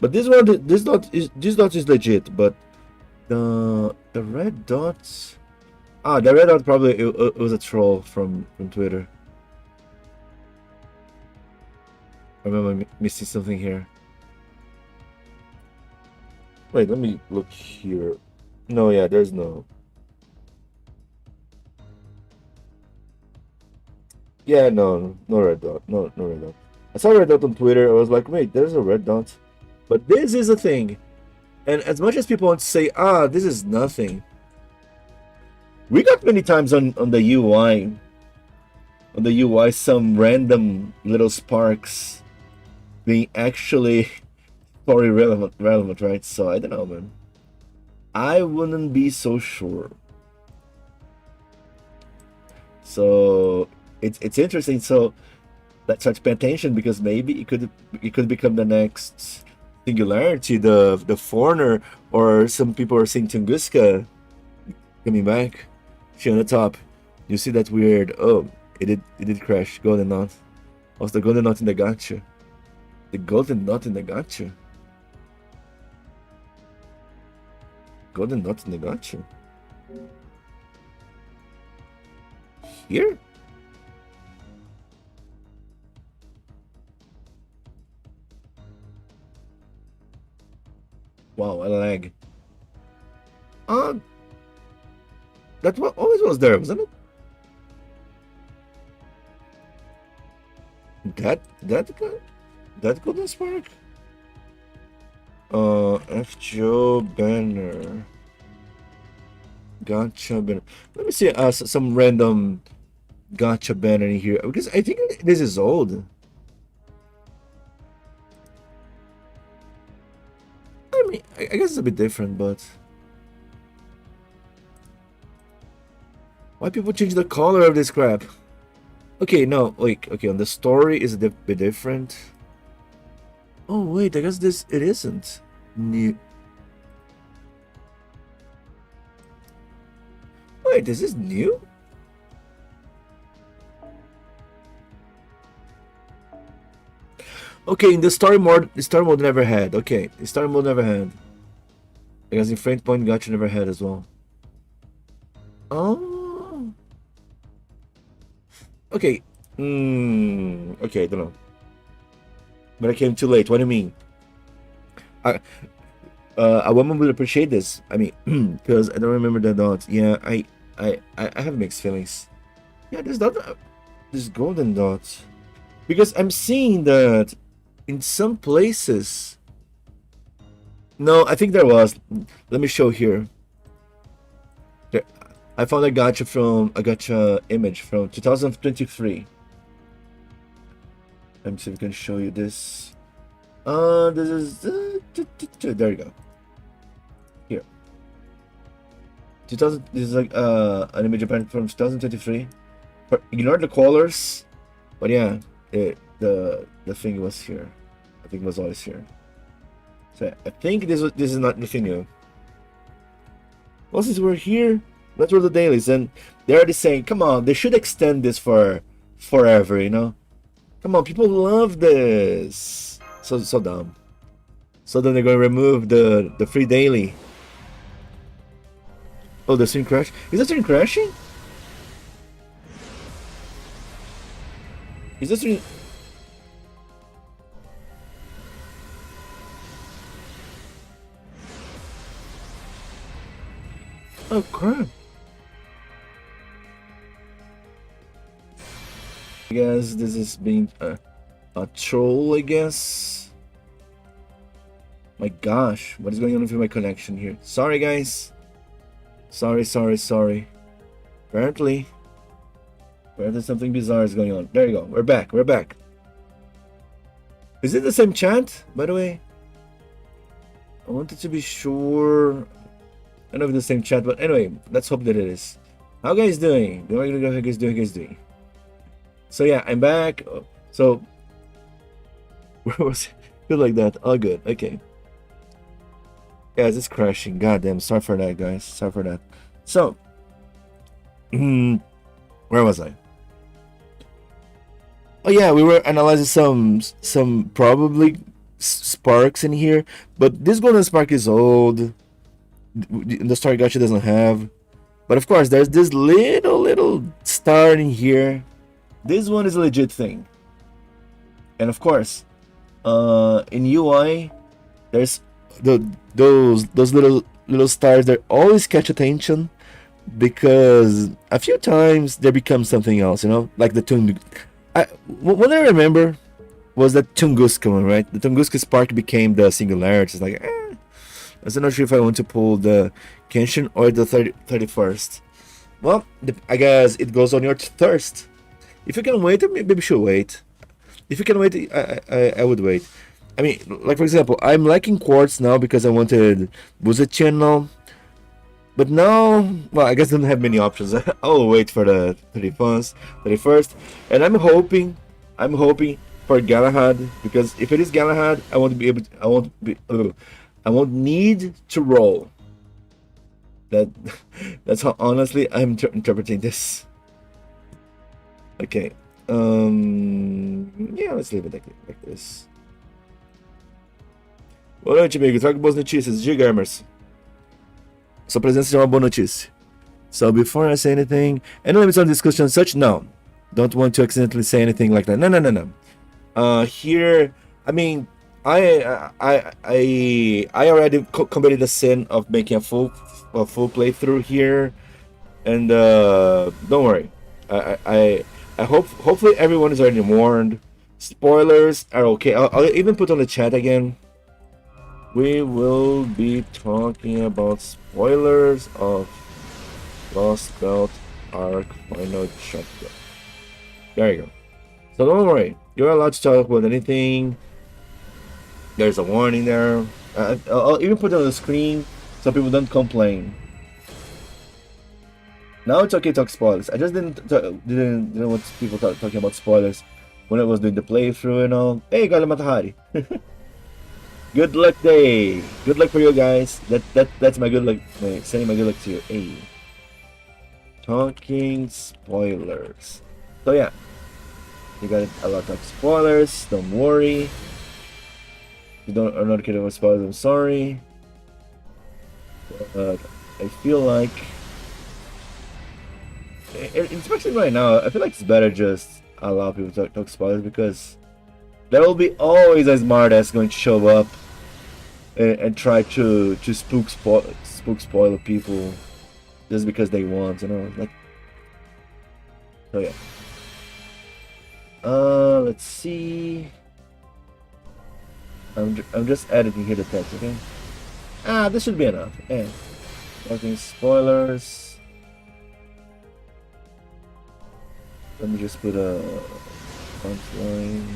But this dot is legit. But the red dots. Ah, the red dot probably it was a troll from Twitter. I remember missing something here. Wait, let me look here. No, yeah, there's no. Yeah, no red dot. No red dot. I saw a red dot on Twitter. I was like, wait, there's a red dot. But this is a thing. And as much as people want to say, ah, this is nothing. We got many times on the UI. On the UI, some random little sparks being actually story relevant, right? So I don't know, man. I wouldn't be so sure. So it's interesting. So let's start to pay attention, because maybe it could become the next Singularity, the foreigner, or some people are saying Tunguska coming back. See on the top, you see that weird. Oh, it did crash. Golden knot. Was the golden knot in the gacha? The golden knot in the gacha. Golden knot in the gacha. Here. Wow, a lag. That always was there, wasn't it? That golden spark. FGO banner. Gotcha banner. Let me see some random gotcha banner in here, because I think this is old. I mean, I guess it's a bit different, but why people change the color of this crap? Okay, no, like, okay, on the story is a bit different. Oh wait, I guess it isn't new. Wait, is this new? Okay, in the story mode never had. Okay, the story mode never had. I guess in Frame Point Gotcha never had as well. Oh. Okay. Okay, I don't know. But I came too late. What do you mean? A woman would appreciate this. I mean, because I don't remember the dot. Yeah, I have mixed feelings. Yeah, there's not this golden dot, because I'm seeing that in some places. No, I think there was. Let me show here. There, I found a gotcha image from 2023. Let me see if I can show you this. This is there you go. Here. 2000. This is like an image from 2023. But ignore the colors. But yeah, the thing was here. I think it was always here. So I think this is not anything new. Well, since we're here, let's roll the dailies, and they're already saying, come on, they should extend this for forever, you know? Come on, people love this. So dumb. So then they're going to remove the free daily. Oh, the stream crash. Is the stream crashing? Is the stream... Oh crap. I guess this is being a troll, I guess. My gosh, what is going on with my connection here? Sorry guys. Sorry. Apparently something bizarre is going on. There you go. We're back. Is it the same chat, by the way? I wanted to be sure. I don't know if it's the same chat, but anyway, let's hope that it is. How guys doing? How guys doing? So yeah, I'm back. So where was it? Feel like that. All good. Okay. Yeah, it's crashing. Goddamn. Sorry for that, guys. Sorry for that. So, where was I? Oh yeah, we were analyzing some probably sparks in here, but this golden spark is old. The star gacha doesn't have. But of course, there's this little star in here. This one is a legit thing. And of course, in UI, there's those little stars that always catch attention, because a few times they become something else, you know, like the what I remember was that Tunguska one, right? The Tunguska spark became the singularity. It's like, I'm not sure if I want to pull the Kenshin or the 31st. Well, I guess it goes on your thirst. If you can wait, maybe you should wait. If you can wait, I would wait. I mean, like for example, I'm liking Quartz now because I wanted Buzzet channel. But now, well, I guess I don't have many options. I'll wait for the 31st. And I'm hoping for Galahad, because if it is Galahad, I won't need to roll. That's how honestly I'm interpreting this. Okay. Yeah, let's leave it like this. Boa noite, amigo. Trago boas notícias. Diga, Emerson. Sua presença é uma boa notícia. So before I say anything, any limits on discussion such? No. Don't want to accidentally say anything like that. No. Here, I mean, I already committed the sin of making a full playthrough here, and don't worry. I hopefully everyone is already warned. Spoilers are okay. I'll even put on the chat again. We will be talking about spoilers of Lostbelt Arc final chapter. There you go. So don't worry, you're allowed to talk about anything. There's a warning there. I'll even put it on the screen so people don't complain. Now it's okay to talk spoilers. I just didn't want people talking about spoilers when I was doing the playthrough and all. Hey, Gala Matahari. Good luck day. Good luck for you guys. That's my good luck. Sending my good luck to you. Hey. Talking spoilers. So yeah, you got a lot of spoilers. Don't worry. If you are not kidding about spoilers, I'm sorry. But I feel like, especially right now, I feel like it's better just allow people to talk spoilers, because there will be always a smartass going to show up and try to spook spoiler people just because they want, you know, like. So yeah. Let's see. I'm just editing here the text, okay? This should be enough. Yeah. Talking spoilers. Let me just put a outline.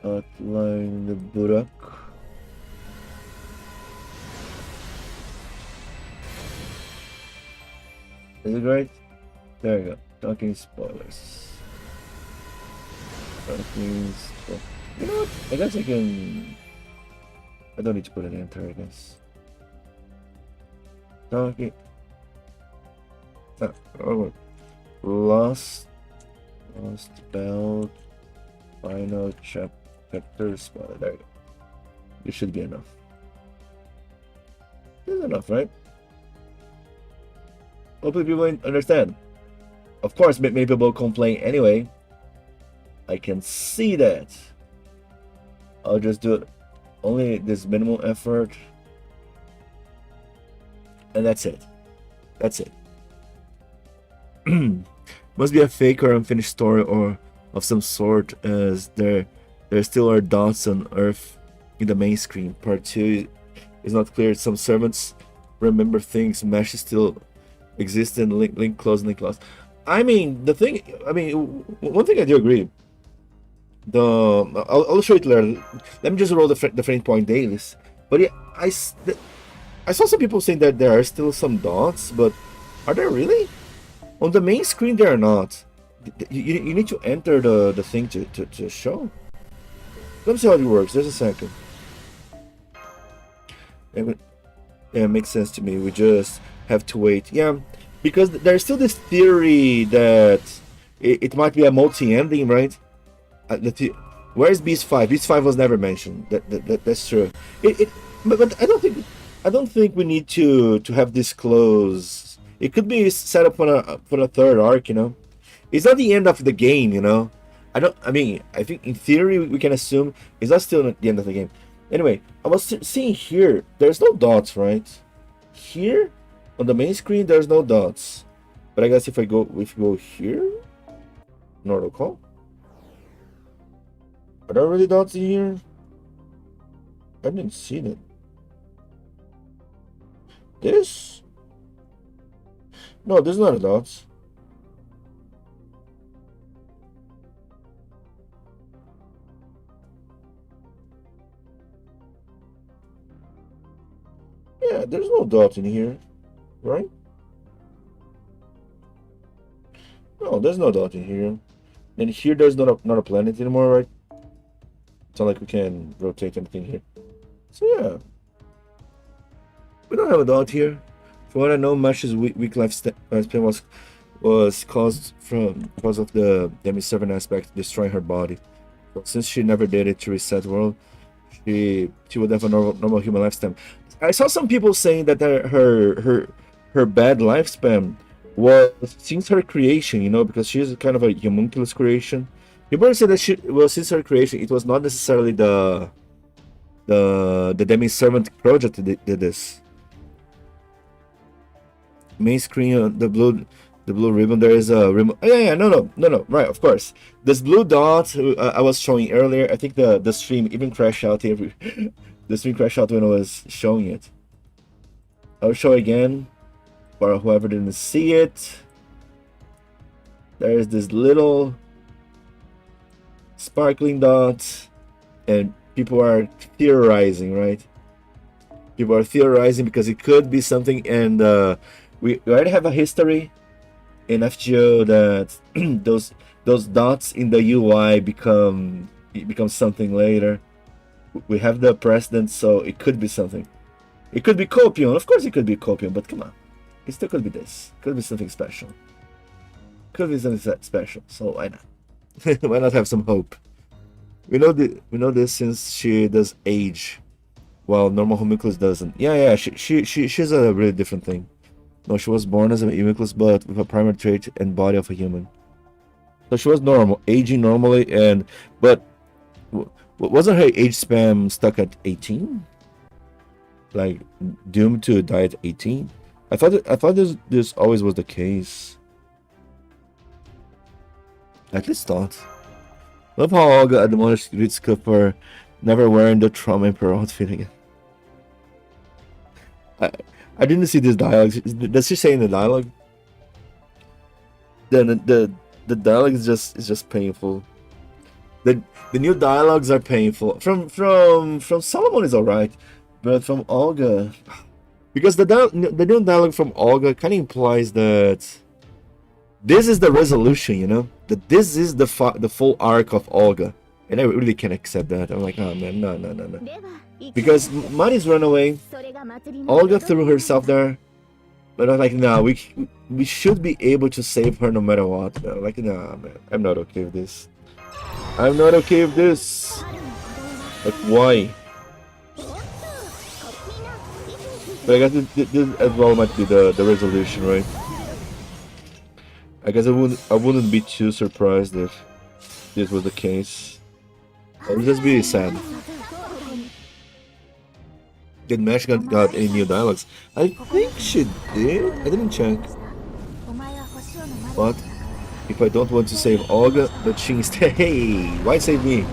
Outline the Burak. Is it right? There you go. Talking spoilers. Talking spoilers. You know what? I guess I can. I don't need to put an enter, I guess. Talking. Oh, Lostbelt final chapter spoiler. There you go. This should be enough. This is enough, right? Hopefully people understand. Of course, maybe people will complain anyway. I can see that. I'll just do it. Only this minimal effort. And that's it. That's it. Must be a fake or unfinished story or of some sort, as there still are dots on Earth in the main screen. Part 2 is not clear. Some servants remember things. Mesh still exists and link close. I mean, one thing I do agree. I'll show it later. Let me just roll the frame point dailies. But yeah, I saw some people saying that there are still some dots, but are there really? On the main screen, there are not. You need to enter the thing to show. Let me see how it works. Just a second. Yeah, it makes sense to me. We just have to wait. Yeah, because there's still this theory that it might be a multi-ending, right? Where's Beast 5? Beast 5 was never mentioned. That's true. But I don't think we need to have this close. It could be set up for a third arc, you know. It's not the end of the game, you know. I mean, I think in theory we can assume it's not still the end of the game. Anyway, I was seeing here. There's no dots, right? Here on the main screen, there's no dots. But I guess if we go here, Normal call. Are there really dots in here? I didn't see that. This? No, there's not a dots. Yeah, there's no dots in here, right? No, there's no dot in here. And here there's not a planet anymore, right? It's not like we can rotate anything here. So yeah. We don't have a dot here. From what I know, Mash's weak lifespan was caused because of the demi-servant aspect destroying her body. But since she never did it to reset the world, she would have a normal human lifespan. I saw some people saying that her bad lifespan was since her creation, you know, because she's kind of a homunculus creation. People said that since her creation, it was not necessarily the demi-servant project that did this. Main screen, the blue ribbon. There is a ribbon. No. Right, of course. This blue dot I was showing earlier. I think the stream even crashed out here. The stream crashed out when I was showing it. I'll show again for whoever didn't see it. There is this little sparkling dot, and people are theorizing, right? People are theorizing because it could be something, and we already have a history in FGO that those dots in the UI become something later. We have the precedent, so it could be something. It could be copium, of course it could be copium, but come on. It still could be this. Could be something special. Could be something special, so why not? Why not have some hope? We know this since she does age, while normal homunculus doesn't. Yeah, she's a really different thing. No, she was born as a homunculus, but with a primary trait and body of a human. So she was normal, aging normally, but wasn't her age span stuck at 18? Like doomed to die at 18? I thought this always was the case. At least thought. Love how Olga admonished Ritsuko for never wearing the trauma emperor outfit again. I didn't see this dialogue. Does she say in the dialogue? The dialogue is just painful. The new dialogues are painful. From Solomon is alright, but from Olga, because the new dialogue from Olga kind of implies that this is the resolution, you know, that this is the full arc of Olga, and I really can't accept that. I'm like, oh man, no. Because Mari's run away, Olga threw herself there, but I'm like, no, we should be able to save her no matter what. Man. Like, nah, man, I'm not okay with this. I'm not okay with this. Like, why? But I guess this as well might be the resolution, right? I guess I wouldn't be too surprised if this was the case. I would just be sad. Did Mash got any new dialogues? I think she did. I didn't check. But if I don't want to save Olga, but she instead, hey, why save me?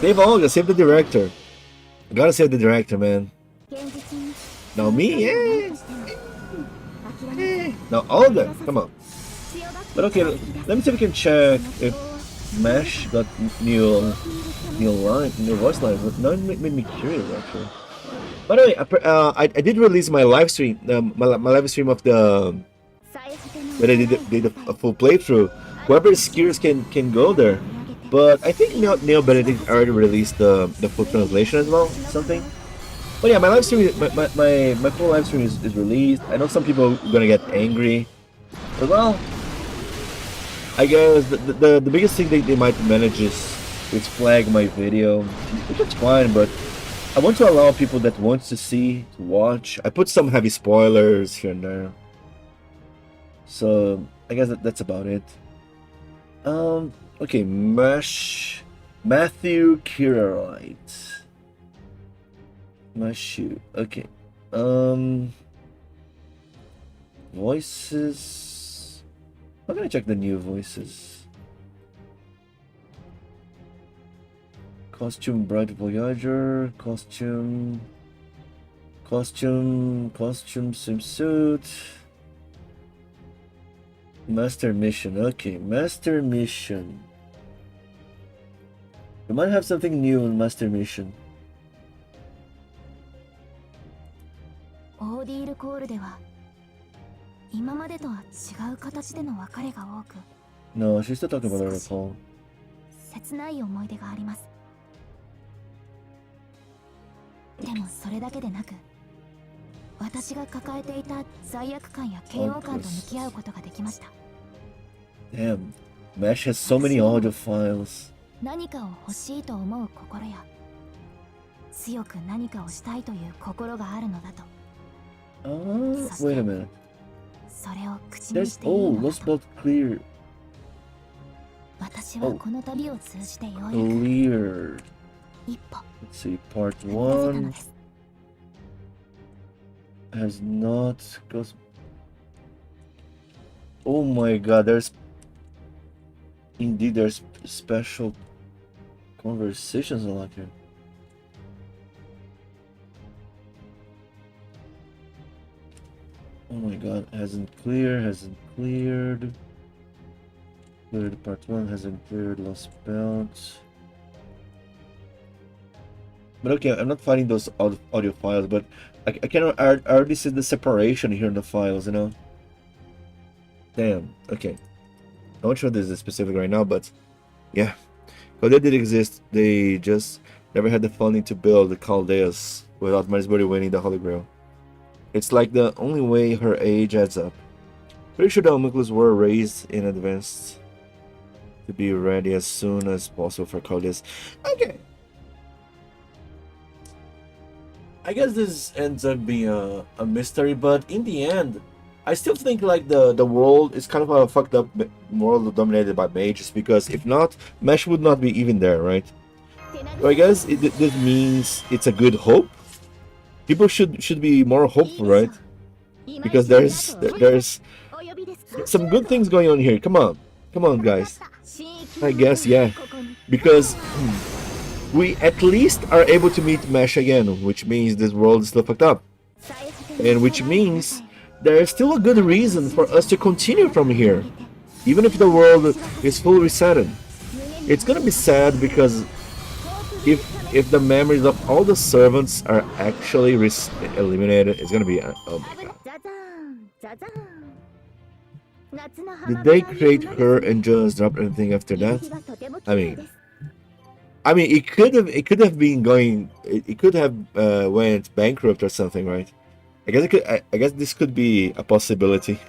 Save Olga, save the director. I gotta save the director, man. Now me, yeah. Now Olga, come on. But okay, let me see if we can check if Mash got new voice lines. Now it made me curious, actually. By the way, I did release my live stream, my live stream of the when I did a full playthrough. Whoever is curious can go there. But I think Neo Benedict already released the full translation as well, something. But yeah, my live stream, my full live stream is released. I know some people are gonna get angry, but well, I guess the biggest thing they might manage is it's flag my video, which is fine, but I want to allow people that want to see, to watch. I put some heavy spoilers here and there. So, I guess that's about it. Okay, Matthew Kirarite. Mashu, okay. Voices. How can I check the new voices? Costume Bright Voyager, costume swimsuit. Master Mission, okay, Master Mission. We might have something new on Master Mission. No, she's still talking about her call. Damn, Mesh has so many audio files. Wait a minute. There's Lostbelt clear. Clear. Let's see, part 1 has not goes. Oh my god, there's special conversations a lot here. Oh my god, hasn't cleared. Cleared part 1, hasn't cleared Lostbelt. But okay, I'm not finding those audio files, but I already see the separation here in the files, you know? Damn, okay. I'm not sure this is specific right now, but yeah. Well, they did exist, they just never had the funding to build the Chaldeas without Marisbury winning the Holy Grail. It's like the only way her age adds up. Pretty sure the homunculus were raised in advance to be ready as soon as possible for Chaldeas. Okay. I guess this ends up being a mystery, but in the end, I still think like the world is kind of a fucked up world dominated by mages, because if not, Mesh would not be even there, right? So I guess this means it's a good hope. People should be more hopeful, right? Because there's some good things going on here. Come on, guys. I guess, yeah, because we at least are able to meet Mesh again, which means this world is still fucked up, and which means there is still a good reason for us to continue from here, even if the world is fully resetted. It's gonna be sad because if the memories of all the servants are actually eliminated, it's gonna be oh my god. Did they create her and just drop everything after that? I mean, it could have been going. It could have went bankrupt or something, right? I guess this could be a possibility.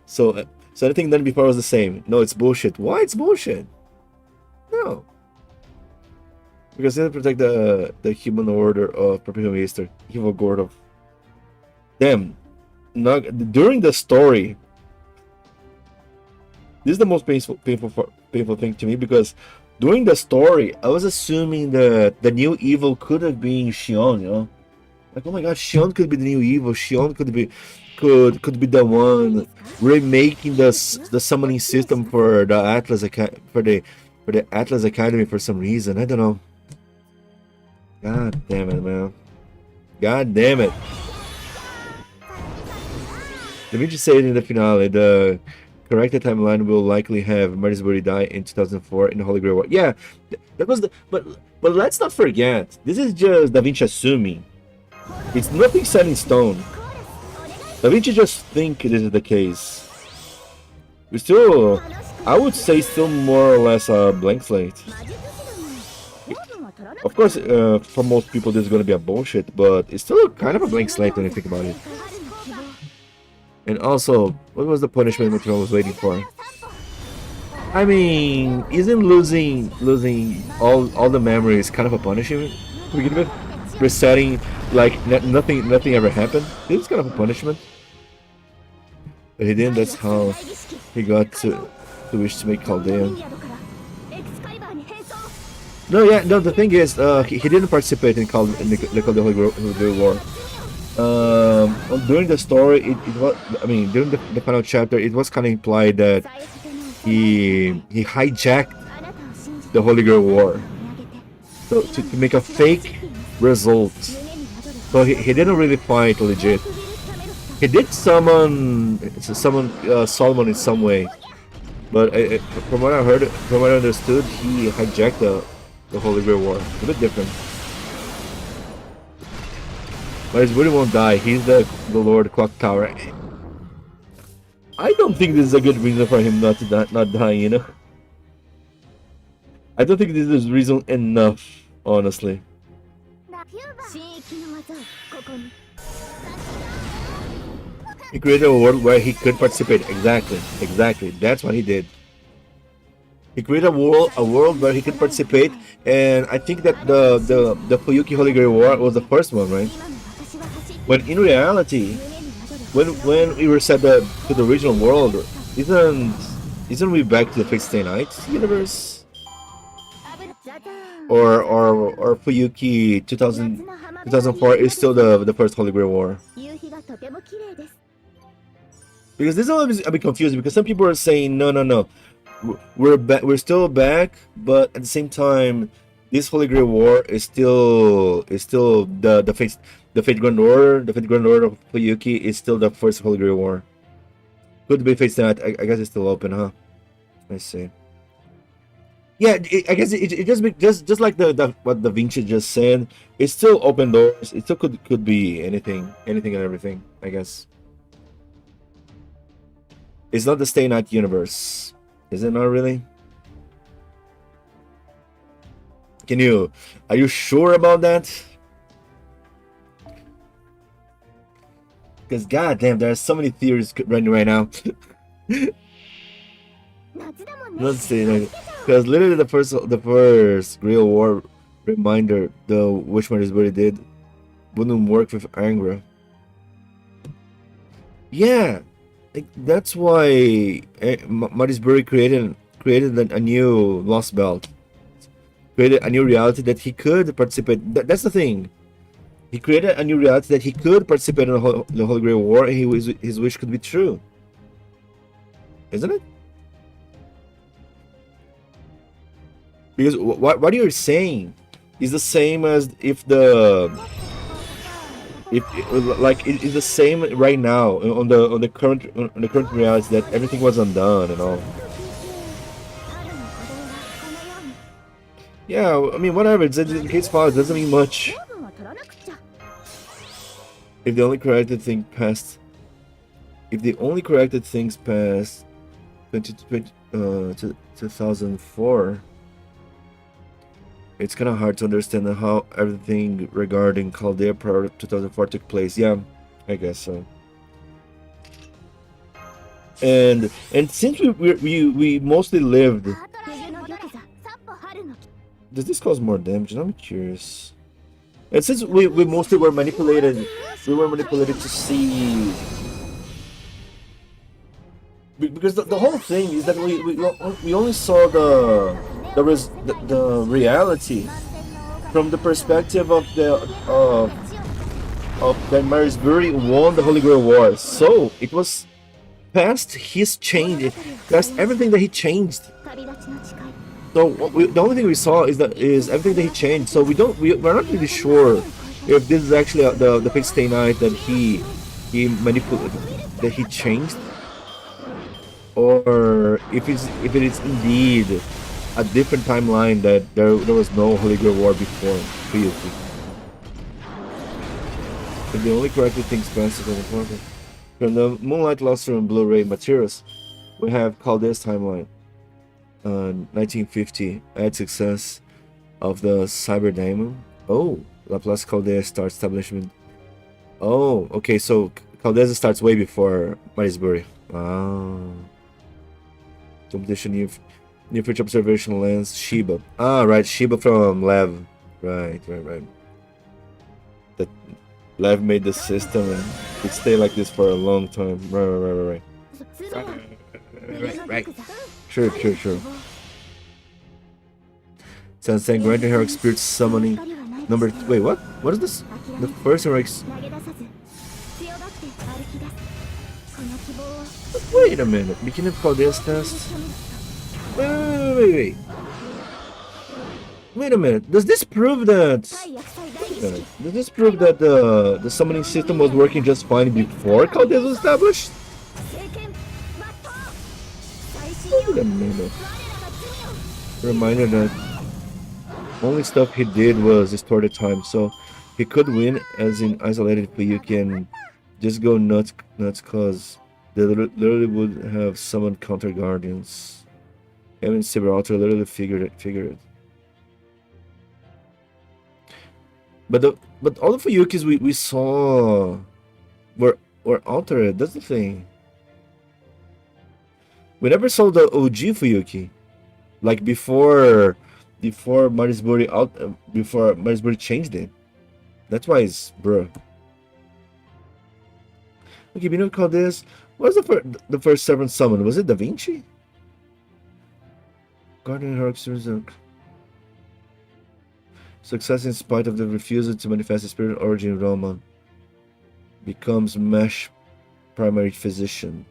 So anything done before was the same. No, it's bullshit. Why it's bullshit? No. Because they protect the human order of Perpetuum Easter, evil god of. Damn. During the story. This is the most painful thing to me, because during the story, I was assuming that the new evil could have been Shion, you know? Like, oh my god, Shion could be the new evil. Shion could be the one remaking the summoning system for the Atlas for the Atlas Academy for some reason. I don't know. God damn it, man. God damn it. Let me just say it in the finale. The corrected timeline will likely have Marisbury die in 2004 in the Holy Grail War. Yeah, that was the. But let's not forget, this is just Da Vinci assuming. It's nothing set in stone. Da Vinci just think this is the case. We still, I would say, still more or less a blank slate. Of course, for most people this is going to be a bullshit, but it's still kind of a blank slate when you think about it. And also, what was the punishment Matron was waiting for? I mean, isn't losing all the memories kind of a punishment to begin with? Resetting like nothing ever happened. This is kind of a punishment. But he didn't. That's how he got to wish to make Chaldea. No, yeah, no. The thing is, he didn't participate in the Holy War. During the story, it was. I mean, during the final chapter, it was kind of implied that he hijacked the Holy Grail War, so to make a fake result. So he didn't really fight legit. He did summon Solomon in some way, but from what I heard, from what I understood, he hijacked the Holy Grail War. It's a bit different. But his Woody won't die. He's the Lord Clock Tower. I don't think this is a good reason for him not dying, you know? I don't think this is reason enough, honestly. He created a world where he could participate. Exactly. That's what he did. He created a world where he could participate, and I think that the Fuyuki Holy Grail War was the first one, right? When in reality, when we were set to the original world, isn't we back to the Fate Stay Night universe? Or Fuyuki 2004 is still the first Holy Grail War? Because this is always a bit confusing, because some people are saying no, we're still back, but at the same time this Holy Grail War is still the Fate Grand Order. The Fate Grand Order of Fuyuki is still the first Holy Grail War. Could be Fate Stay Night. I guess it's still open, huh? I see. Yeah, I guess it just like the what Da Vinci just said. It's still open doors. It still could be anything and everything. I guess it's not the Stay Night universe, is it? Not really. Are you sure about that? Because goddamn, there are so many theories running right now. Let's see. Because literally the first Grail War reminder, the Wishman is what he did, wouldn't work with Angra. Yeah, that's why Marisbury created a new Lostbelt, created a new reality that he could participate. That's the thing. He created a new reality that he could participate in the Holy Grail War, and his wish could be true. Isn't it? Because what you're saying is the same as it's the same right now on the current reality, that everything was undone and all. Yeah, I mean, whatever. It's in case file, it doesn't mean much. If the only corrected things past 2004, it's kind of hard to understand how everything regarding Chaldea prior to 2004 took place. Yeah, I guess so. And since we mostly lived, does this cause more damage? I'm curious. And since we mostly were manipulated, to see, because the whole thing is that we only saw the reality from the perspective of that Marisbury won the Holy Grail War. So it was past his change, past everything that he changed. So the only thing we saw is everything that he changed. So we're not really sure if this is actually the Fate Stay Night that he manipulated, that he changed, or if it is indeed a different timeline, that there was no Holy Grail War before Fuyuki. If the only corrected things past is important. From the Moonlight Luster and Blu-ray materials, we have Chaldea's timeline. 1950, add success of the Cyber Daemon. Oh, Laplace Chaldea Star Establishment. Oh, okay, so Caldeza starts way before Marisbury. Ah. Competition near future observation lens Shiba. Ah, right, Shiba from Lev. Right. That Lev made the system and it stayed like this for a long time. Right. Right. Sure. Saying granting heroic spirit summoning number. Wait, what? What is this? The first heroic. Wait a minute. Beginning of Caldea's test. Wait. Wait a minute. Does this prove that? Does this prove that the summoning system was working just fine before Caldea was established? Wait a minute. Reminder that only stuff he did was distorted time, so he could win as in isolated, but you can just go nuts cause they literally would have summoned counter guardians. Having Cyberalter literally figured it. But all the Fuyukis we saw were altered. That's the thing. We never saw the OG Fuyuki, like before Marisbury before Marisbury changed it. That's why it's bruh. Okay, we know call this. What was the first servant summon? Was it Da Vinci? Guardian Heroic success in spite of the refusal to manifest the spirit origin Roman. Becomes Mesh primary physician.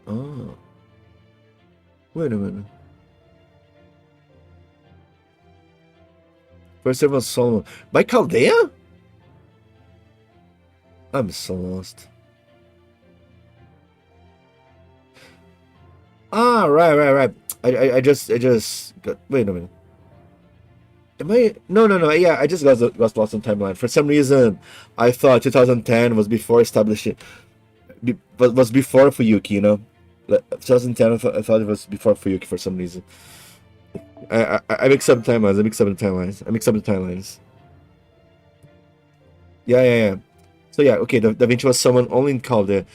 Oh. Wait a minute. First servant Solomon. By Caldea? I'm so lost. Ah, right. I just got. Wait a minute. Am I? No. Yeah, I just got lost in timeline. For some reason, I thought 2010 was before establishing, but was before Fuyuki. You know, 2010. I thought it was before Fuyuki for some reason. I mix up timelines. I mix up the timelines. Yeah. So yeah, okay. Da Vinci was someone only in Caldea.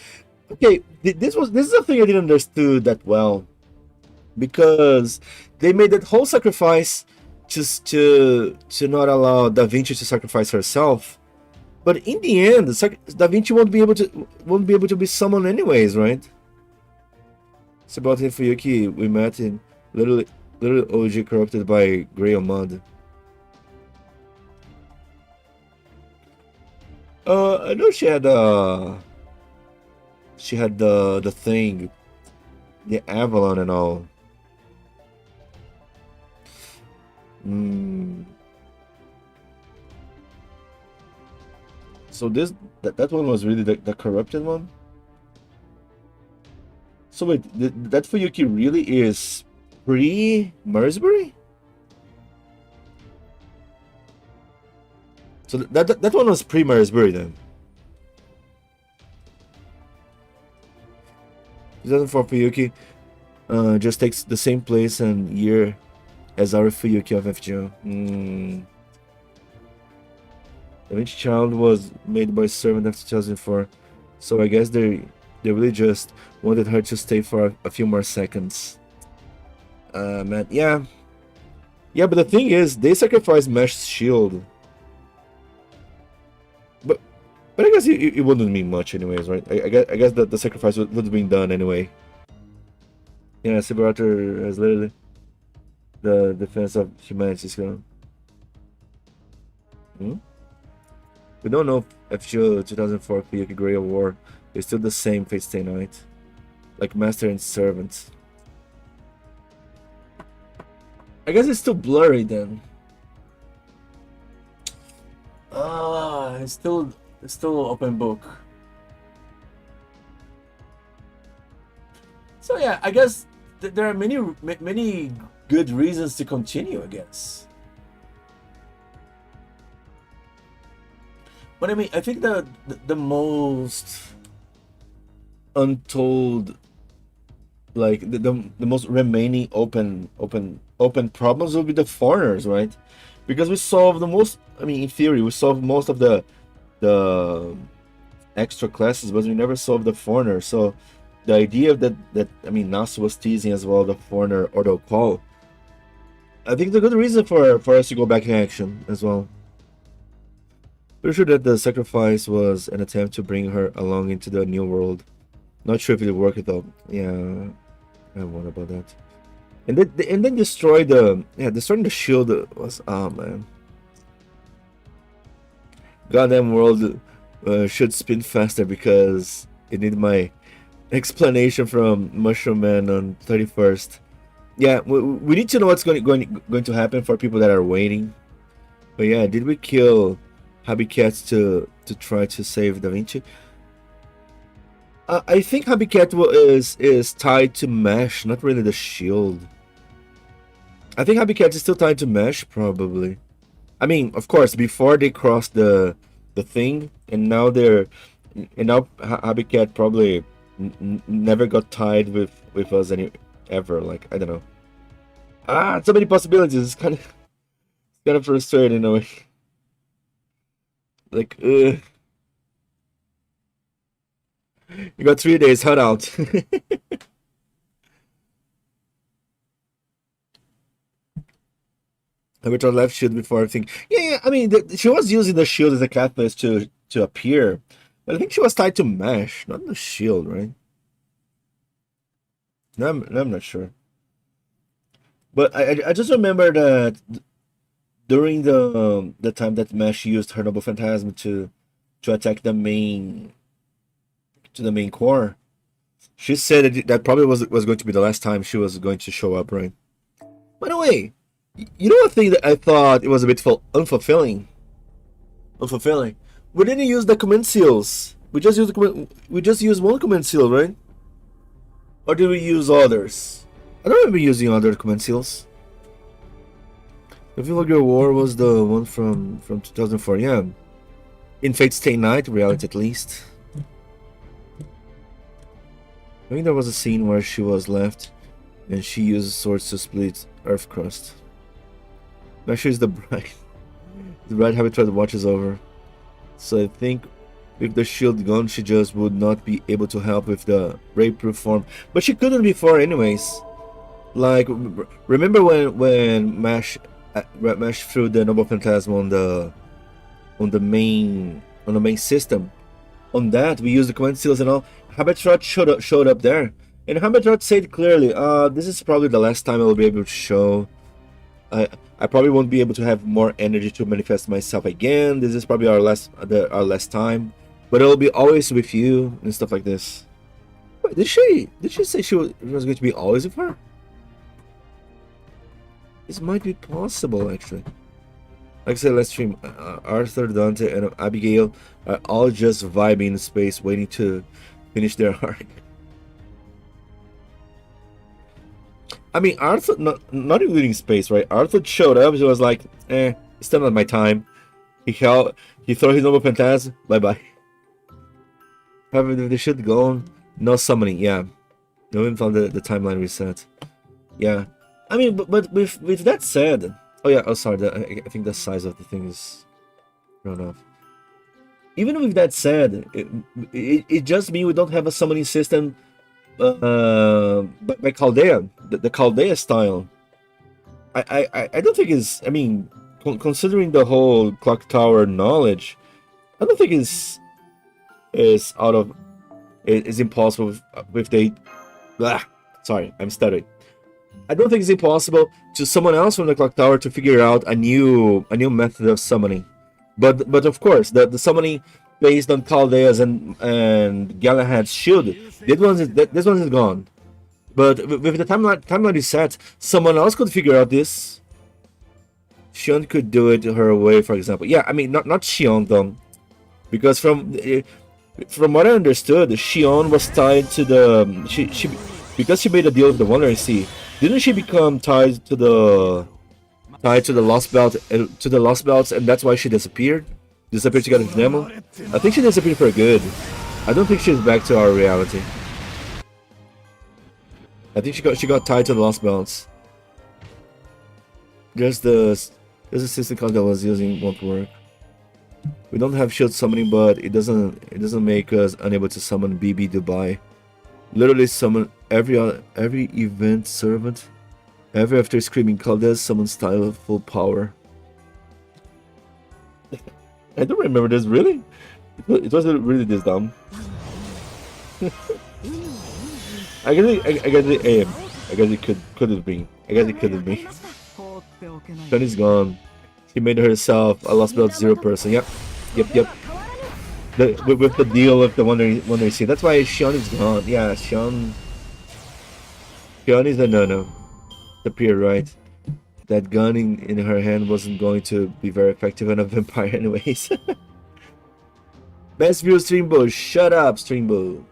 Okay, this is a thing I didn't understood that well, because they made that whole sacrifice just to not allow Da Vinci to sacrifice herself, but in the end, Da Vinci won't be able to be summoned anyways, right? It's about him Fuyuki we met in literally OG corrupted by Grey Mud. I know she had the thing, the Avalon and all. So that one was really the corrupted one. So wait, that Fuyuki really is pre-Marisbury? So that one was pre-Marisbury then. 2004 Fuyuki just takes the same place and year as our Fuyuki of FGO. The Vinci Child was made by servant after 2004, so I guess they really just wanted her to stay for a few more seconds. Man, yeah, but the thing is, they sacrificed Mesh's shield. But I guess it wouldn't mean much anyways, right? I guess that the sacrifice would have been done anyway. Yeah, Cyberalter has literally the defense of humanity skill. We don't know if FGO 2004 Fuyuki Grey of War is still the same Fate Stay Night, like Master and Servant. I guess it's still blurry then. It's still open book. So yeah, I guess there are many good reasons to continue, I guess. But I mean, I think the most untold, like the most remaining open problems will be the foreigners, right? Because we solved the most. I mean, in theory, we solved most of the extra classes, but we never solved the foreigner. So the idea that I mean, Nasu was teasing as well the foreigner or the call. I think it's a good reason for us to go back in action as well. Pretty sure that the sacrifice was an attempt to bring her along into the new world. Not sure if it worked though. Yeah, I wonder about that. And then destroy the destroying the shield was man. Goddamn world should spin faster because it needed my explanation from Mushroom Man on 31st. Yeah, we need to know what's going to happen for people that are waiting. But yeah, did we kill Habicat to try to save Da Vinci? I think Habicat is tied to Mesh, not really the shield. I think Habicat is still tied to Mesh, probably. I mean, of course, before they crossed the thing, and now Habicat probably never got tied with us ever. Like, I don't know. So many possibilities. It's kind of frustrating in a way. Like, you got 3 days. Hut out. I went on left shield before everything. Yeah. I mean, she was using the shield as a catalyst to appear, but I think she was tied to Mesh, not the shield, right? No, I'm not sure. But I just remember that during the time that Mesh used her Noble Phantasm to attack the main core, she said that probably was going to be the last time she was going to show up, right? By the way, you know, a thing that I thought it was a bit unfulfilling. We didn't use the command seals. We just used one command seal, right? Or did we use others? I don't remember using other command seals. The Villager War was the one from 2004, yeah. In Fate Stay Night, reality at least. I think there was a scene where she was left and she used swords to split Earth crust. Actually, is the bride. The bride habitat watches over. So I think with the shield gone, she just would not be able to help with the rape-proof form. But she couldn't before anyways. Like, remember when Mash threw the Noble Phantasm on the main system? On that, we used the command seals and all. Habitat showed up there. And Habitat said clearly, this is probably the last time I will be able to show. I probably won't be able to have more energy to manifest myself again. This is probably our last time, but it'll be always with you and stuff like this. Wait, did she say she was going to be always with her? This might be possible, actually. Like I said last stream, Arthur, Dante, and Abigail are all just vibing in space, waiting to finish their arc. I mean, Arthur, not including space, right? Arthur showed up. He was like, it's still not my time. He threw his Noble Phantasm. Bye-bye. However, they should go. No summoning, yeah. No even found the timeline reset. Yeah. I mean, but with that said... Oh, yeah. Oh, sorry. I think the size of the thing is thrown off. Even with that said, it just means we don't have a summoning system by Chaldea, the Chaldea style. I don't think is. I mean, considering the whole clock tower knowledge, I don't think is impossible with the. Sorry, I'm stuttering. I don't think it's impossible to someone else from the clock tower to figure out a new method of summoning, but of course the summoning based on Chaldea's and Galahad's shield, this one is gone. But with the timeline reset, someone else could figure out this. Shion could do it her way, for example. Yeah, I mean not Shion though, because from what I understood, Shion was tied to the she because she made a deal with the Wandering Sea. Didn't she become tied to the Lost Belts, and that's why she disappeared together with Nemo? I think she disappeared for good. I don't think she's back to our reality. I think she got tied to the Lost Belts. There's a system called that was using won't work. We don't have shield summoning, but it doesn't make us unable to summon BB Dubai. Literally summon every event servant. Ever after screaming Caldes summon style full power. I don't remember this really. It wasn't really this dumb. I guess the aim. I guess it could have been. I guess it could have been. Shani's gone. She made herself a Lostbelt 0 person. Yep. With the deal with the Wonder Sea. That's why Shion is gone. Yeah, Shion is a no-no. The peer, right? That gun in her hand wasn't going to be very effective on a vampire anyways. Best view Streambo. Shut up, Streambo.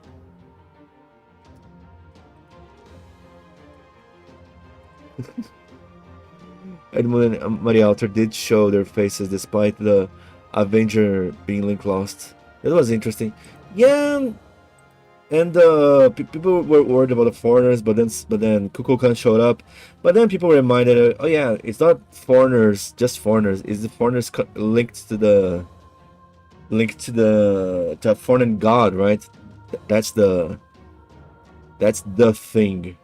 Edmund and Maria Alter did show their faces despite the Avenger being link lost. That was interesting. Yeah, and people were worried about the foreigners, but then Kukulkan showed up. But then people were reminded, oh yeah, it's not foreigners, just foreigners. It's the foreigners linked to the foreign god, right? That's the thing.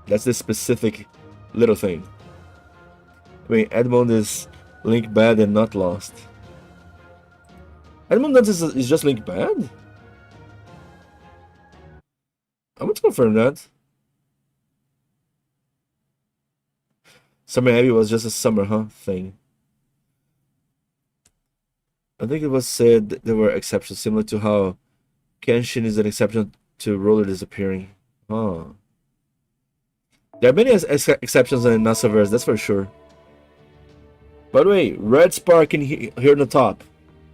That's the specific little thing. I mean, Edmund is link bad and not lost. Edmund is just link bad? I want to confirm that. Summer Heavy was just a summer, thing. I think it was said that there were exceptions, similar to how Kenshin is an exception to Roller disappearing. Huh. There are many exceptions in Nasaverse, that's for sure. By the way, red spark in here on the top.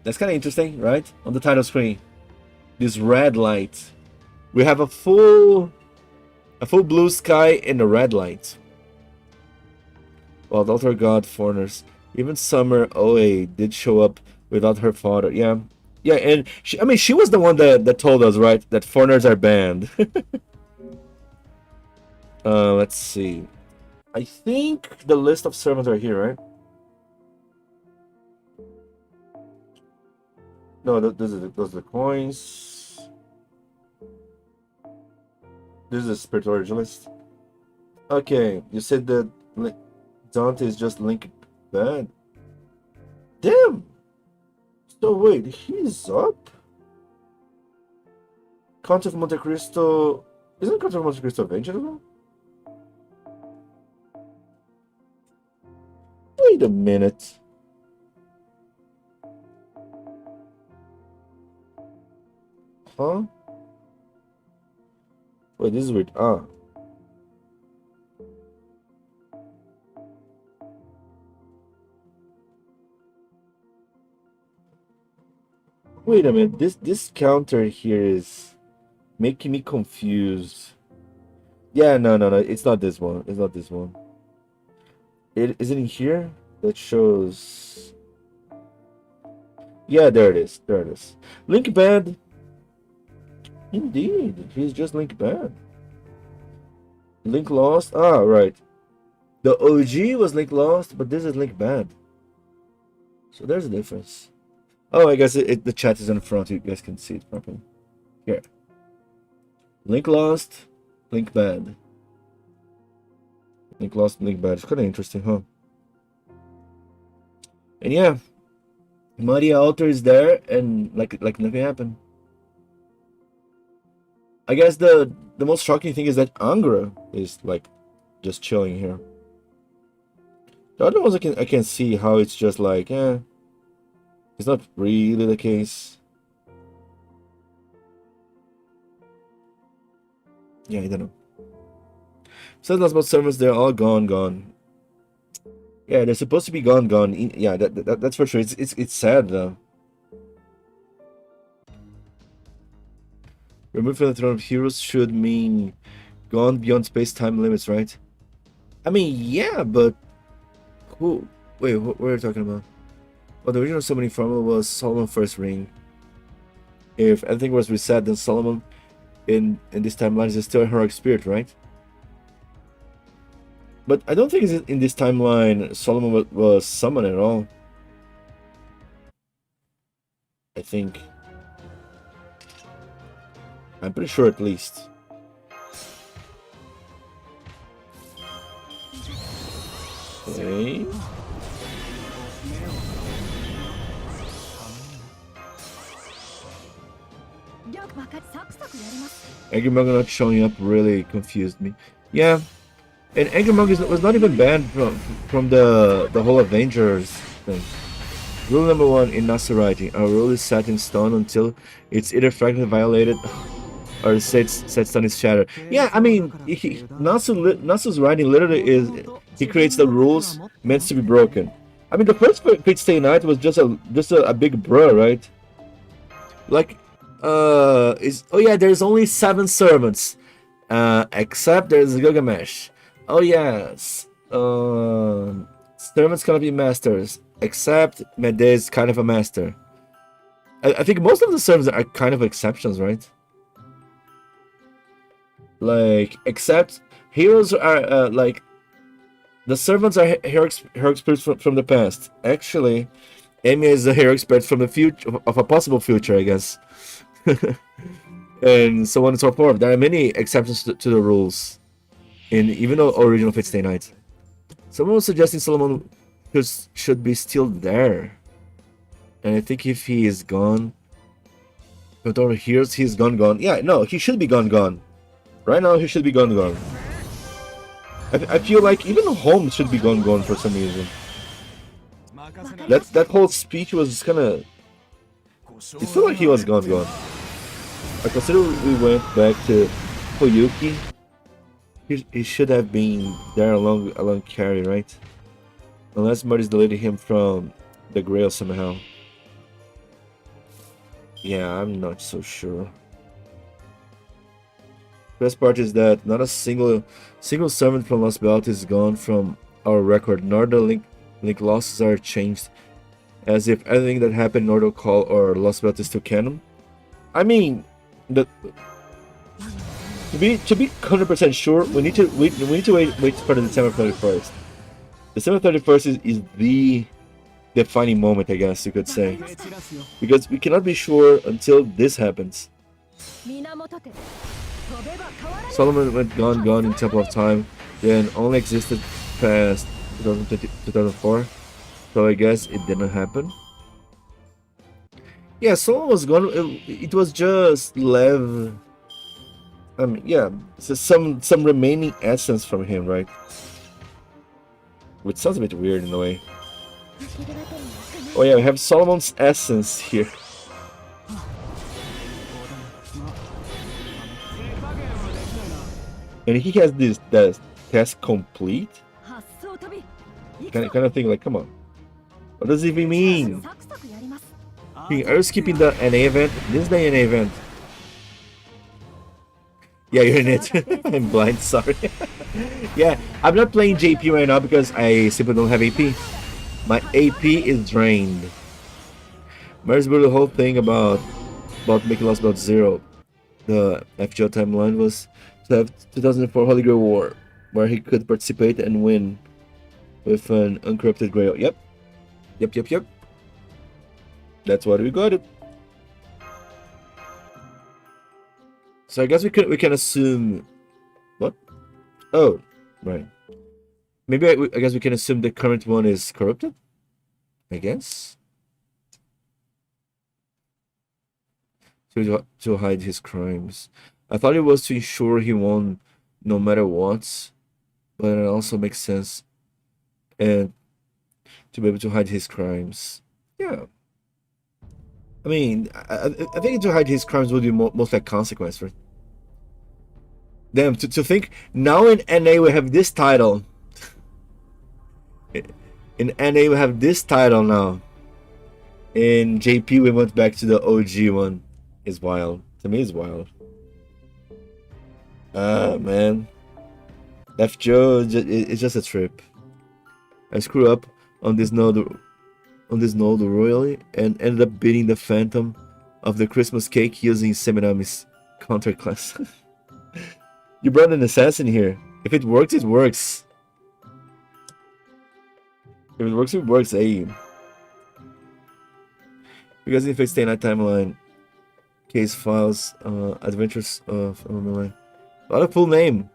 That's kind of interesting, right? On the title screen. This red light. We have a full blue sky and a red light. Well, Daughter God foreigners. Even Summer OA did show up without her father. Yeah. Yeah, and she was the one that told us, right? That foreigners are banned. Let's see. I think the list of servants are here, right? No, those are the coins. This is a spiritual originalist. Okay, you said that Dante is just link bad. Damn. So wait, he's up. Count of Monte Cristo. Isn't Count of Monte Cristo Avenger as well? Wait a minute. Huh? Wait, this is weird. Wait a minute. This counter here is making me confused. Yeah, no. It's not this one. It's not this one. It isn't in here. That shows. Yeah, there it is. There it is. Link bad. Indeed, he's just link bad. Link lost. Ah, right. The OG was link lost, but this is link bad. So there's a difference. Oh, I guess the chat is in front. You guys can see it properly. Here. Link lost, link bad. Link lost, link bad. It's kind of interesting, huh? And yeah, Maria Alter is there, and like nothing happened. I guess the most shocking thing is that Angra is like just chilling here. The other ones I can see how it's just like, it's not really the case. Yeah, I don't know. So that's about servants, they're all gone. Yeah, they're supposed to be gone. Yeah, that's for sure. It's sad though. Removed from the throne of heroes should mean gone beyond space-time limits, right? I mean, yeah, but who? Wait, what are you talking about? Well, the original summoning formula was Solomon's first ring. If everything was reset, then Solomon in this timeline is still a heroic spirit, right? But I don't think in this timeline Solomon was summoned at all. I think. I'm pretty sure at least. Okay. Angry Mug not showing up really confused me. Yeah, and Angry Mug was not even banned from the whole Avengers thing. Rule number 1 in Nasu writing: our rule is set in stone until it's either fractally violated or set stone is shattered. Yeah, I mean, Nasu's writing literally is he creates the rules meant to be broken. I mean, the first Fate Stay Night was just a big bruh, right? Like, oh yeah, there's only 7 servants, except there's Gilgamesh. Oh yes, servants cannot be masters, except Medei is kind of a master. I think most of the servants are kind of exceptions, right? Like, except heroes are like the servants are hero experts from the past. Actually, Amy is a hero expert from the future of a possible future, I guess. And so on and so forth. There are many exceptions to the rules in even the original Fate Stay Night. Someone was suggesting Solomon should be still there, and I think if he is gone, but over here he's gone. Yeah, no, he should be gone. Right now he should be gone. I feel like even Holmes should be gone for some reason. That whole speech was kind of. It felt like he was gone. I consider we went back to Koyuki. He should have been there along Carrie, right? Unless Marty's deleted him from the Grail somehow. Yeah, I'm not so sure. Best part is that not a single servant from Lostbelt is gone from our record, nor the link losses are changed, as if everything that happened in Nordo Call or Lostbelt is still canon. I mean, to be 100% sure, we need to wait for the December 31st. December 31st is the defining moment, I guess you could say, because we cannot be sure until this happens. Solomon went gone in Temple of Time, then only existed past 2004, so I guess it didn't happen. Yeah, Solomon was gone. It was just Lev. I mean, yeah, so some remaining essence from him, right? Which sounds a bit weird in a way. Oh yeah, we have Solomon's essence here. And he has this test complete. Kind of thing, like, come on. What does it even mean? Are you skipping the NA event? This is the NA event. Yeah, you're in it. I'm blind, sorry. Yeah, I'm not playing JP right now because I simply don't have AP. My AP is drained. Mary's the whole thing about making Lostbelt 0. The FGO timeline was to have 2004 Holy Grail War, where he could participate and win with an uncorrupted Grail. Yep. That's what we got it. So I guess we can assume what? Oh, right. Maybe I guess we can assume the current one is corrupted. I guess to hide his crimes. I thought it was to ensure he won no matter what, but it also makes sense, and to be able to hide his crimes. Yeah. I mean, I think to hide his crimes would be most like consequence, right? Damn, to think now in NA we have this title. In NA we have this title now. In JP we went back to the OG one. It's wild. To me, it's wild. Ah, man. FGO, it's just a trip. I screw up on this node royally and ended up beating the Phantom of the Christmas cake using Seminami's counter class. You brought an assassin here. If it works, it works. If it works, it works. Hey. Because if I stay in that timeline, case files, adventures of what a full name.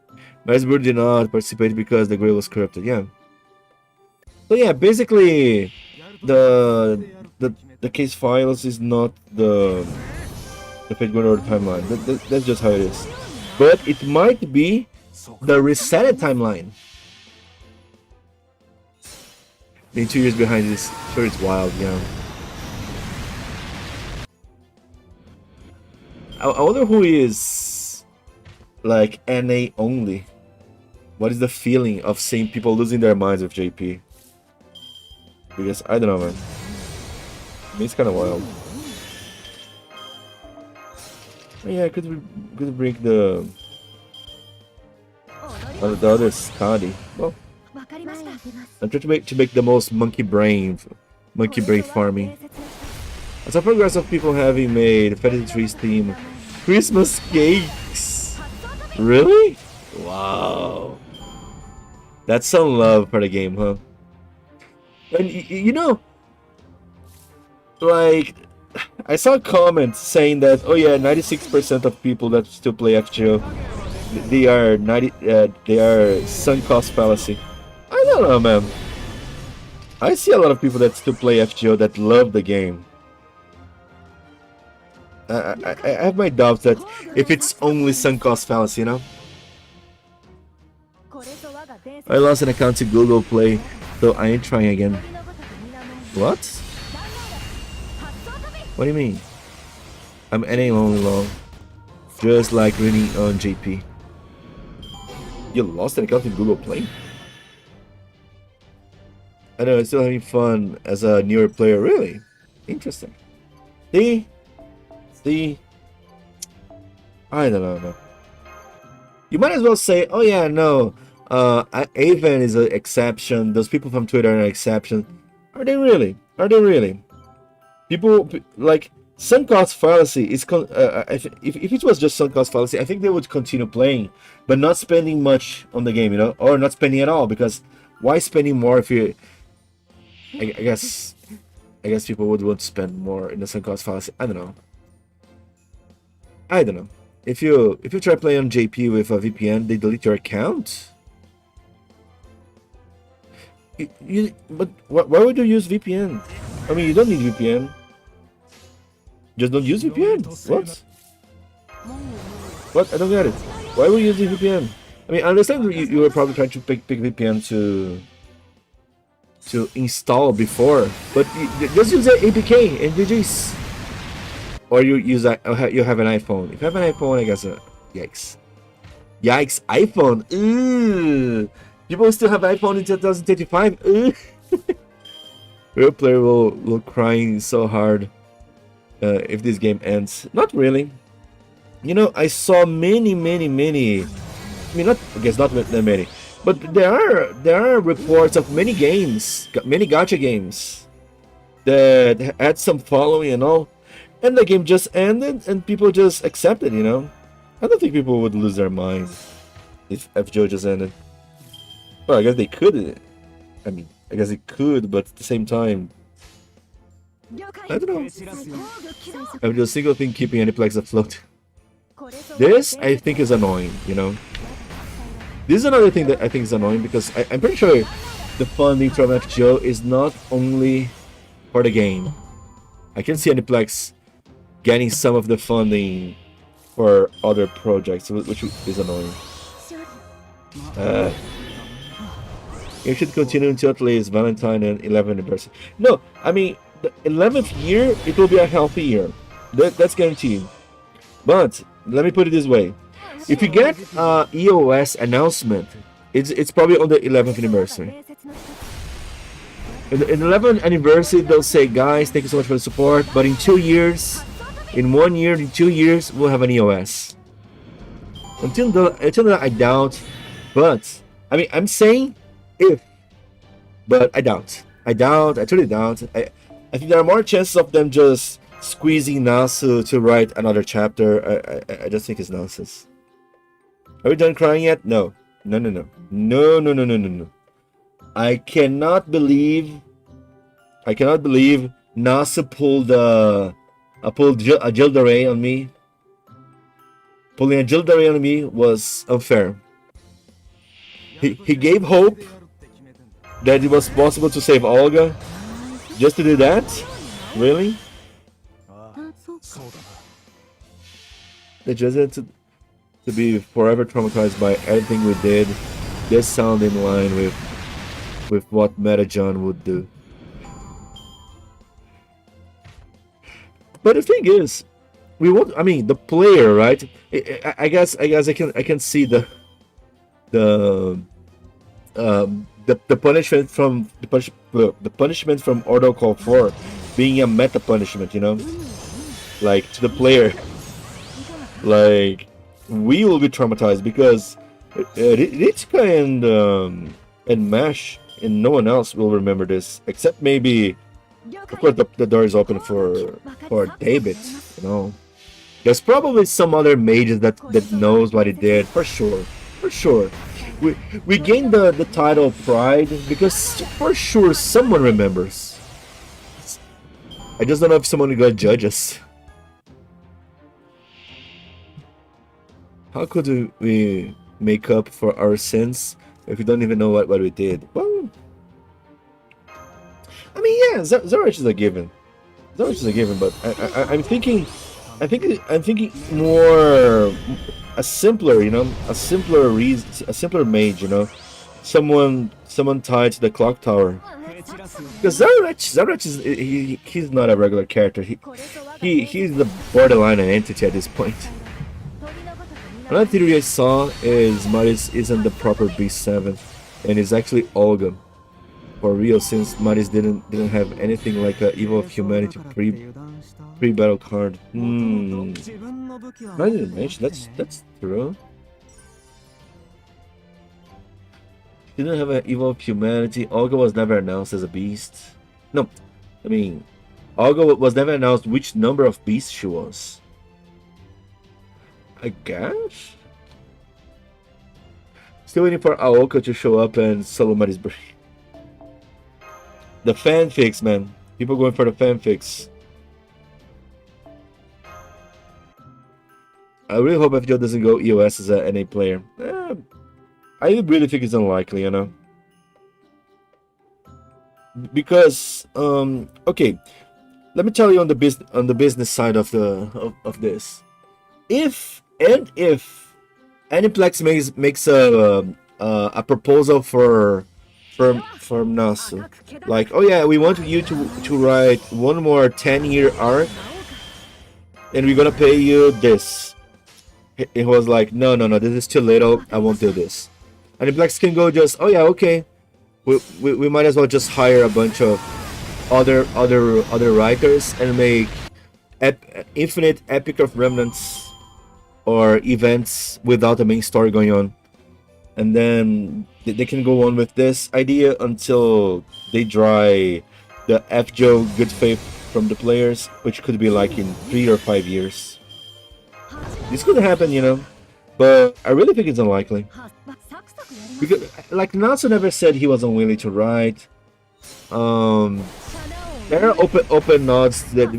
Marisburg did not participate because the grail was corrupted. Yeah. So yeah, basically, the case files is not the Fate Grand Order timeline. That's just how it is. But it might be the resetted timeline. Being 2 years behind this, sure, it's wild. Yeah. I wonder who is like NA only. What is the feeling of seeing people losing their minds with JP? Because I don't know, man. I mean, it's kind of wild. But yeah, could bring the other Scotty. Well, I'm trying to make the most monkey brain farming. As a progress of people having made Fetid Trees theme Christmas cakes. Really? Wow. That's some love for the game, huh? And you know, like, I saw a comment saying that, oh yeah, 96% of people that still play FGO, they are sunk cost fallacy. I don't know, man. I see a lot of people that still play FGO that love the game. I have my doubts that if it's only sunk cost fallacy, you know? I lost an account to Google Play, so I ain't trying again. What? What do you mean? I'm NA only long. Just like reading on JP. You lost an account in Google Play? I know, I'm still having fun as a newer player, really? Interesting. See? I don't know, man. You might as well say, oh yeah, no, Aven is an exception, those people from Twitter are an exception. Are they really? Are they really? People, like, sunk cost fallacy is, if it was just sunk cost fallacy, I think they would continue playing, but not spending much on the game, you know, or not spending at all, because why spending more if you, I guess people would want to spend more in the sunk cost fallacy. I don't know. If you try playing on JP with a VPN, they delete your account. But why would you use VPN? I mean, you don't need VPN. Just don't use VPN. What? What? I don't get it. Why would you use the VPN? I mean, I understand you were probably trying to pick VPN to install before, but just use the APK and GG's. Or you use that. You have an iPhone. If you have an iPhone, I guess. Yikes! Yikes! iPhone. Ooh. People still have iPhone in 2035. Ooh. Real player will crying so hard if this game ends. Not really. You know, I saw many. I mean, not that many, but there are reports of many games, many gacha games that had some following and all. And the game just ended, and people just accepted, you know? I don't think people would lose their minds if FGO just ended. Well, I guess they could. I mean, I guess it could, but at the same time, I don't know. I'm just single thing keeping Aniplex afloat. This, I think, is annoying, you know? This is another thing that I think is annoying, because I'm pretty sure the funding from FGO is not only for the game. I can see Aniplex getting some of the funding for other projects, which is annoying. You should continue until at least Valentine and 11th anniversary. No, I mean, the 11th year, it will be a healthy year. That's guaranteed. But, let me put it this way. If you get EOS announcement, it's probably on the 11th anniversary. In the 11th anniversary, they'll say, guys, thank you so much for the support, but in 2 years, in 1 year, in 2 years, we'll have an EOS. Until then, I doubt, but, I mean, I'm saying if, but I doubt. I truly doubt. I think there are more chances of them just squeezing Nasu to write another chapter. I just think it's nonsense. Are we done crying yet? No. No. I cannot believe Nasa pulled a Gildaray on me. Pulling a Gildaray on me was unfair. He gave hope that it was possible to save Olga. Just to do that? Really? They just had to be forever traumatized by everything we did. Just sound in line with what Meta John would do. But the thing is, we won't. I mean, the player, right? I guess I can see the punishment from the punishment from Ordo Call 4 being a meta punishment, you know, like to the player. Like we will be traumatized because Ritsuka and Mash and no one else will remember this except maybe. Of course, the door is open for David. You know, there's probably some other mages that knows what he did for sure. For sure, we gained the title of Pride because for sure someone remembers. I just don't know if someone is gonna judge us. How could we make up for our sins if we don't even know what we did? Well, I mean, yeah, Zorich is a given. Zorich is a given, but I'm thinking more a simpler, you know, a simpler mage, you know, someone tied to the clock tower. Because Zorich is he's not a regular character. He's the borderline entity at this point. Another theory I saw is Maris isn't the proper B7, and is actually Olga. For real, since Maris didn't have anything like a Evil of Humanity pre-battle card. I didn't mention that's true. Didn't have an Evil of Humanity. Olga was never announced as a beast. No, I mean, Olga was never announced which number of beasts she was. I guess. Still waiting for Aoka to show up and solo Maris brain. The fanfics, man. People going for the fanfics. I really hope FGO doesn't go EOS as an NA player. I really think it's unlikely, you know. Because, okay, let me tell you on the business side of this. If Aniplex makes a proposal from Nasu, like, oh yeah, we want you to write one more 10-year arc, and we're gonna pay you this. It was like, no, this is too little. I won't do this. And Aniplex can go just, oh yeah, okay. We might as well just hire a bunch of other writers and make infinite Epic of Remnants or events without the main story going on, and then they can go on with this idea until they dry the FGO good faith from the players, which could be like in 3 or 5 years. This could happen, you know, but I really think it's unlikely. Because, like, Natsu never said he was unwilling to write. There are open nods that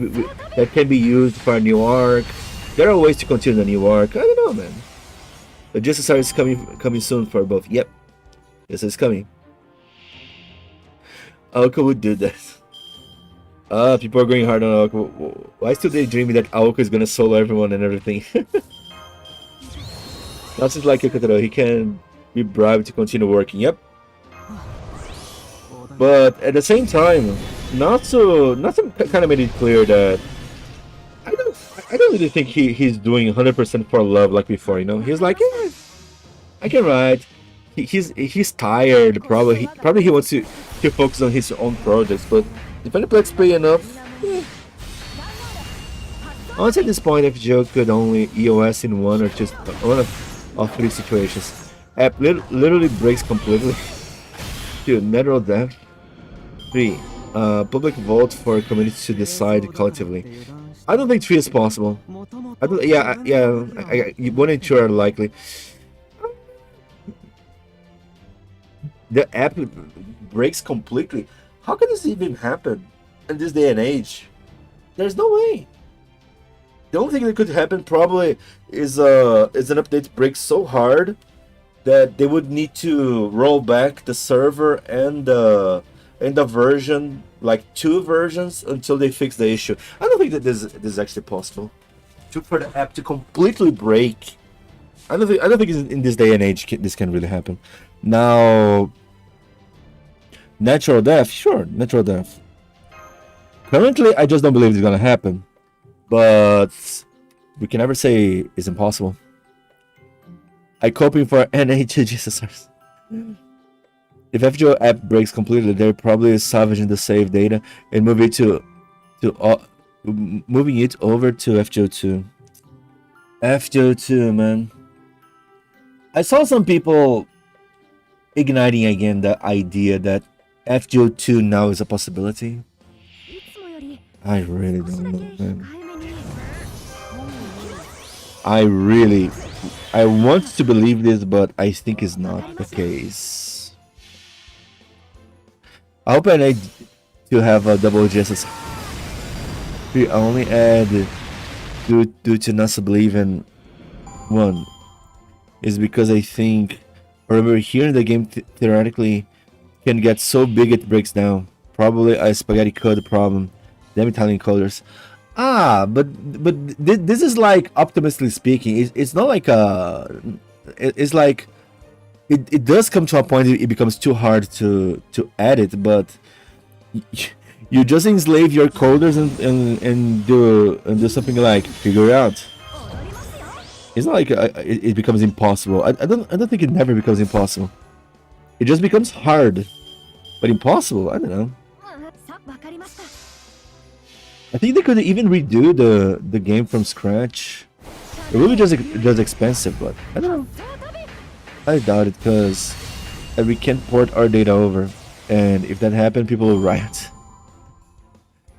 can be used for a new arc. There are ways to continue the new arc. I don't know, man. The Justice Arc is coming soon for both. Yep, yes, it's coming. Aoka would do that. People are going hard on Aoka. Why still daydreaming that Aoka is gonna solo everyone and everything? Not just like Yokotaro, he can be bribed to continue working. Yep. But at the same time, Natsu kind of made it clear that I don't really think he's doing 100% for love like before. You know, he's like, yeah, I can write. He's tired. Probably he wants to focus on his own projects. But if Aniplex pay enough, yeah. Honestly, at this point, FGO could only EOS in one of 3 situations. App literally breaks completely. Dude, Nether Death. 3. Public vote for community to decide collectively. I don't think 3 is possible. I don't. Yeah. 1 and 2 are likely. The app breaks completely. How can this even happen? in this day and age, there's no way. The only thing that could happen probably is an update break so hard that they would need to roll back the server and the version, like 2 versions, until they fix the issue. I don't think that this is actually possible. For the app to completely break, I don't think in this day and age this can really happen. Now, natural death, sure, natural death. Currently, I just don't believe it's gonna happen, but we can never say it's impossible. I'm hoping for NHGSRs. If FGO app breaks completely, they're probably salvaging the save data and moving it over to FGO2. FGO2, man. I saw some people igniting again the idea that FGO2 now is a possibility. I really don't know, man. I want to believe this, but I think it's not the case. I hope I need to have a double GSS. We only add due to not believing one is because I think, remember, here in the game theoretically can get so big it breaks down. Probably a spaghetti code problem. Them Italian coders. But this is like, optimistically speaking, it's not like it's like it does come to a point it becomes too hard to edit, but you just enslave your coders and do something like figure it out. It's not like it becomes impossible. I don't think it never becomes impossible. It just becomes hard, but impossible, I don't know. I think they could even redo the game from scratch. It would be just expensive, but I don't know. I doubt it, because we can't port our data over, and if that happened, people will riot.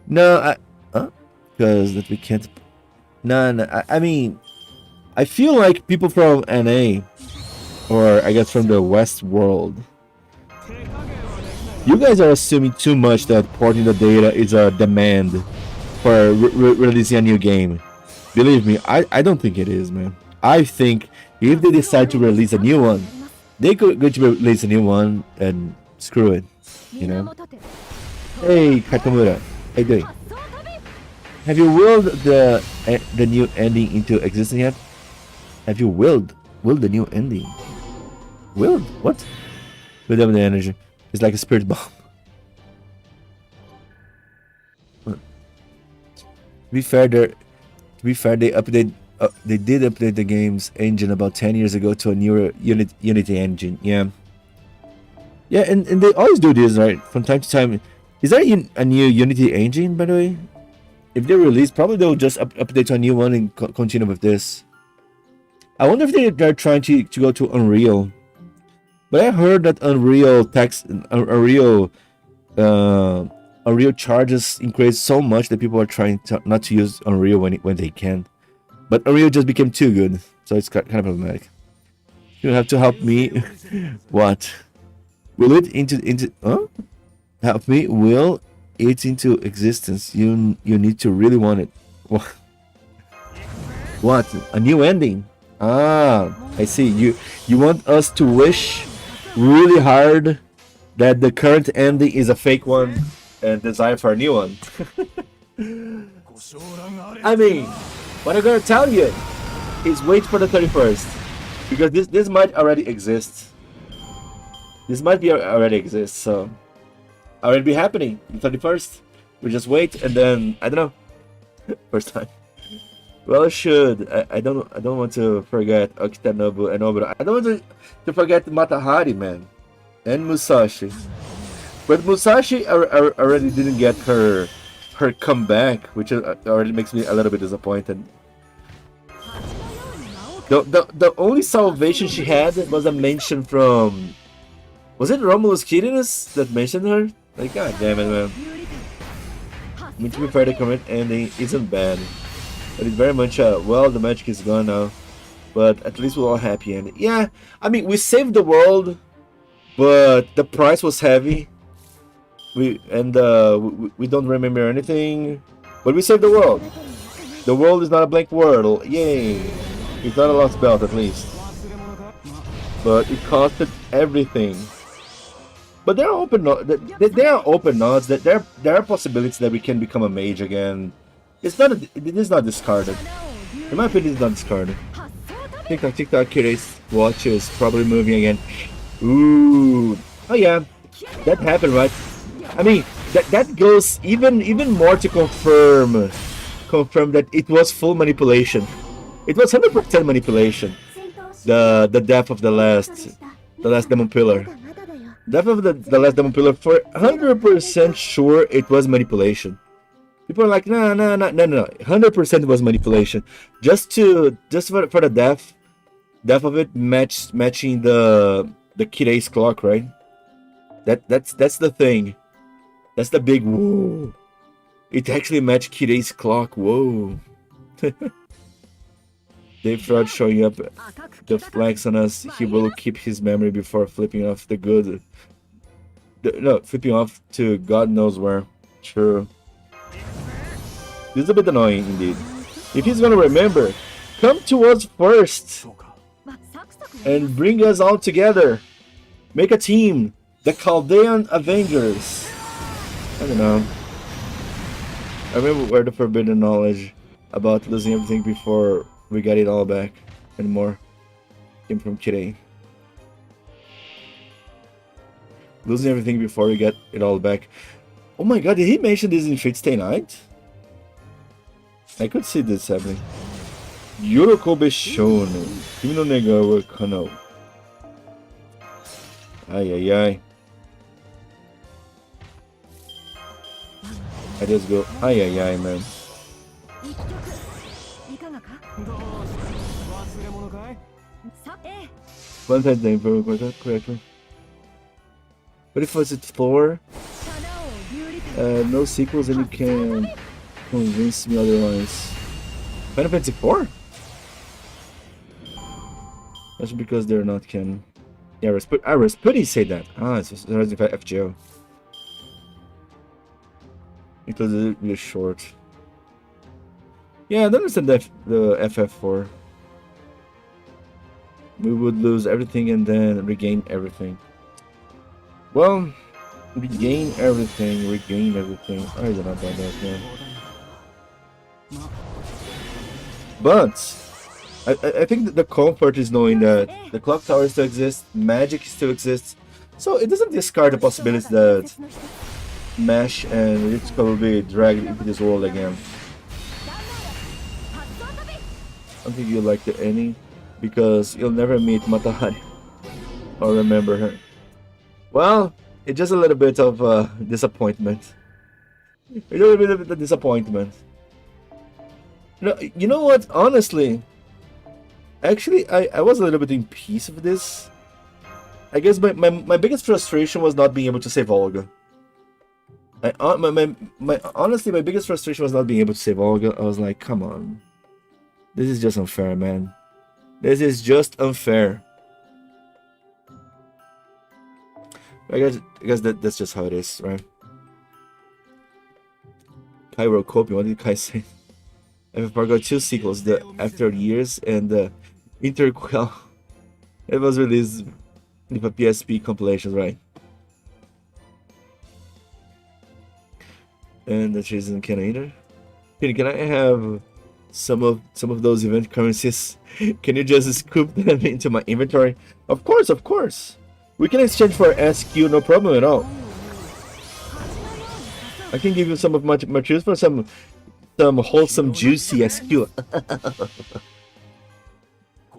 No, because that we can't. No. I mean, I feel like people from NA, or I guess from the West world, you guys are assuming too much that porting the data is a demand for releasing a new game. Believe me, I don't think it is, man. I think if they decide to release a new one, they could go to release a new one and screw it, you know? Hey, Kakamura, how you doing? Have you willed the new ending into existence yet? Have you willed the new ending? Willed? What? With the energy. It's like a spirit bomb. To be fair, they did update the game's engine about 10 years ago to a newer Unity engine. Yeah, and they always do this, right? From time to time. Is there a new Unity engine, by the way? If they release, probably they'll just update to a new one and continue with this. I wonder if they're trying to go to Unreal. But I heard that Unreal charges increased so much that people are trying not to use Unreal when they can. But Unreal just became too good, so it's kind of problematic. You have to help me. What? Will it into help me will it into existence. You need to really want it. What? A new ending? I see. You want us to wish really hard that the current ending is a fake one and design for a new one. I mean, what I'm gonna tell you is wait for the 31st, because this might already exist. This might be already exist, so already be happening the 31st. We just wait, and then I don't know. First time. Well, it should. I don't want to forget Okitanobu and Obura. I don't want to forget Matahari, man, and Musashi. But Musashi already didn't get her comeback, which already makes me a little bit disappointed. The only salvation she had was a mention from, was it Romulus Quirinus that mentioned her? Like, god damn it, man. I mean, to be fair, the current ending isn't bad. But it's very much, well, the magic is gone now. But at least we're all happy ending. Yeah, I mean, we saved the world, but the price was heavy. we don't remember anything, but we saved the world. The world is not a blank world. Yay! It's not a lost belt, at least. But it costed everything. But there are open there are open nods that there are possibilities that we can become a mage again. It is not discarded. In my opinion, it's not discarded. TikTok curious watch is probably moving again. Ooh. Oh yeah. That happened, right? I mean, that goes even more to confirm that it was full manipulation. It was 100% manipulation. The death of the last demon pillar. Death of the last demon pillar, for 100% sure it was manipulation. People are like, no, 100% was manipulation. Just for the death of it matching the Kirei's clock, right? That's the thing. That's the big whoa. It actually matched Kirei's clock. Whoa. Dave Fraud showing up the flags on us. He will keep his memory before flipping off the good. No, flipping off to God knows where. True. This is a bit annoying indeed. If he's gonna remember, come to us first and bring us all together. Make a team. The Chaldean Avengers. I don't know. I remember where the forbidden knowledge about losing everything before we got it all back and more came from Kirei. Losing everything before we get it all back. Oh my god, did he mention this in Fate Stay Night? I could see this happening. Yorokobe Shonen. Kimi no nega wa kanao. Ay. I just go, ay, man. One time name for correctly. But if it's 4, no sequels, and you can convince me otherwise. Final Fantasy 4? That's because they're not canon. Yeah, Rasputin say that. Ah, it's FGO. Included really short. Yeah, I don't understand the FF4. We would lose everything and then regain everything. Well, regain everything. I don't know about that, man. But I think that the comfort is knowing that the clock tower still exists, magic still exists, so it doesn't discard the possibility that Mesh and Ritsuka will be dragged into this world again. I don't think you like the ending because you'll never meet Matahari or remember her. Well, it's just a little bit of disappointment. A little bit of disappointment. No, you know what? Honestly, actually, I was a little bit in peace with this. I guess my biggest frustration was not being able to save Olga. Honestly, my biggest frustration was not being able to save Olga. I was like, come on. This is just unfair, man. This is just unfair. I guess that's just how it is, right? Kai wrote copy. What did Kai say? FF4 got 2 sequels, the After Years and the Interquel. It was released with a PSP compilation, right? And the trees in canon either. Can I have some of those event currencies? Can you just scoop them into my inventory? Of course. We can exchange for SQ, no problem at all. I can give you some of my materials for some wholesome, juicy SQ.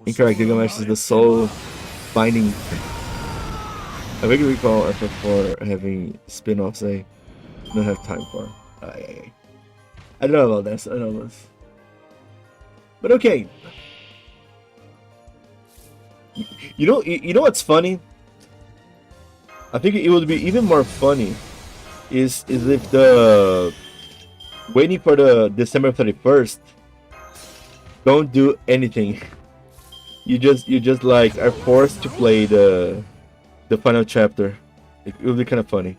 Incorrect, Gilgamesh is the soul binding. I vaguely recall FF4 having spin-offs I don't have time for. I don't know about this. But okay. You know what's funny? I think it would be even more funny is if the waiting for the December 31st don't do anything. You just like are forced to play the final chapter. It would be kind of funny.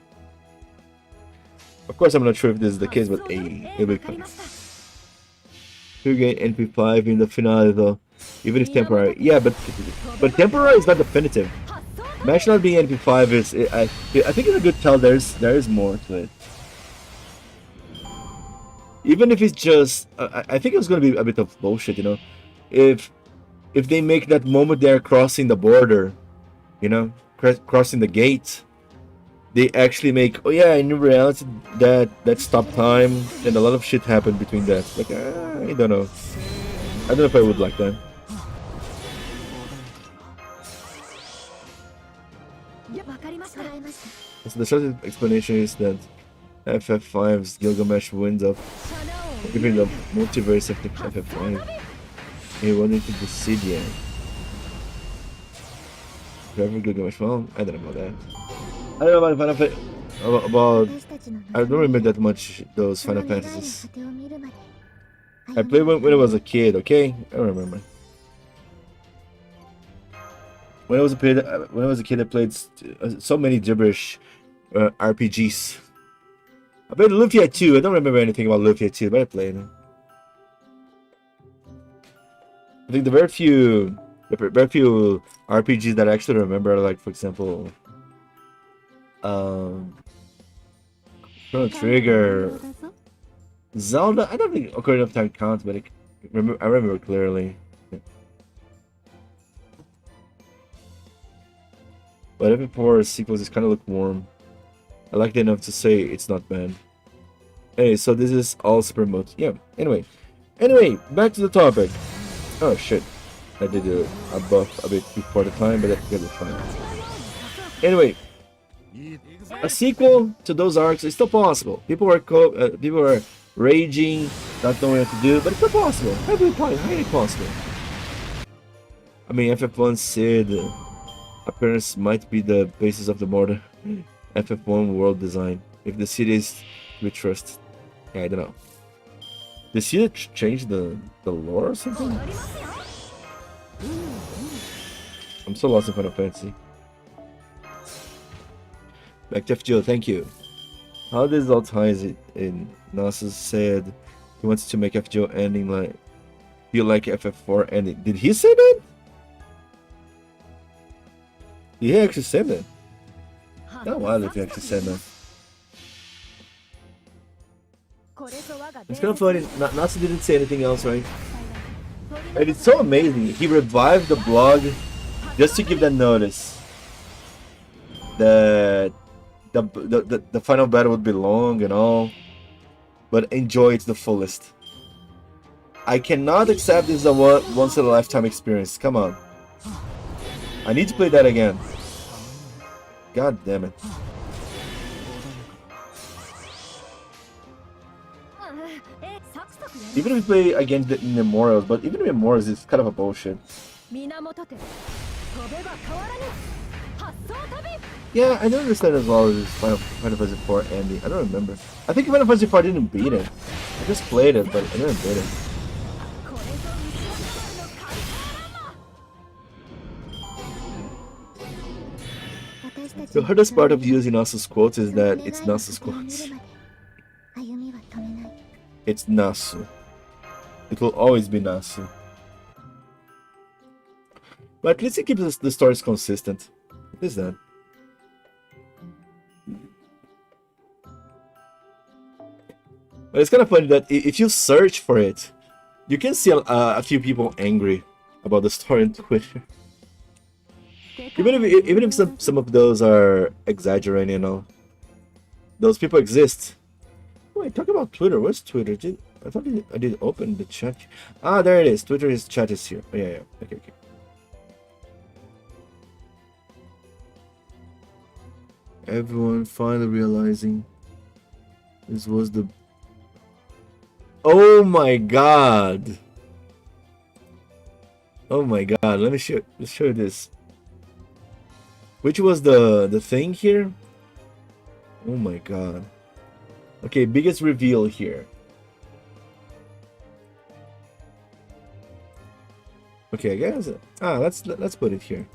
Of course, I'm not sure if this is the case, but it'll be fun. You get NP5 in the finale though, even if temporary. Yeah, but temporary is not definitive. Match not being NP5 is I think it's a good tell. There is more to it. Even if it's just, I think it's gonna be a bit of bullshit, you know. If they make that moment they're crossing the border, you know, crossing the gate, they actually make, oh yeah, in reality that stop time, and a lot of shit happened between that. Like, I don't know. I don't know if I would like that. So the short explanation is that FF5's Gilgamesh wins up, giving the multiverse of the FF5. He wanted to the city. Forever Gilgamesh. Well, I don't know about that. I don't know about I don't remember that much those Final Fantasies. I played when I was a kid. Okay, I don't remember. When I was a kid, I played so many gibberish RPGs. I played Lufia 2. I don't remember anything about Lufia 2, but I played it. I think the very few RPGs that I actually remember, like for example, Chrono Trigger, Zelda. I don't think Ocarina of Time counts, but I remember clearly. But FF4 sequels is kind of lukewarm. I liked it enough to say it's not bad. Hey, so this is all super mode. Yeah. Anyway, back to the topic. Oh shit, I did a buff a bit before the time, but that was fine. Anyway, a sequel to those arcs is still possible. People are raging, not knowing what to do, but it's still possible. Highly possible. I mean, FF1 Sid appearance might be the basis of the modern FF1 world design. If the city is to be trusted, yeah, I don't know. Did she change the lore or something? I'm so lost in Final Fantasy. Back to FGO, thank you. How this all ties it in? Nasus said he wants to make FGO ending like feel like FF4 ending. Did he say that? He actually said that. Oh wow, if he actually said that. It's kind of funny. Nasu didn't say anything else, right? And it's so amazing. He revived the blog just to give that notice that the final battle would be long and all, but enjoy it to the fullest. I cannot accept this as a once in a lifetime experience. Come on. I need to play that again. God damn it. Even if we play against the Memorials, but even Memorials is kind of a bullshit. Yeah, I don't understand as well as Final Fantasy IV ending. I don't remember. I think Final Fantasy IV didn't beat it. I just played it, but I didn't beat it. The hardest part of using Nasu's quotes is that it's Nasu's quotes. It's Nasu. It will always be Nasu. But at least it keeps the stories consistent. What is that? But it's kind of funny that if you search for it, you can see a few people angry about the story on Twitter. Even if some of those are exaggerating and all, those people exist. Wait, talk about Twitter. Where's Twitter? I thought I did open the chat. Ah, there it is. Twitter's chat is here. Oh, yeah. Okay. Everyone finally realizing this was the... Oh my god! Oh my god, let's show you this. Which was the thing here? Oh my god. Okay, biggest reveal here. Okay, I guess let's put it here.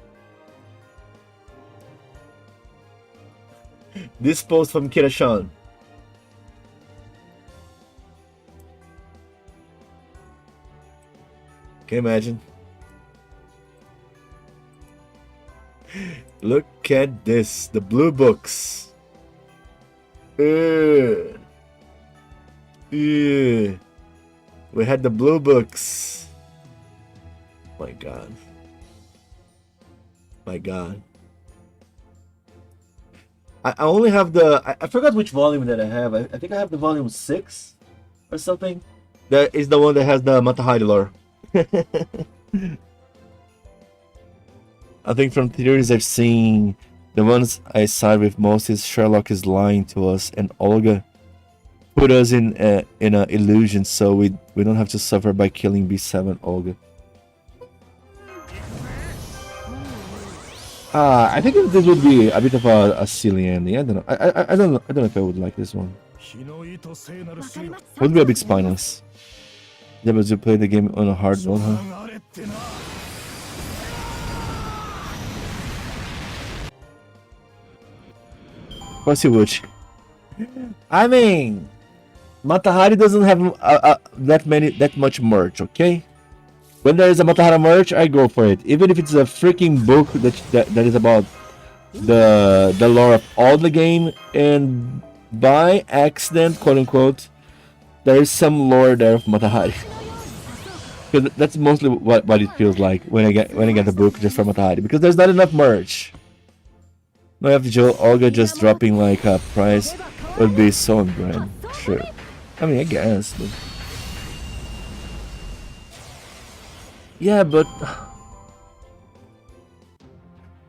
This post from Kirashan. Can you imagine? Look at this, the blue books. We had the blue books. My God. My God. I only have the... I forgot which volume that I have. I think I have the volume 6 or something. That is the one that has the Matahari lore. I think from theories I've seen, the ones I side with most is Sherlock is lying to us and Olga put us in a illusion so we don't have to suffer by killing B7 Olga. I think this would be a bit of a silly ending. I don't know. I don't know if I would like this one. Would be a bit spineless. Yeah, but you play the game on a hard mode, huh? Of course you would. I mean, Matahari doesn't have that much merch, okay? When there is a Matahari merch, I go for it. Even if it's a freaking book that is about the lore of all the game, and by accident, quote unquote, there is some lore there of Matahari. Because that's mostly what it feels like when I get the book just for Matahari. Because there's not enough merch. No, after Olga just dropping like a price would be so on brand. Sure. I mean, I guess. But... yeah, but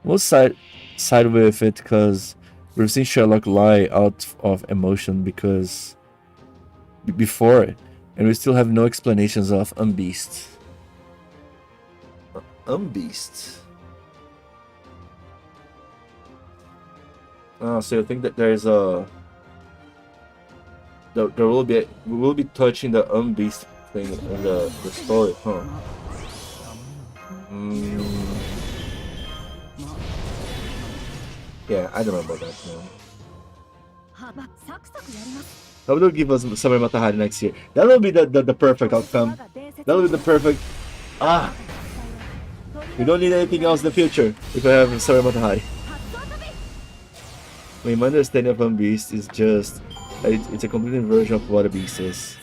we'll side with it because we've seen Sherlock lie out of emotion because before it, and we still have no explanations of Unbeast. Unbeast. So you think that there is a we will be touching the Unbeast thing in the story, huh? Yeah, I don't know about that now. That will give us Summer Matahari next year. That will be the perfect outcome. That will be the perfect... we don't need anything else in the future if I have Summer Matahari. I mean, my understanding of Unbeast is just... it's a complete inversion of what a beast is,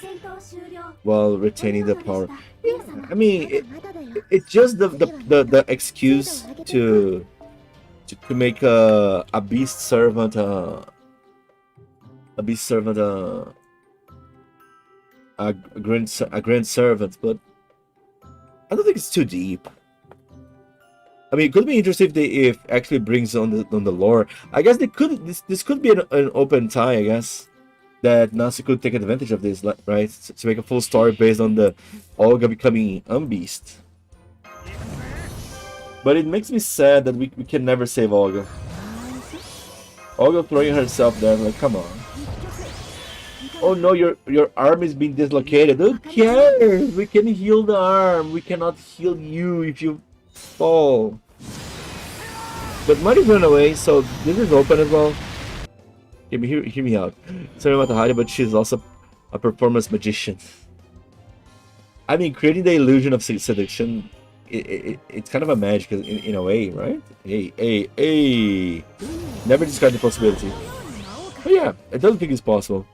while retaining the power. Yeah, I mean, it's just the excuse to make a beast servant a grand servant, but I don't think it's too deep. I mean, it could be interesting if actually brings on the lore. I guess they could. This could be an open tie. I guess that Nasu could take advantage of this, right? To make a full story based on the Olga becoming Unbeast. But it makes me sad that we can never save Olga. Olga throwing herself there, like, come on. Oh no, your arm is being dislocated. Who cares? We can heal the arm. We cannot heal you if you fall. But Mari ran away, so this is open as well. Hear me out. Sorry about Matahari, but she's also a performance magician. I mean, creating the illusion of seduction, it's kind of a magic in a way, right? Hey. Never discard the possibility. But yeah, I don't think it's possible.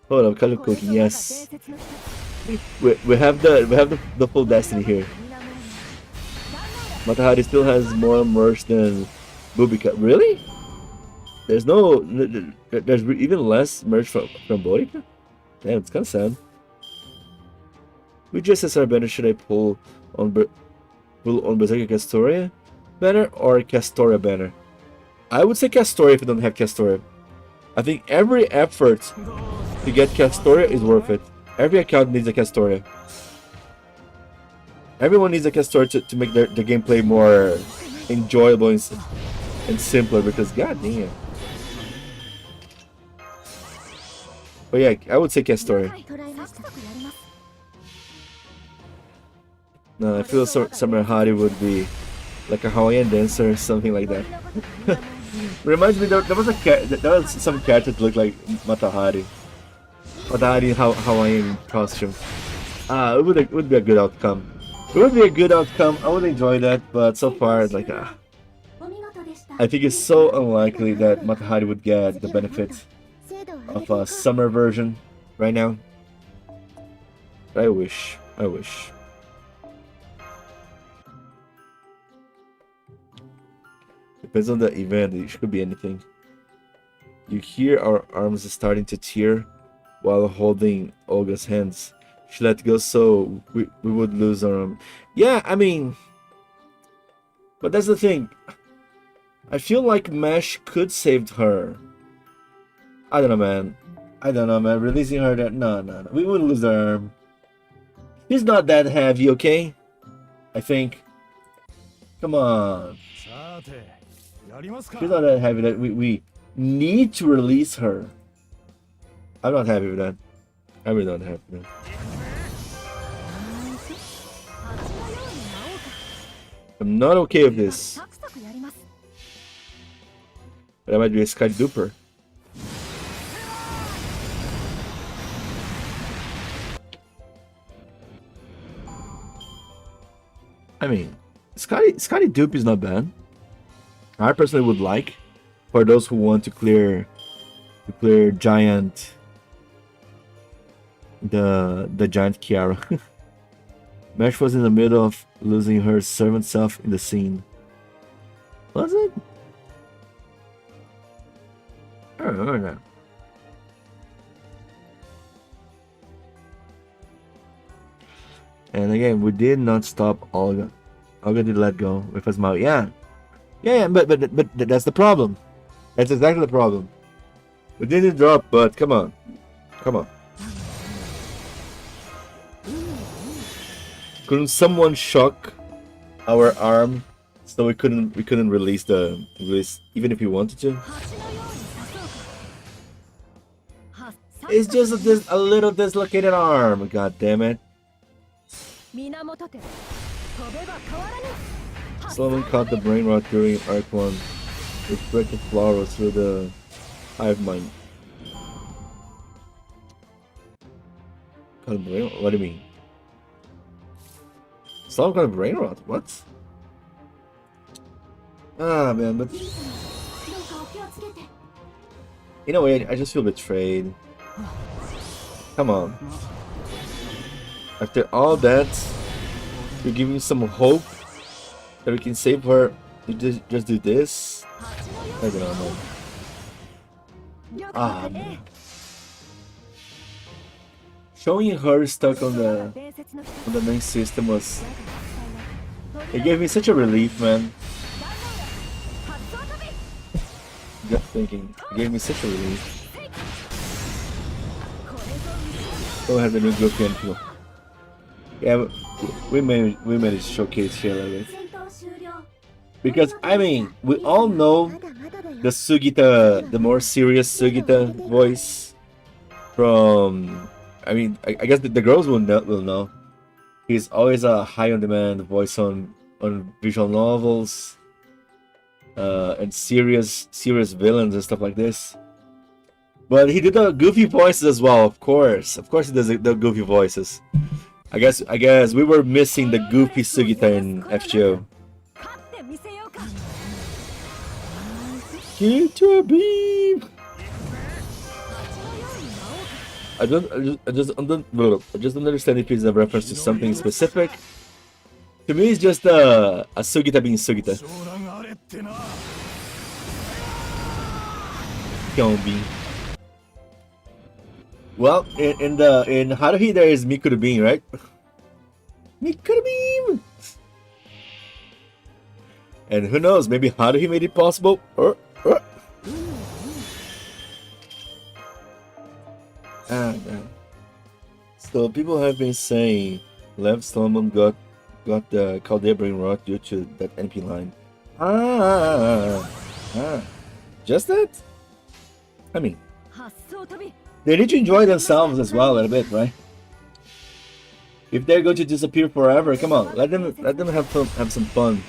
Hold on, color cooking, yes. We have the full destiny here. Matahari still has more merch than Bubika. Really? There's even less merch from Borica? Damn, it's kind of sad. Which SSR banner should I pull on Berserker Castoria banner or Castoria banner? I would say Castoria if you don't have Castoria. I think every effort to get Castoria is worth it. Every account needs a Castoria. Everyone needs a Castoria to make their gameplay more enjoyable and simpler, because goddamn. But yeah, I would say Castoria. No, I feel Summer Hari would be like a Hawaiian dancer or something like that. Reminds me, there was some character that looked like Matahari. Matahari Hawaiian costume. It would be a good outcome. It would be a good outcome. I would enjoy that, but so far, like, I think it's so unlikely that Matahari would get the benefit of a summer version right now. I wish. I wish. Depends on the event. It could be anything. You hear our arms starting to tear while holding Olga's hands. She let go so we would lose our arm. Yeah, I mean... But that's the thing. I feel like Mesh could save her. I don't know, man. I don't know, man. Releasing her that... No. We would lose our arm. He's not that heavy, okay? I think. Come on. She's not that heavy that we need to release her. I'm not happy with that. I'm really not happy with that. I'm not okay with this. That might be a Sky Duper. I mean, Scotty Dupe is not bad. I personally would like, for those who want to clear giant, the giant Kiara. Mesh was in the middle of losing her servant self in the scene. Was it? I don't remember that. And again, we did not stop Olga. Olga did let go with a smile. Yeah, but that's the problem. That's exactly the problem. We didn't drop, but come on. Couldn't someone shock our arm so we couldn't release even if we wanted to? It's just a little dislocated arm. God damn it. Solomon caught the brain rot during Arc 1 with breaking flowers through the hive mind. Caught a brain rot? What do you mean? Solomon caught a brain rot? What? Ah, man, but... In a way, I just feel betrayed. Come on. After all that, you're giving me some hope that we can save her. You just do this. I don't know, man. Ah, man. Showing her stuck on the main system was... It gave me such a relief, man. Just thinking, it gave me such a relief. Go ahead and go cancel. Yeah, we managed to showcase here like this. Because, I mean, we all know the Sugita, the more serious Sugita voice from... I mean, I guess the girls will know. He's always a high-on-demand voice on visual novels and serious villains and stuff like this. But he did the goofy voices as well, of course. Of course he does the goofy voices. I guess we were missing the goofy Sugita in FGO. Get your beam! I just don't understand if it's a reference to something specific. To me, it's just a Sugita being Sugita. Can't be. Well, in Haruhi there is Mikuru Beam, right? Mikuru Beam! And who knows, maybe Haruhi made it possible. So people have been saying Lev Solomon got the Caldea brain rot due to that NP line. Just that? I mean, they need to enjoy themselves as well a bit, right? If they're going to disappear forever, come on, let them have some fun.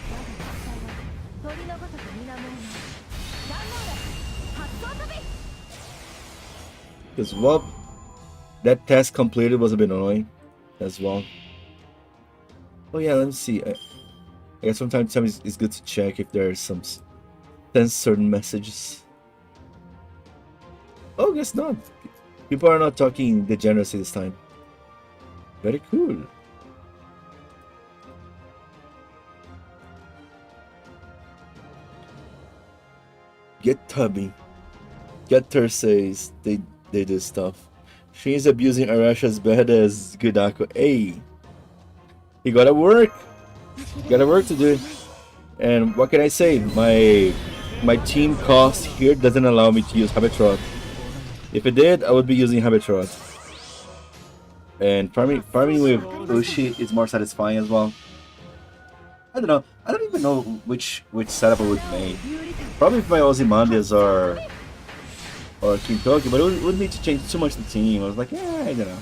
Because that task completed was a bit annoying as well. Oh yeah, let me see. I guess from time to time it's good to check if there are some censored messages. Oh, guess not. People are not talking degeneracy this time. Very cool. Get Tubby. Getter says they do stuff. She's abusing Arash as bad as Gudako. Hey, you gotta work. You gotta work to do it. And what can I say? My team cost here doesn't allow me to use Habitrot. If it did, I would be using Habitrot. And farming with Ushi is more satisfying as well. I don't know. I don't even know which setup I would make. Probably if my Ozymandias or Kintoki, but it wouldn't need to change too much the team. I was like, yeah, I don't know.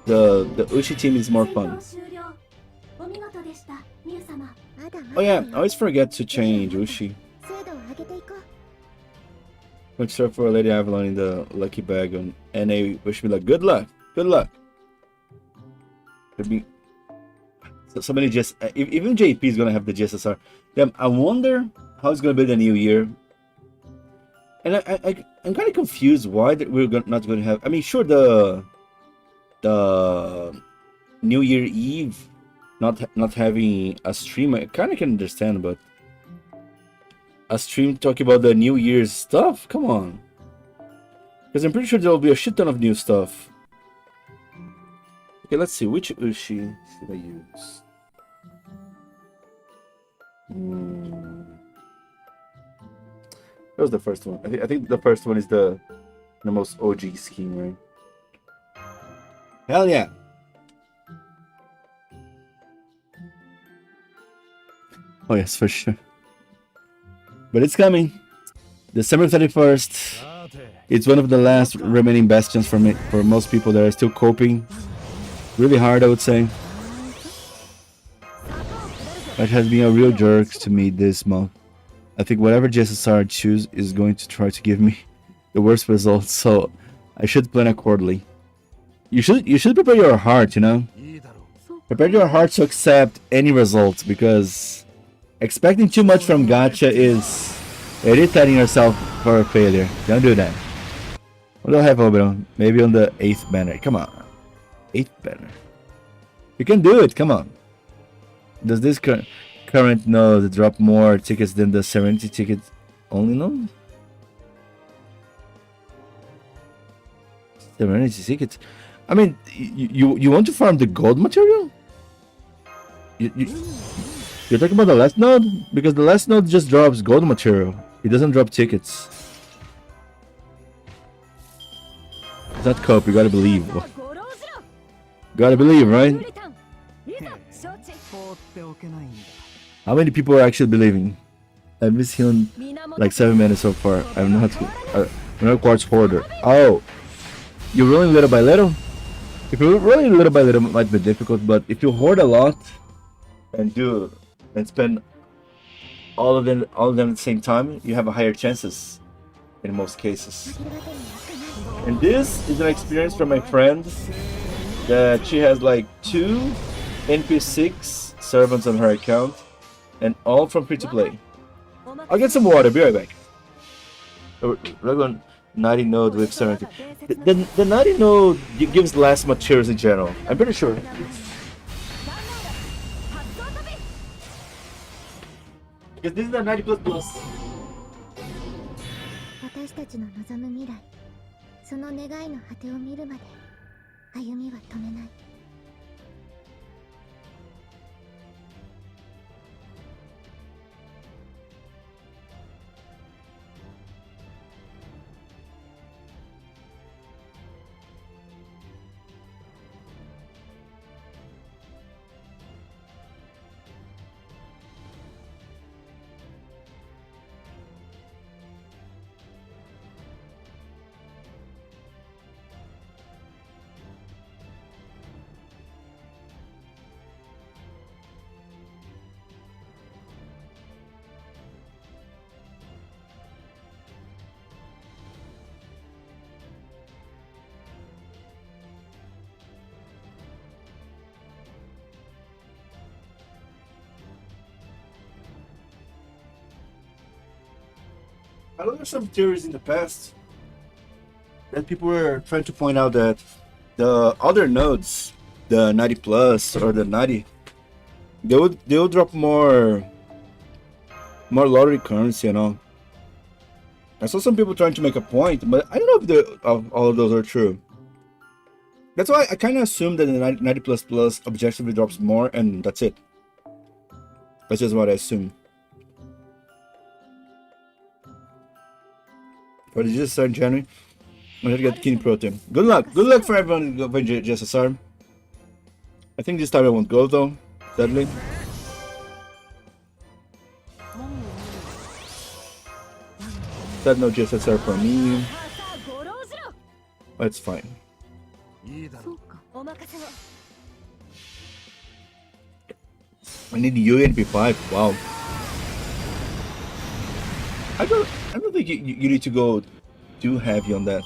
The Ushi team is more fun. Oh yeah, I always forget to change Ushi. Quick start for Lady Avalon in the lucky bag, and they wish me luck. Good luck. Good luck. Could be so many GS. Even JP is gonna have the GSSR. Damn, I wonder how it's gonna be the new year. And I'm kind of confused why that we're not going to have. I mean, sure, the New Year Eve not having a stream, I kind of can understand, but a stream talking about the New Year's stuff? Come on. Because I'm pretty sure there will be a shit ton of new stuff. Okay, let's see. Which Ushi should I use? That was the first one. I think the first one is the most OG scheme, right? Hell yeah. Oh yes, for sure. But it's coming. December 31st. It's one of the last remaining bastions for most people that are still coping really hard, I would say. It has been a real jerk to me this month. I think whatever GSSR I choose is going to try to give me the worst results, so I should plan accordingly. You should prepare your heart, you know? Prepare your heart to accept any results, because expecting too much from gacha is irritating yourself for a failure. Don't do that. What do I have, Obero? Maybe on the 8th banner. Come on. 8th banner. You can do it, come on. Does this current node drop more tickets than the Serenity ticket only node? Serenity tickets? I mean, you want to farm the gold material? You're talking about the last node? Because the last node just drops gold material. It doesn't drop tickets. It's not cope, you gotta believe. Gotta believe, right? How many people are actually believing? I've been seeing like 7 minutes so far. I'm not a quartz hoarder. Oh, you're rolling little by little? If you're rolling little by little, it might be difficult, but if you hoard a lot and spend all of them at the same time, you have a higher chances in most cases. And this is an experience from my friend that she has like 2 NP6 servants on her account, and all from free to play. I'll get some water, be right back. Regular 90 node with Serenity. The 90 node gives less materials in general, I'm pretty sure. Because this is a 90 plus plus. 私たちの望む未来、その願いの果てを見るまで歩みは止めない。I know there's some theories in the past that people were trying to point out that the other nodes, the 90 plus or the 90, they'll drop more lottery currency and all. I saw some people trying to make a point, but I don't know if all of those are true. That's why I kind of assume that the 90 plus plus objectively drops more, and that's it. That's just what I assume. But it just started in January. I had to get kidney protein. Good luck. Good luck for everyone going to GSSR. I think this time I won't go though, sadly. Said no GSSR for me. That's fine. I need Yui and P5. Wow. I don't think you need to go too heavy on that.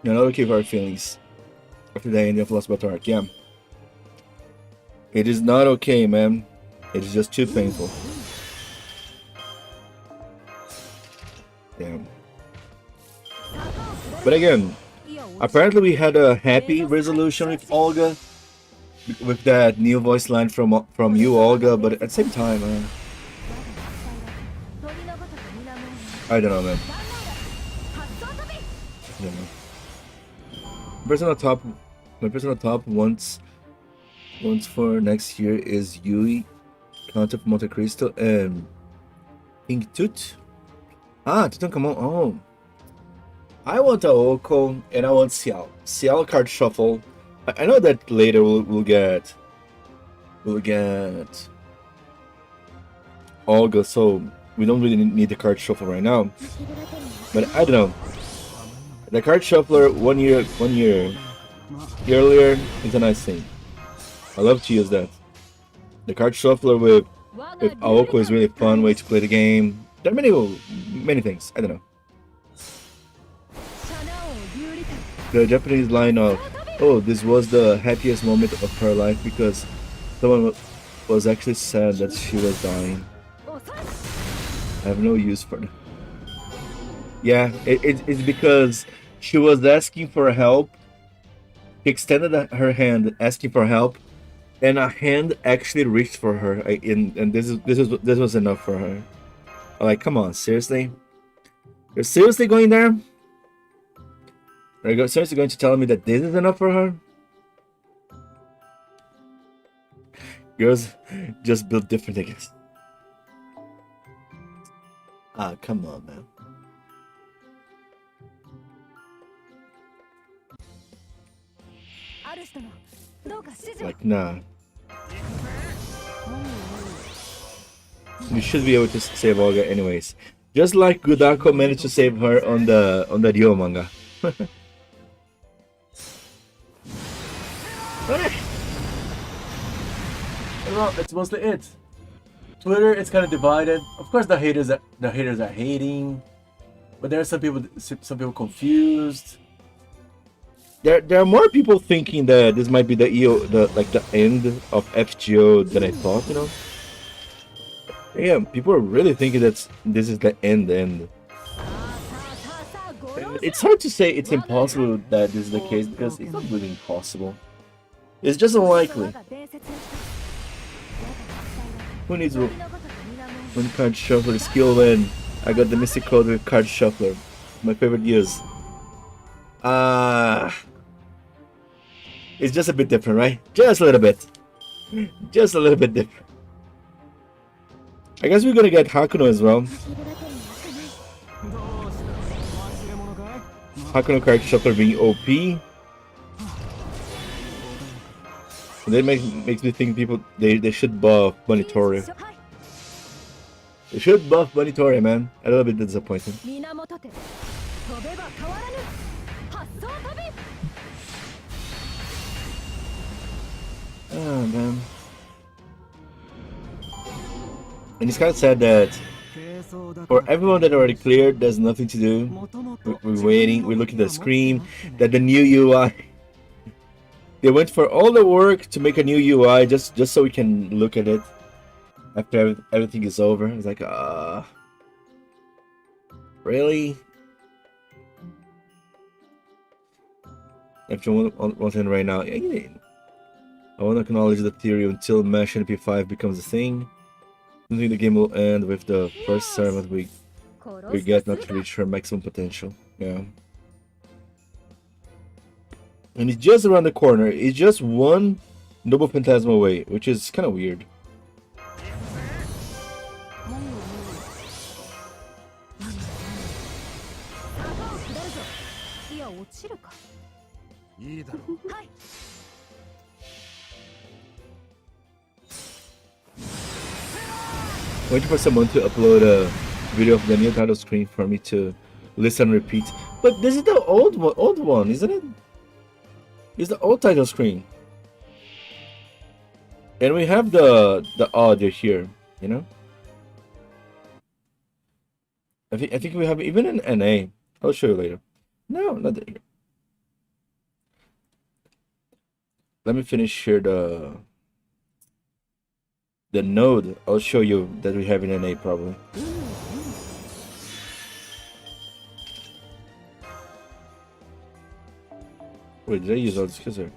You're not okay with our feelings after the end of Lostbelt Arc. Yeah. It is not okay, man. It is just too painful. Damn. But again, apparently we had a happy resolution with Olga, with that new voice line from you, Olga. But at the same time, I don't know, man. I don't know. My personal top once for next year is Yui, Count of Monte Cristo, and Pink Toot. Tutankhamon. Oh, I want Aoko and I want Xiao. Xiao card shuffle. I know that later we'll get Olga, so we don't really need the card shuffle right now. But I don't know. The card shuffler one year earlier is a nice thing. I love to use that. The card shuffler with Aoko is really a fun way to play the game. There are many things. I don't know. The Japanese line of, "Oh, this was the happiest moment of her life because someone was actually sad that she was dying." I have no use for it. Yeah, it's because she was asking for help. She extended her hand asking for help, and a hand actually reached for her. And this was enough for her. I'm like, come on, seriously? You're seriously going there? Are you seriously going to tell me that this is enough for her? Girls just built different, I guess. Come on, man. Like, nah. You should be able to save Olga anyways. Just like Gudako managed to save her on the Ryo manga. Well, that's mostly it. Twitter, it's kind of divided. Of course, the haters are hating, but there are some people confused. There are more people thinking that this might be the end of FGO than I thought. You know, yeah, people are really thinking that this is the end. It's hard to say it's impossible that this is the case because it's not really impossible. It's just unlikely. Who needs one card shuffler skill when I got the Mystic Code with card shuffler? My favorite use. It's just a bit different, right? Just a little bit. Just a little bit different. I guess we're gonna get Hakuno as well. Hakuno card shuffler being OP. And that makes me think people they should buff Bigotry. They should buff Bigotry, man. A little bit disappointed. Oh man. And it's kind of sad that for everyone that already cleared, there's nothing to do. We're waiting. We're looking at the screen. That the new UI. They went for all the work to make a new UI just so we can look at it. after everything is over. It's like, really? If you want one thing right now, I want to acknowledge the theory until Mesh NP5 becomes a thing. I think the game will end with the first servant we get not to reach her maximum potential. Yeah. And it's just around the corner. It's just one Noble Phantasma away, which is kind of weird. Waiting for someone to upload a video of the new title screen for me to listen and repeat. But this is the old one, isn't it? It's the old title screen. And we have the audio here, you know? I think we have even an NA. I'll show you later. No, not there. Let me finish here the node. I'll show you that we have in NA probably. Wait, did I use all this kisser?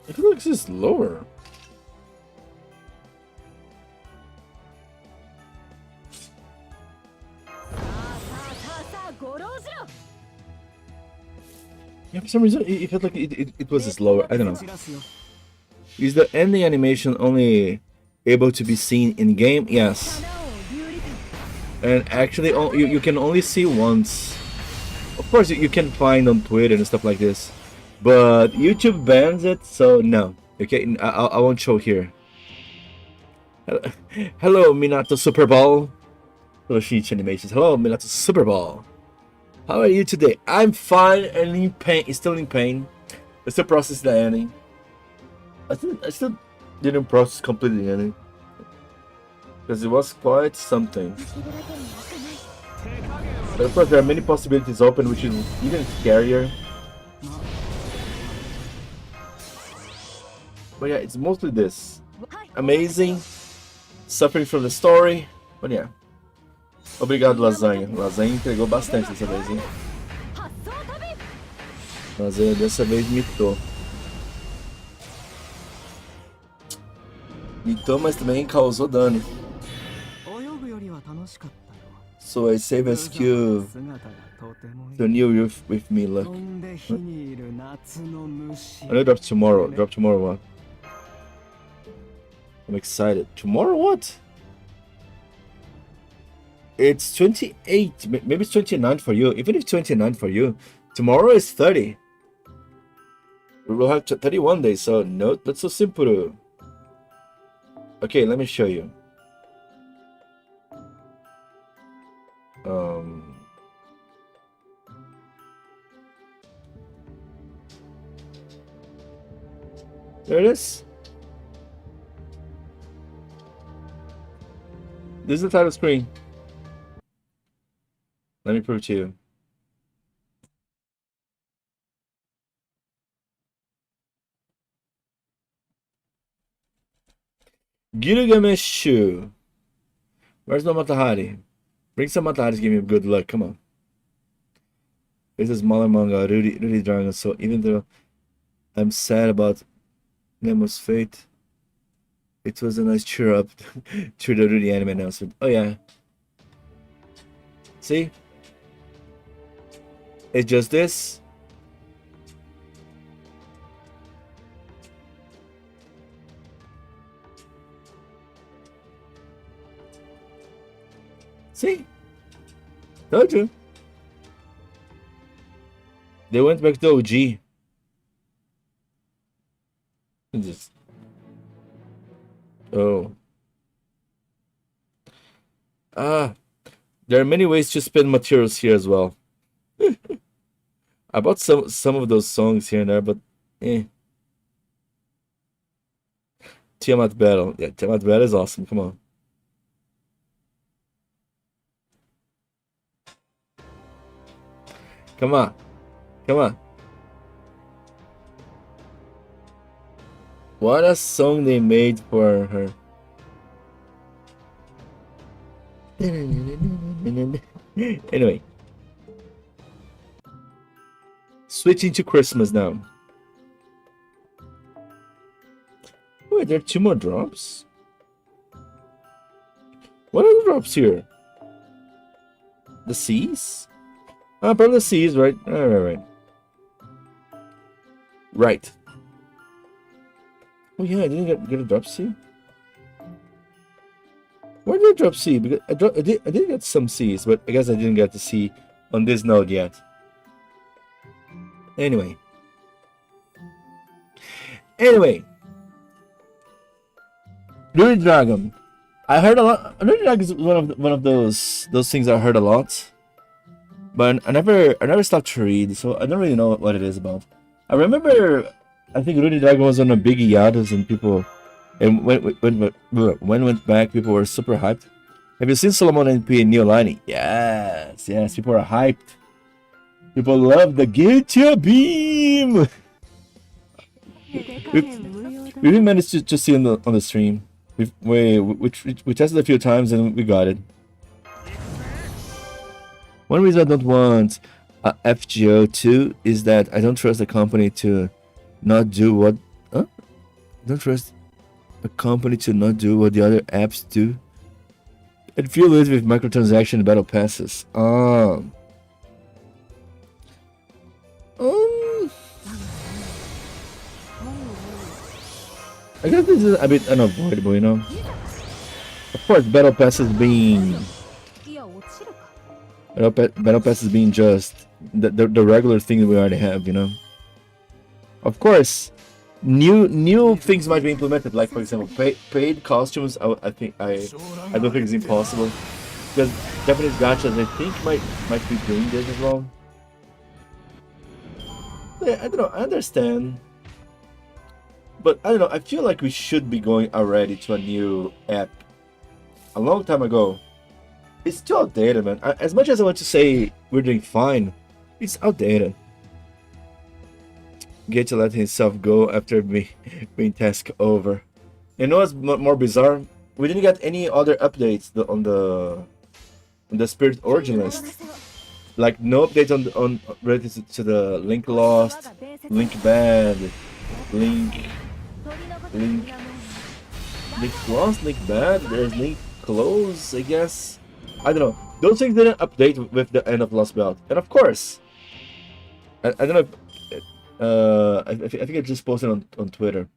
I feel like this is lower. Yeah, for some reason it felt like it was slower. I don't know. Is the ending animation only able to be seen in game? Yes. And actually, you can only see once. Of course, you can find on Twitter and stuff like this, but YouTube bans it, so no. Okay, I won't show here. Hello, Minato Super Ball. Hello, Shin-Iti Animations. Hello, Minato Super Ball. How are you today? I'm fine and in pain. Still in pain. I still process the ending. I still didn't process completely the ending. Because it was quite something. But of course, there are many possibilities open, which is even scarier. But yeah, it's mostly this. Amazing. Suffering from the story. But yeah. Obrigado, Lasanha. Lasanha entregou bastante dessa vez, hein? Lasanha dessa vez mitou. Mitou, mas também causou dano. So I save SQ to new youth with me, look. I'll drop tomorrow. Drop tomorrow what? I'm excited. Tomorrow what? It's 28. Maybe it's 29 for you. Even if 29 for you, tomorrow is 30. We will have 31 days, so no, that's so simple. Okay, let me show you. There it is. This is the title screen. Let me prove to you. Gilgamesh. Where's my Matahari? Bring some Matahari to give me good luck. Come on. This is smaller manga. Really drawing. So even though I'm sad about Nemo's fate, it was a nice cheer up to the Rudy anime announcement. Oh yeah. See? It's just this. See? Told you. They went back to OG. Just... Oh. There are many ways to spend materials here as well. I bought some of those songs here and there, but Tiamat Battle. Yeah, Tiamat Battle is awesome. Come on. Come on. Come on. What a song they made for her. Anyway. Switching to Christmas now. Wait, there are 2 more drops? What are the drops here? The C's? Ah, probably the C's, right? Right. Right. Oh yeah, I didn't get a drop C. Why did I drop C? Because I did get some C's, but I guess I didn't get the C on this node yet. Anyway. Rudy Dragon. I heard a lot. Rudy Dragon is one of those things I heard a lot, but I never stopped to read, so I don't really know what it is about. I remember, I think Rudy Dragon was on a big hiatus, and people, and when went back, people were super hyped. Have you seen Solomon NP and Neolani? Yes, people are hyped. People love the Get Your Beam. We didn't manage to see on the stream. We tested a few times and we got it. One reason I don't want FGO 2 is that I don't trust the company to not do what. I don't trust a company to not do what the other apps do. It feels it with microtransaction battle passes. I guess this is a bit unavoidable, you know. Of course, battle passes being just the regular thing that we already have, you know. Of course, new things might be implemented, like for example, paid costumes. I don't think it's impossible, because Japanese gachas I think might be doing this as well. Yeah, I don't know. I understand. But I don't know, I feel like we should be going already to a new app a long time ago. It's still outdated, man. As much as I want to say we're doing fine, it's outdated. Get to let himself go after being tasked over. You know what's more bizarre? We didn't get any other updates on the Spirit Origin list. Like no updates on related to the link lost, link bad, link lost, link bad, there's link close, I guess. I don't know. Those things didn't update with the end of Lostbelt. And of course, I don't know if, I think I just posted on Twitter.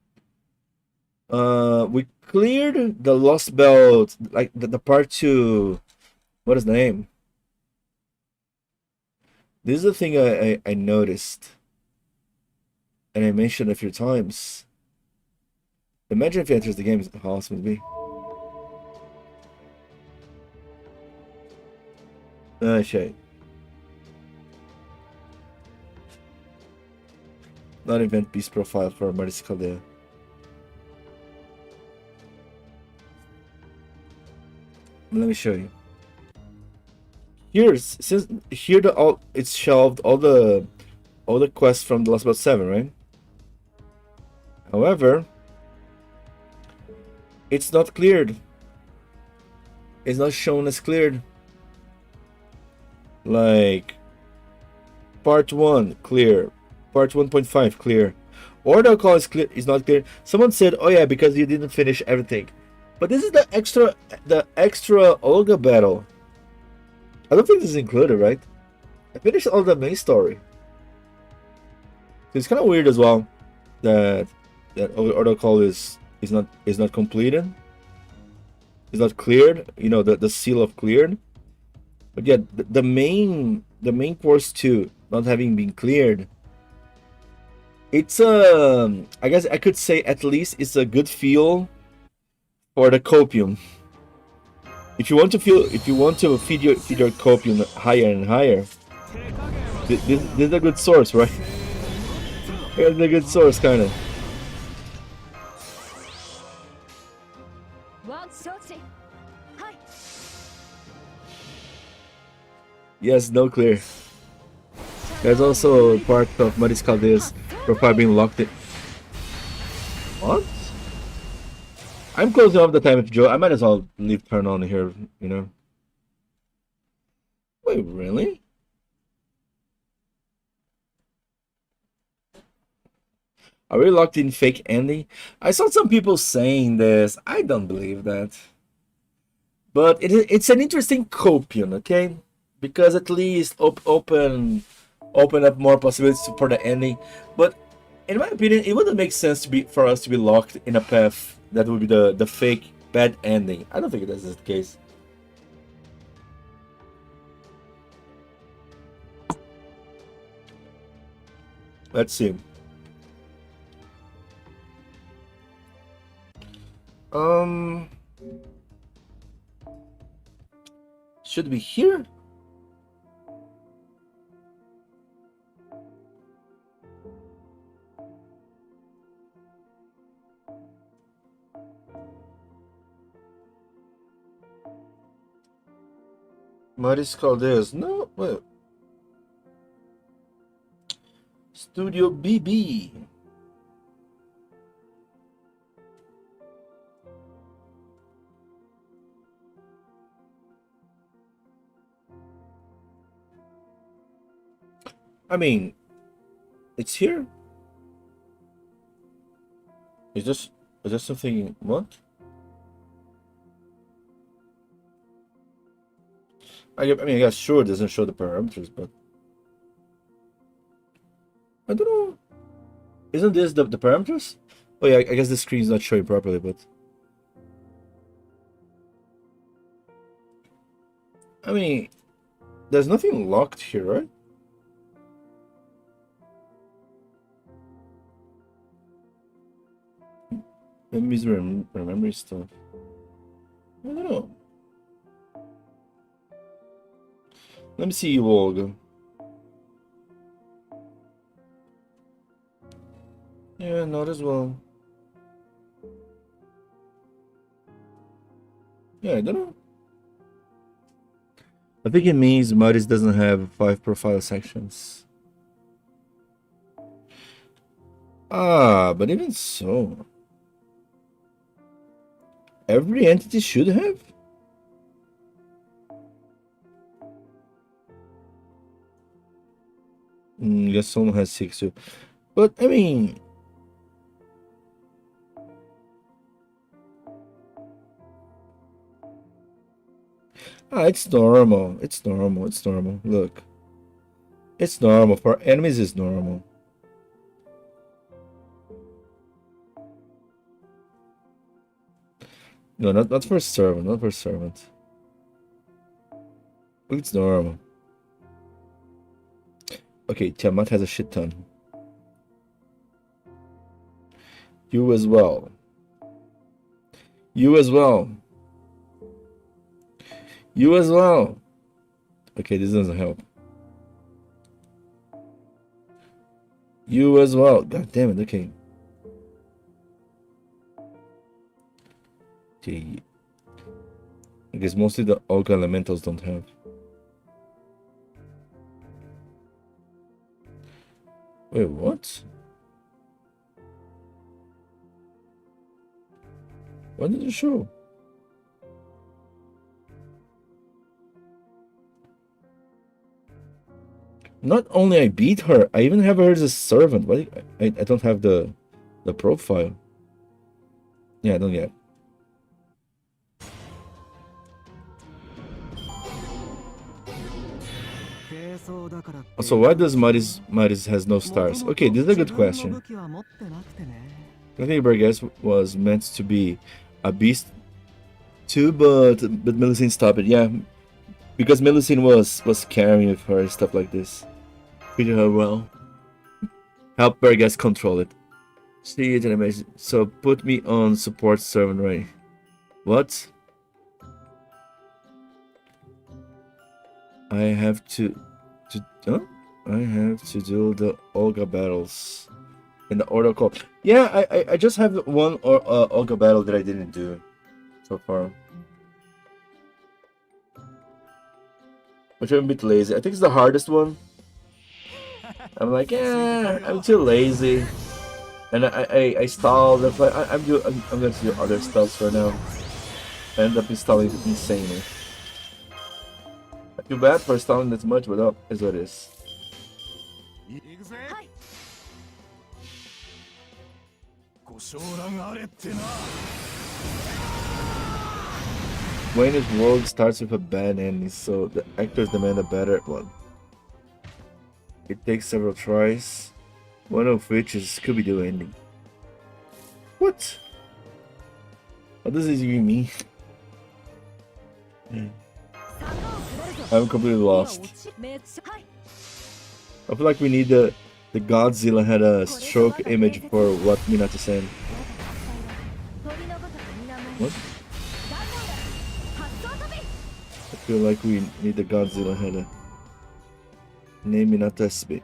We cleared the Lostbelt, like the part 2. What is the name? This is the thing I noticed. And I mentioned a few times. Imagine if he enters the game, how awesome it would be. Shit. Non-event beast profile for Maris Caldea. Let me show you. Here, since here it's shelved all the quests from the Lostbelt 7, right? However, it's not cleared. It's not shown as cleared. Like part 1 clear, part 1.5 clear. Order call is clear. Is not clear. Someone said, "Oh yeah, because you didn't finish everything." But this is the extra Olga battle. I don't think this is included, right? I finished all the main story. It's kind of weird as well that order call is not completed. It's not cleared. You know, the seal of cleared. But yeah, the main course 2 not having been cleared. It's I guess I could say at least it's a good feel for the copium. If you want to feed your copium higher and higher, this is a good source, right? It's a good source, kind of. Yes, no clear. There's also part of Maris Caldea's profile being locked in. What? I'm closing off the time FGO. I might as well leave turn on here, you know. Wait, really? Are we locked in fake ending? I saw some people saying this. I don't believe that. But it's an interesting copion, okay? Because at least open up more possibilities for the ending. But in my opinion, it wouldn't make sense for us to be locked in a path that would be the fake bad ending. I don't think that's the case. Let's see. Should be here? Maris Caldeus. No, wait. Studio BB. I mean, it's here. Is this something? What? I mean, I guess sure it doesn't show the parameters, but I don't know. Isn't this the parameters? Oh yeah, I guess the screen's not showing properly, but I mean, there's nothing locked here, right? Let me remember stuff. I don't know. Let me see you, Olga. Yeah, not as well. Yeah, I don't know. I think it means Maris doesn't have 5 profile sections. Ah, but even so, every entity should have? Guess someone has 6 too. But I mean, it's normal. It's normal. It's normal. Look, it's normal. For enemies, it's normal. No, not for servant. Not for servant. It's normal. Okay, Tiamat has a shit ton. You as well. You as well. You as well. Okay, this doesn't help. You as well. God damn it, okay. Okay. I guess mostly the Olga elementals don't have. Wait, what? Why did it show? Not only I beat her, I even have her as a servant. Why? I don't have the profile. Yeah, I don't yet. Also, why does Maris has no stars? Okay, this is a good question. I think Burgess was meant to be a beast too, but Melusine stopped it. Yeah, because Melusine was carrying with her and stuff like this. Treated her well. Help Burgess control it. See it animation. So put me on support servant, right? What? I have to I have to do the Olga battles in the order call. Yeah, I just have one Olga battle that I didn't do so far, which I'm a bit lazy. I think it's the hardest one. I'm like, yeah, I'm too lazy. And I stalled. I'm going to do other spells for now. I end up installing insanely. I feel bad for stalling this much, but oh, is what it is. Wayne's world starts with a bad ending, so the actors demand a better one. It takes several tries, one of which is Scooby-Doo ending. What? What does this even mean? I'm completely lost. I feel like we need the Godzilla had a stroke image for what Minato said. What? I feel like we need the Godzilla had a name Minato SB.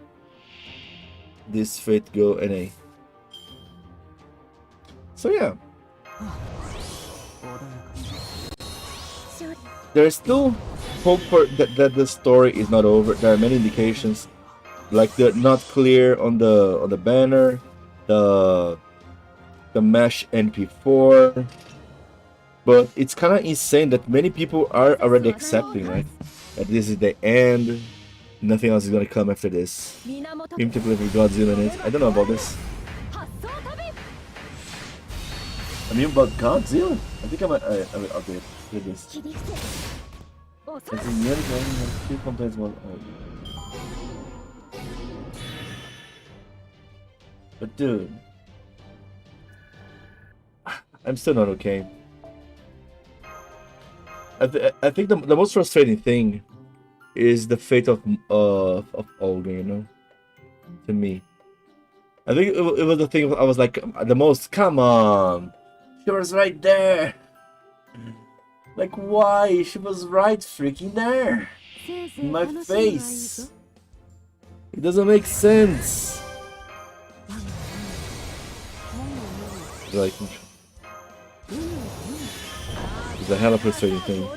This fate go NA. So yeah. There's still hope for that the story is not over. There are many indications, like they're not clear on the banner, the mesh NP4, but it's kind of insane that many people are already accepting, right? That this is the end. Nothing else is gonna come after this. Even to believe with Godzilla in it. I don't know about this. I mean about Godzilla? I think I might update with this. As in the end, few complaints about but dude, I'm still not okay. I think the most frustrating thing is the fate of Olga, you know, to me. I think it was the thing I was like the most, come on, she was right there. Like why? She was right freaking there. In my face. It doesn't make sense. Like, it's a hella frustrating thing.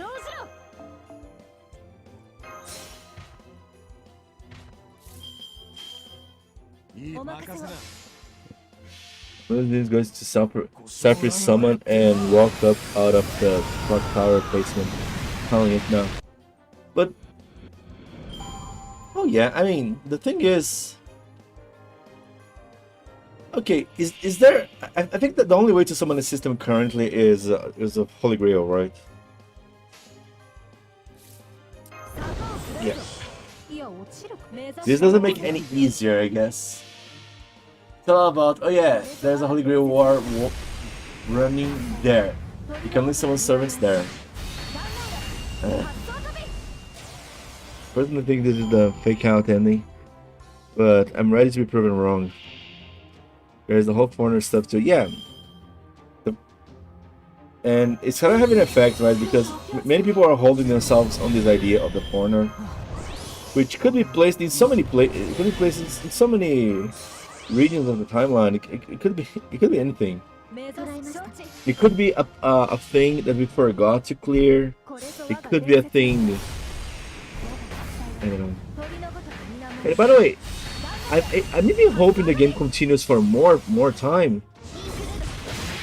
This goes to separate someone and walked up out of the clock tower basement, calling it now. But oh yeah, I mean the thing is, okay, is there? I think that the only way to summon a system currently is a Holy Grail, right? Yeah. This doesn't make any easier, I guess. It's all about, oh yeah, there's a Holy Grail war running there. You can only summon servants there. Personally, think this is the fake out ending, but I'm ready to be proven wrong. There's the whole foreigner stuff too. Yeah. And it's kind of having an effect, right? Because many people are holding themselves on this idea of the foreigner, which could be placed in so many places. It could be placed in so many regions of the timeline. It could be anything. It could be a thing that we forgot to clear. It could be a thing. I don't know. And by the way, I'm even hoping the game continues for more time,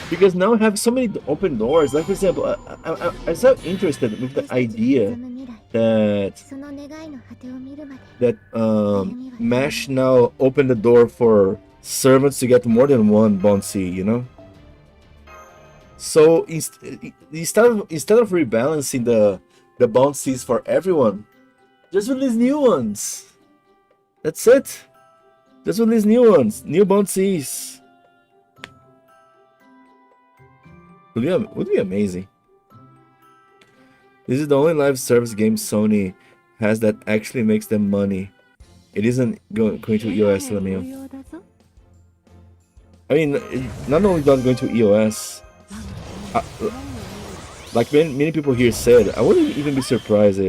because now I have so many open doors. Like for example, I'm so interested with the idea that Mesh now opened the door for servants to get more than one bounty, you know. So instead of rebalancing the bounties for everyone, just release new ones. That's it. Just release new ones, new bounties. Would be amazing. This is the only live service game Sony has that actually makes them money. It isn't going to EOS, Lamio. I mean, not only not going to EOS. Like many people here said, I wouldn't even be surprised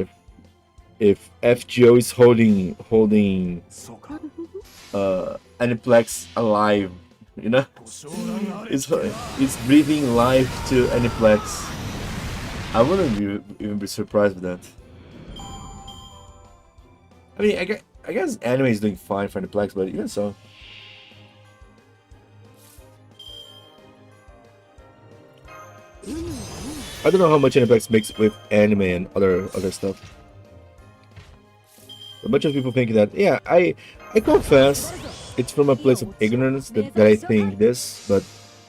if FGO is holding Aniplex alive, you know. It's breathing life to Aniplex. I wouldn't even be surprised with that. I mean, I guess anime is doing fine for Aniplex, but even so. I don't know how much Aniplex makes with anime and other stuff. A bunch of people think that, yeah, I confess it's from a place of ignorance that I think this, but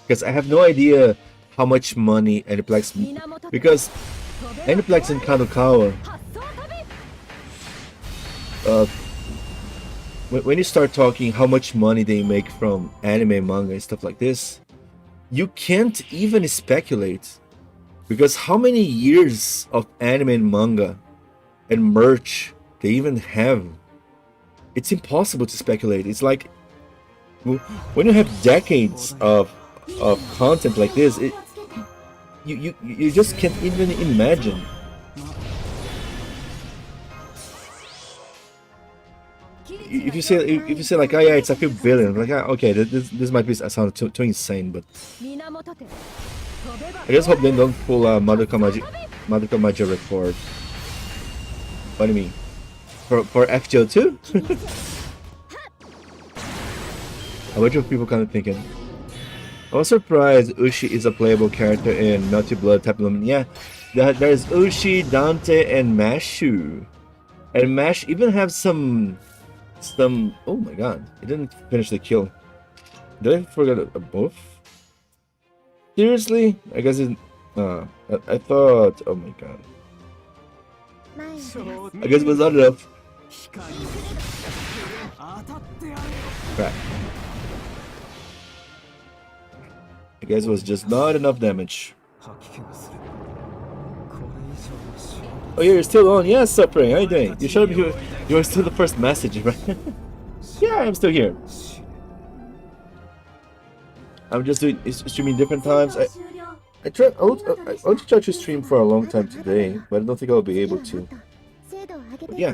because I have no idea how much money Aniplex, because Aniplex and Kadokawa, when you start talking how much money they make from anime, manga, and stuff like this, you can't even speculate, because how many years of anime and manga and merch they even have, it's impossible to speculate. It's like when you have decades of content like this, you just can't even imagine. If you say like, oh yeah, it's a few billion, like, okay, this might be sound too insane, but I just hope they don't pull a Madoka Magic record. What do you mean? For FGO too? A bunch of people kind of thinking. I was surprised Ushi is a playable character in Melty Blood type of. Yeah, there's Ushi, Dante, and Mashu. And Mash even have some. Oh my god, he didn't finish the kill. Did I forget a buff? Seriously? I guess it. I thought. Oh my god. I guess it was not enough. Crap. I guess it was just not enough damage. Oh, yeah, you're still on. Yeah, Suffering. How you doing? You showed me you were still the first message, right? Yeah, I'm still here. I'm just streaming different times. I want to try to stream for a long time today, but I don't think I'll be able to. But yeah.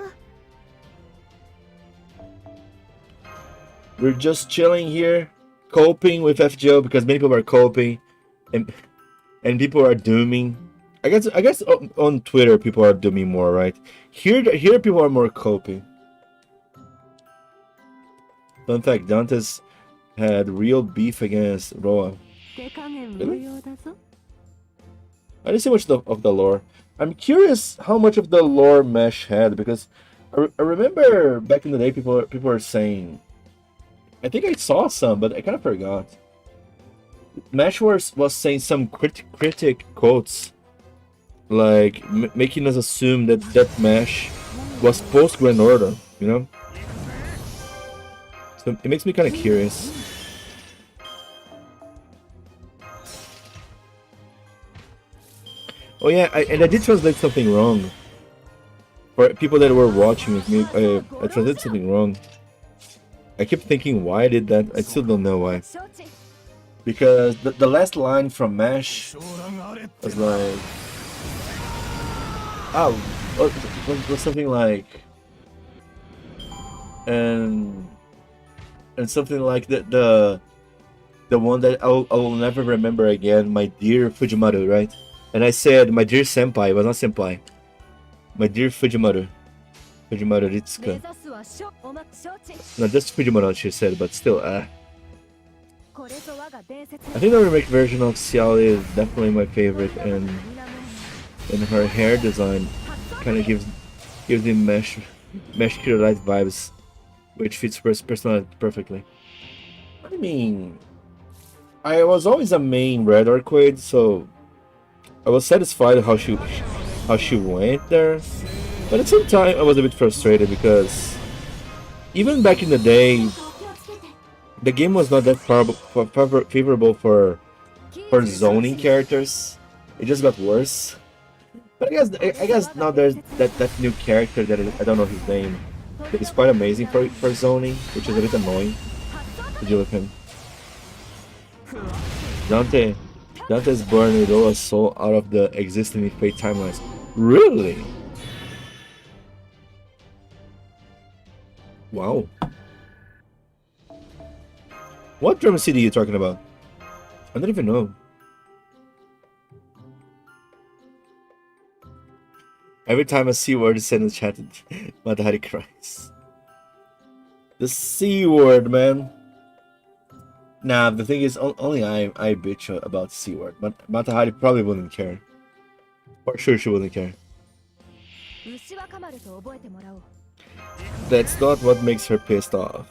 We're just chilling here, coping with FGO because many people are coping, and people are dooming. I guess on Twitter people are dooming more, right? Here people are more coping. Fun fact: Dante's had real beef against Roa. Really? I didn't see much of the lore. I'm curious how much of the lore Mesh had, because I remember back in the day people were saying. I think I saw some, but I kind of forgot. Mesh was saying some critic quotes, like making us assume that Mesh was post Grand Order, you know. So it makes me kind of curious. Oh yeah, and I did translate something wrong. For people that were watching with me, I translated something wrong. I kept thinking why I did that. I still don't know why. Because the last line from Mesh was like, was something like, and something like the one that I will never remember again, my dear Fujimaru, right? And I said, my dear senpai, but not senpai. My dear Fujimaru Ritsuka. No, just Fujimaru, she said, but still, I think the remake version of Ciel is definitely my favorite, and her hair design kind of gives the Mesh Kirite vibes, which fits her personality perfectly. I mean, I was always a main Red Arcade, so I was satisfied how she went there, but at the same time I was a bit frustrated because even back in the day, the game was not that favorable for zoning characters. It just got worse. But I guess now there's that new character that I don't know his name. That is quite amazing for zoning, which is a bit annoying to deal with him. Dante's born with all a soul out of the existing Fate timelines. Really? Wow. What Drum City are you talking about? I don't even know. Every time a C word is said in the chat, Matahari cries. The C word, man. Nah, the thing is, only I bitch about C word, but Matahari probably wouldn't care. For sure she wouldn't care. That's not what makes her pissed off.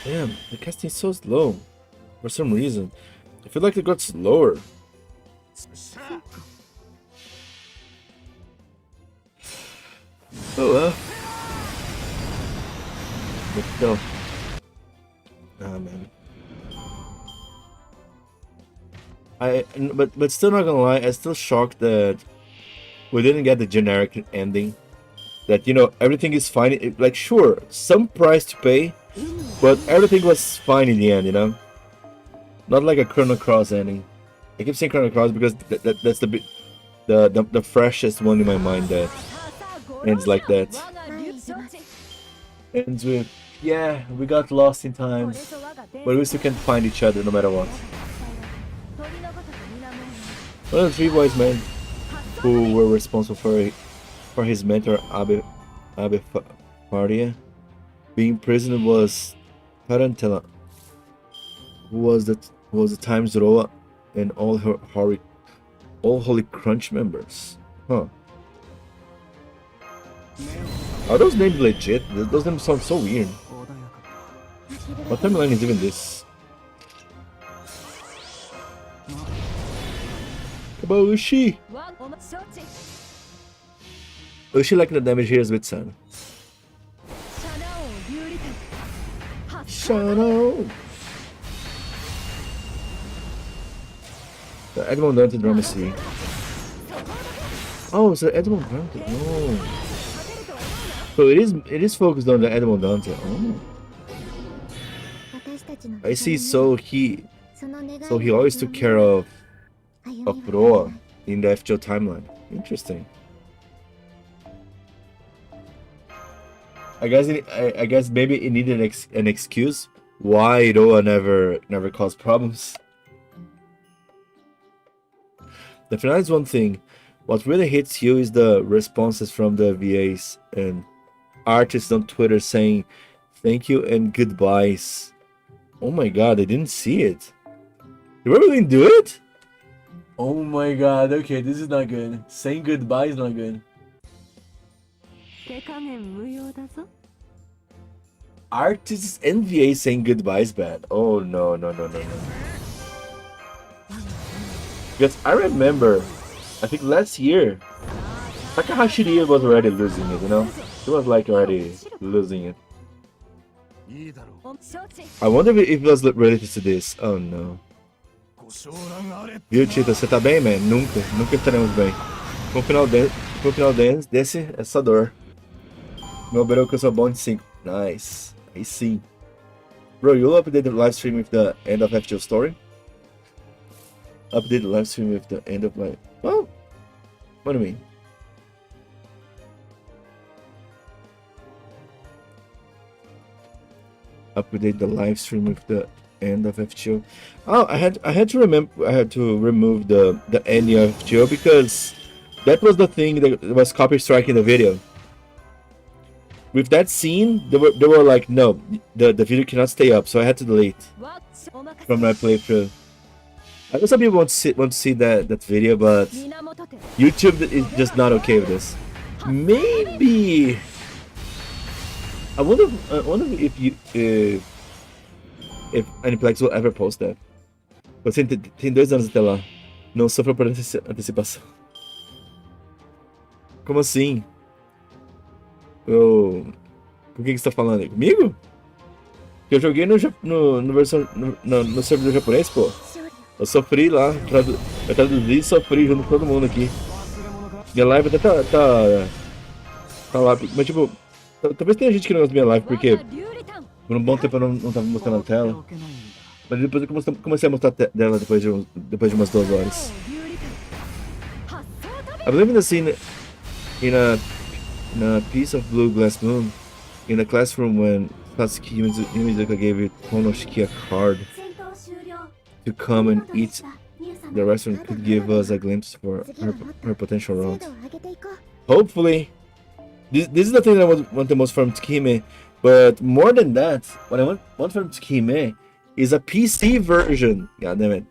Damn, the casting is so slow. For some reason. I feel like it got slower. Oh well. Let's go. Ah man. But still not gonna lie, I'm still shocked that we didn't get the generic ending. That, you know, everything is fine. Like, sure, some price to pay, but everything was fine in the end, you know? Not like a Chrono Cross ending. I keep saying Chrono Cross because that's the freshest one in my mind that ends like that. Ends with, yeah, we got lost in time, but we still can find each other no matter what. One of the three wise men who were responsible for his mentor Abe Faria being imprisoned was Tarantella, who was the Times Roa and all Holy Crunch members. Huh. Are those names legit? Those names sound so weird. What timeline is even this? Ushi! Ushi like the damage here is with Sun. Shadow! The Edmond Dante drama series. Oh, so Edmond Dante. Oh. So it is focused on the Edmond Dante. Oh. I see. So he always took care of Roa in the FGO timeline. Interesting. I guess maybe it needed an excuse why Roa never caused problems. The finale is one thing. What really hits you is the responses from the VAs and artists on Twitter saying thank you and goodbyes. Oh my god, I didn't see it. Did we really do it? Oh my god, okay, this is not good. Saying goodbye is not good. Artists and VA saying goodbye is bad. Oh no. Because I remember, I think last year, Takahashi Rie was already losing it, you know? He was like already losing it. I wonder if it was related to this. Oh no. Viu, Tito? Você tá bem, man? Nunca estaremos bem. Com o final desse, essa dor. Meu bro que eu sou bom de 5. Nice. Aí sim. Bro, you'll update the live stream with the end of FGO story? Update the live stream with the end of live. Well, what do you mean? Update the live stream with the end of FGO. Oh, I had to remove the end of FGO because that was the thing that was copy striking the video. With that scene, they were like, no, the video cannot stay up, so I had to delete from my playthrough. I know some people want to see that video, but YouTube is just not okay with this. Maybe I wonder if Aniplex will ever post that. Você tem 2 anos até lá. Não sofreu por antecipação. Como assim? Por que você tá falando aí? Comigo? Eu joguei no servidor japonês, pô. Eu sofri lá, eu traduzi e sofri junto com todo mundo aqui. Minha live até tá lá, mas tipo, talvez tenha gente que não gosta da minha live, porque por um bom tempo eu não tava mostrando a tela. Mas depois eu comecei a mostrar dela depois de umas 2 horas. I believe in the scene in a piece of blue glass moon in the classroom when Satsuki Yumizuka gave Konoshiki a card to come and eat. The restaurant could give us a glimpse for her potential round. Hopefully, this is the thing that I want the most from Tsukihime. But more than that, what I want from Tsukihime is a PC version. God damn it.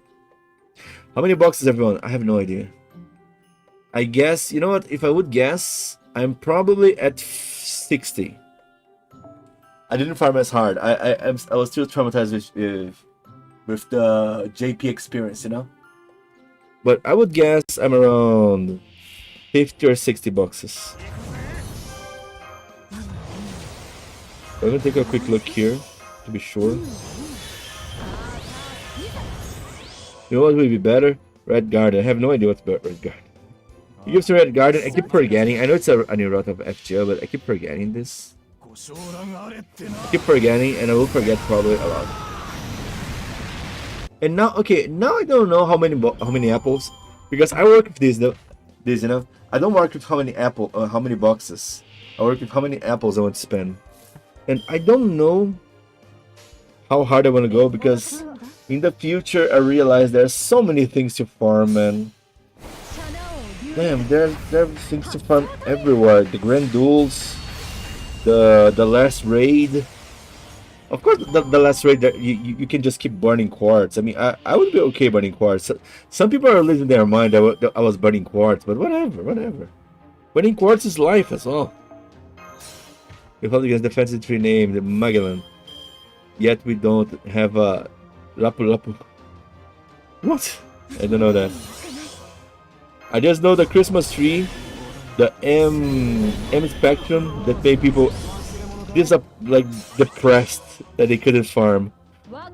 How many boxes, everyone? I have no idea. I guess, you know what? If I would guess, I'm probably at 60. I didn't farm as hard. I was still traumatized with the JP experience, you know? But I would guess I'm around 50 or 60 boxes. I'm gonna take a quick look here to be sure. You know what would be better? Red Garden. I have no idea what's about Red Garden. You give to Red Garden. I keep forgetting. I know it's a new route of FGO, but I keep forgetting this. I keep forgetting, and I will forget probably a lot. And now, okay, now I don't know how many apples, because I work with this, you know. I don't work with how many boxes. I work with how many apples I want to spend, and I don't know how hard I want to go, because in the future I realize there are so many things to farm, and damn, there are things to farm everywhere. The Grand Duels, the last raid. Of course, the last raid that you can just keep burning quartz. I mean, I would be okay burning quartz. Some people are losing their mind that I was burning quartz, but whatever. Burning quartz is life as well. We fought against defensive tree named Magellan. Yet we don't have a Lapu. What? I don't know that. I just know the Christmas tree, the M spectrum that made people like depressed that they couldn't farm.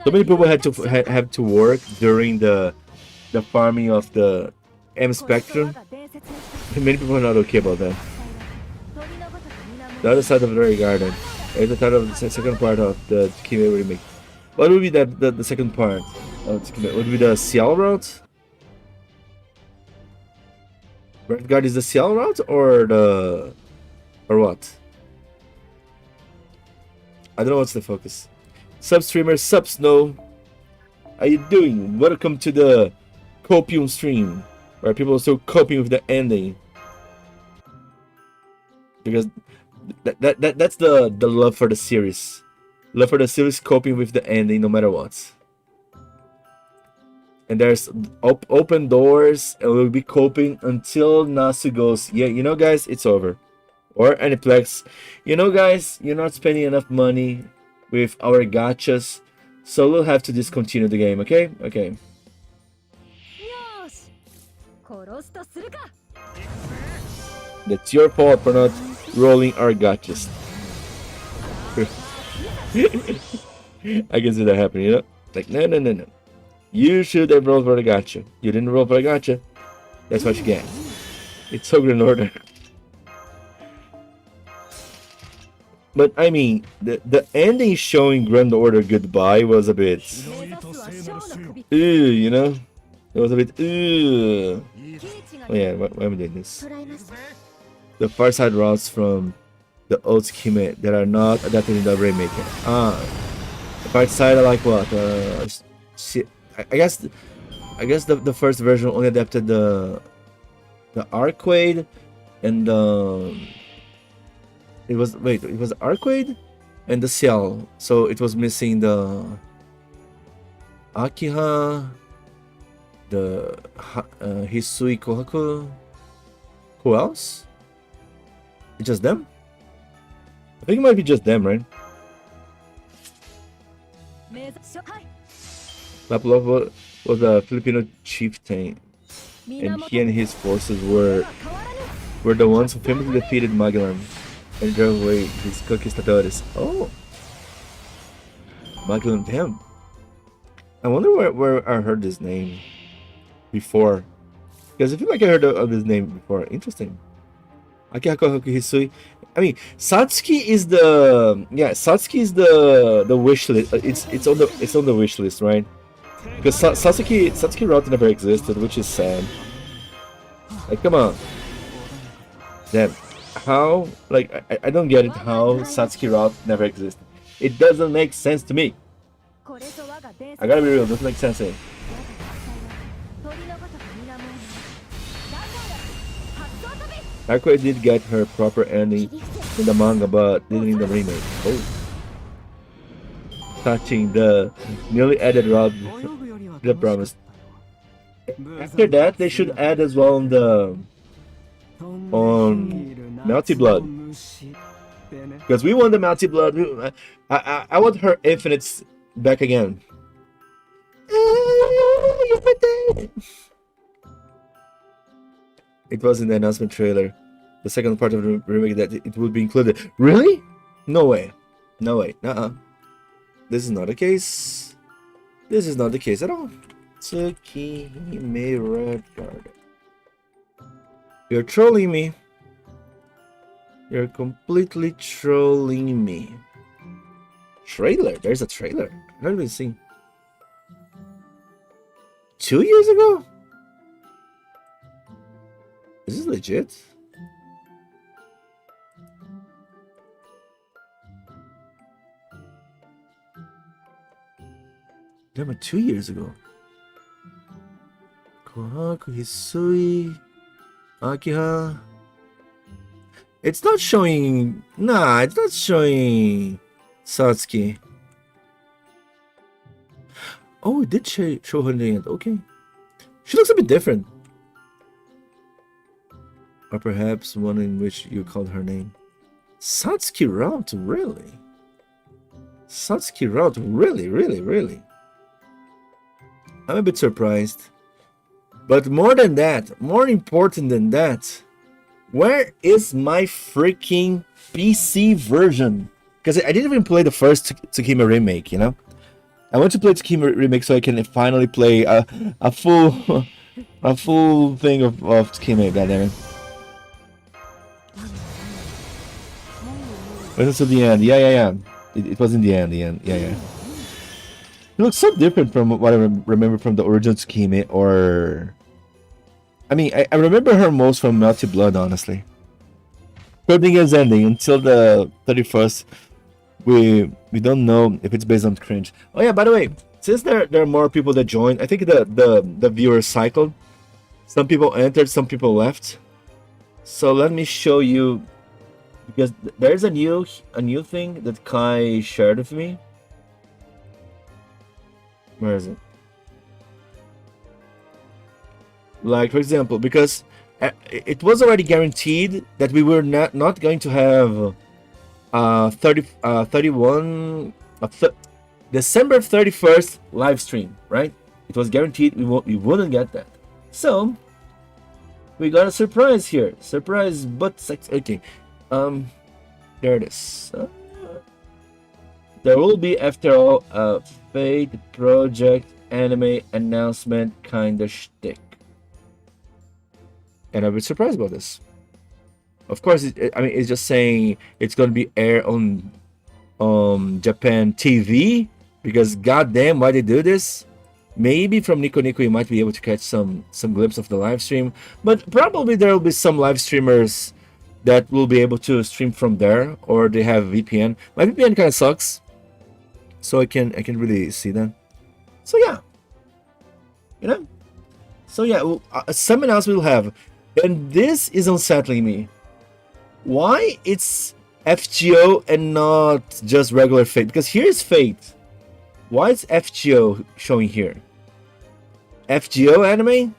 So many people had to have to work during the farming of the M spectrum. And many people are not okay about that. The other side of the Rare Garden is the title of the second part of the Tsukime remake. What would be the second part of Tsukime? Would it be the Ciel route? Red Guard is the Ciel route or what? I don't know what's the focus. Sub streamer, sub Snow. How you doing? Welcome to the Copium stream, where people are still coping with the ending. Because that's the love for the series. Love for the series, coping with the ending no matter what. And there's open doors, and we'll be coping until Nasu goes, yeah, you know guys, it's over. Or Aniplex, you know guys, you're not spending enough money with our gachas, so we'll have to discontinue the game, okay? Okay. That's your fault for not rolling our gachas. I can see that happening, you know? Like, no. You should have rolled for the gacha. You didn't roll for the gacha. That's what you get. It's so good in order. But I mean, the ending showing Grand Order goodbye was a bit, you know, it was a bit, Oh yeah, why am I doing this? The far side routes from the old Tsukime that are not adapted in the remake. The far side are like what? I guess the first version only adapted the Arcade and it was Arcade and the Ciel, so it was missing the Akiha, the Hisui Kohaku. Who else? It's just them? I think it might be just them, right? Lapu was a Filipino chieftain, and he and his forces were the ones who famously defeated Magellan and drove away his conquistadores. Oh, Magellan, damn. I wonder where I heard this name before, because I feel like I heard of this name before. Interesting. Akihaku Hisui. I mean, Satsuki is the wish list. It's on the wish list, right? Because Satsuki route never existed, which is sad. Like, come on. Damn. How? Like, I don't get it how Satsuki route never existed. It doesn't make sense to me. I gotta be real, it doesn't make sense to me. Akoi did get her proper ending in the manga, but didn't in the remake. Oh. touching the newly added rod the promise. After that, they should add as well on Melty Blood. Because we want the Melty Blood. I want her infinites back again. It was in the announcement trailer. The second part of the remake that it would be included. Really? No way. No way. This is not the case. This is not the case at all. Tsukihime Red Card. You're trolling me. You're completely trolling me. Trailer? There's a trailer. How did we see? 2 years ago? Is this legit? Damn, but 2 years ago. Kohaku Hisui Akiha. It's not showing. Nah, it's not showing Satsuki. Oh, it did show her in the end. Okay. She looks a bit different. Or perhaps one in which you called her name. Satsuki route, really? Satsuki route, really? I'm a bit surprised. But more than that, more important than that, where is my freaking PC version? Because I didn't even play the first Tsukima remake, you know? I want to play Tsukima remake so I can finally play a full thing of Tsukima, goddammit. Wait until the end. Yeah. It was in the end. Yeah. It looks so different from what I remember from the original Tsukime, or... I mean, I remember her most from Melty Blood, honestly. Coding is ending until the 31st. We don't know if it's based on cringe. Oh yeah, by the way, since there are more people that joined, I think the viewers cycled. Some people entered, some people left. So let me show you, because there's a new thing that Kai shared with me. Where is it? Like, for example, because it was already guaranteed that we were not going to have December 31st live stream, right? It was guaranteed we wouldn't get that. So we got a surprise here. Surprise, but okay. There it is. There will be, after all, a Fate Project anime announcement kind of shtick. And I'm a bit surprised about this. Of course, it's just saying it's going to be aired on Japan TV, because goddamn, why they do this? Maybe from Nico Nico you might be able to catch some glimpse of the live stream, but probably there will be some live streamers that will be able to stream from there, or they have VPN. My VPN kind of sucks, so I can really see that. So yeah, you know. So yeah, something else we'll have. And this is unsettling me. Why it's FGO and not just regular Fate? Because here's Fate. Why is FGO showing here? FGO anime?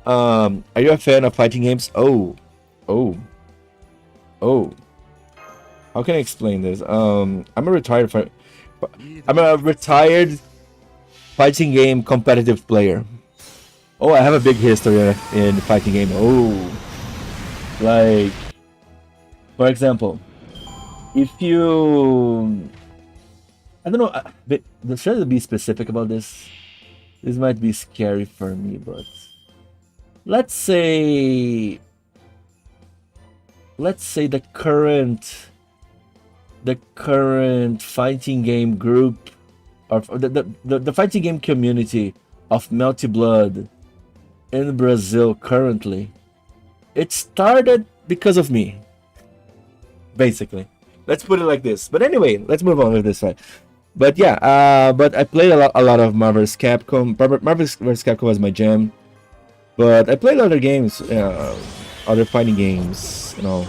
Are you a fan of fighting games? Oh. How can I explain this? I'm a retired fighting game competitive player. Oh, I have a big history in fighting game. Oh, like, for example, if you, I don't know, should I be specific about this? This might be scary for me, but let's say the current fighting game group, or the fighting game community of Melty Blood in Brazil currently, it started because of me, basically. Let's put it like this. But anyway, let's move on with this one. But yeah, but I played a lot of Marvel vs. Capcom. Marvel vs. Capcom was my jam. But I played other games, other fighting games, you know.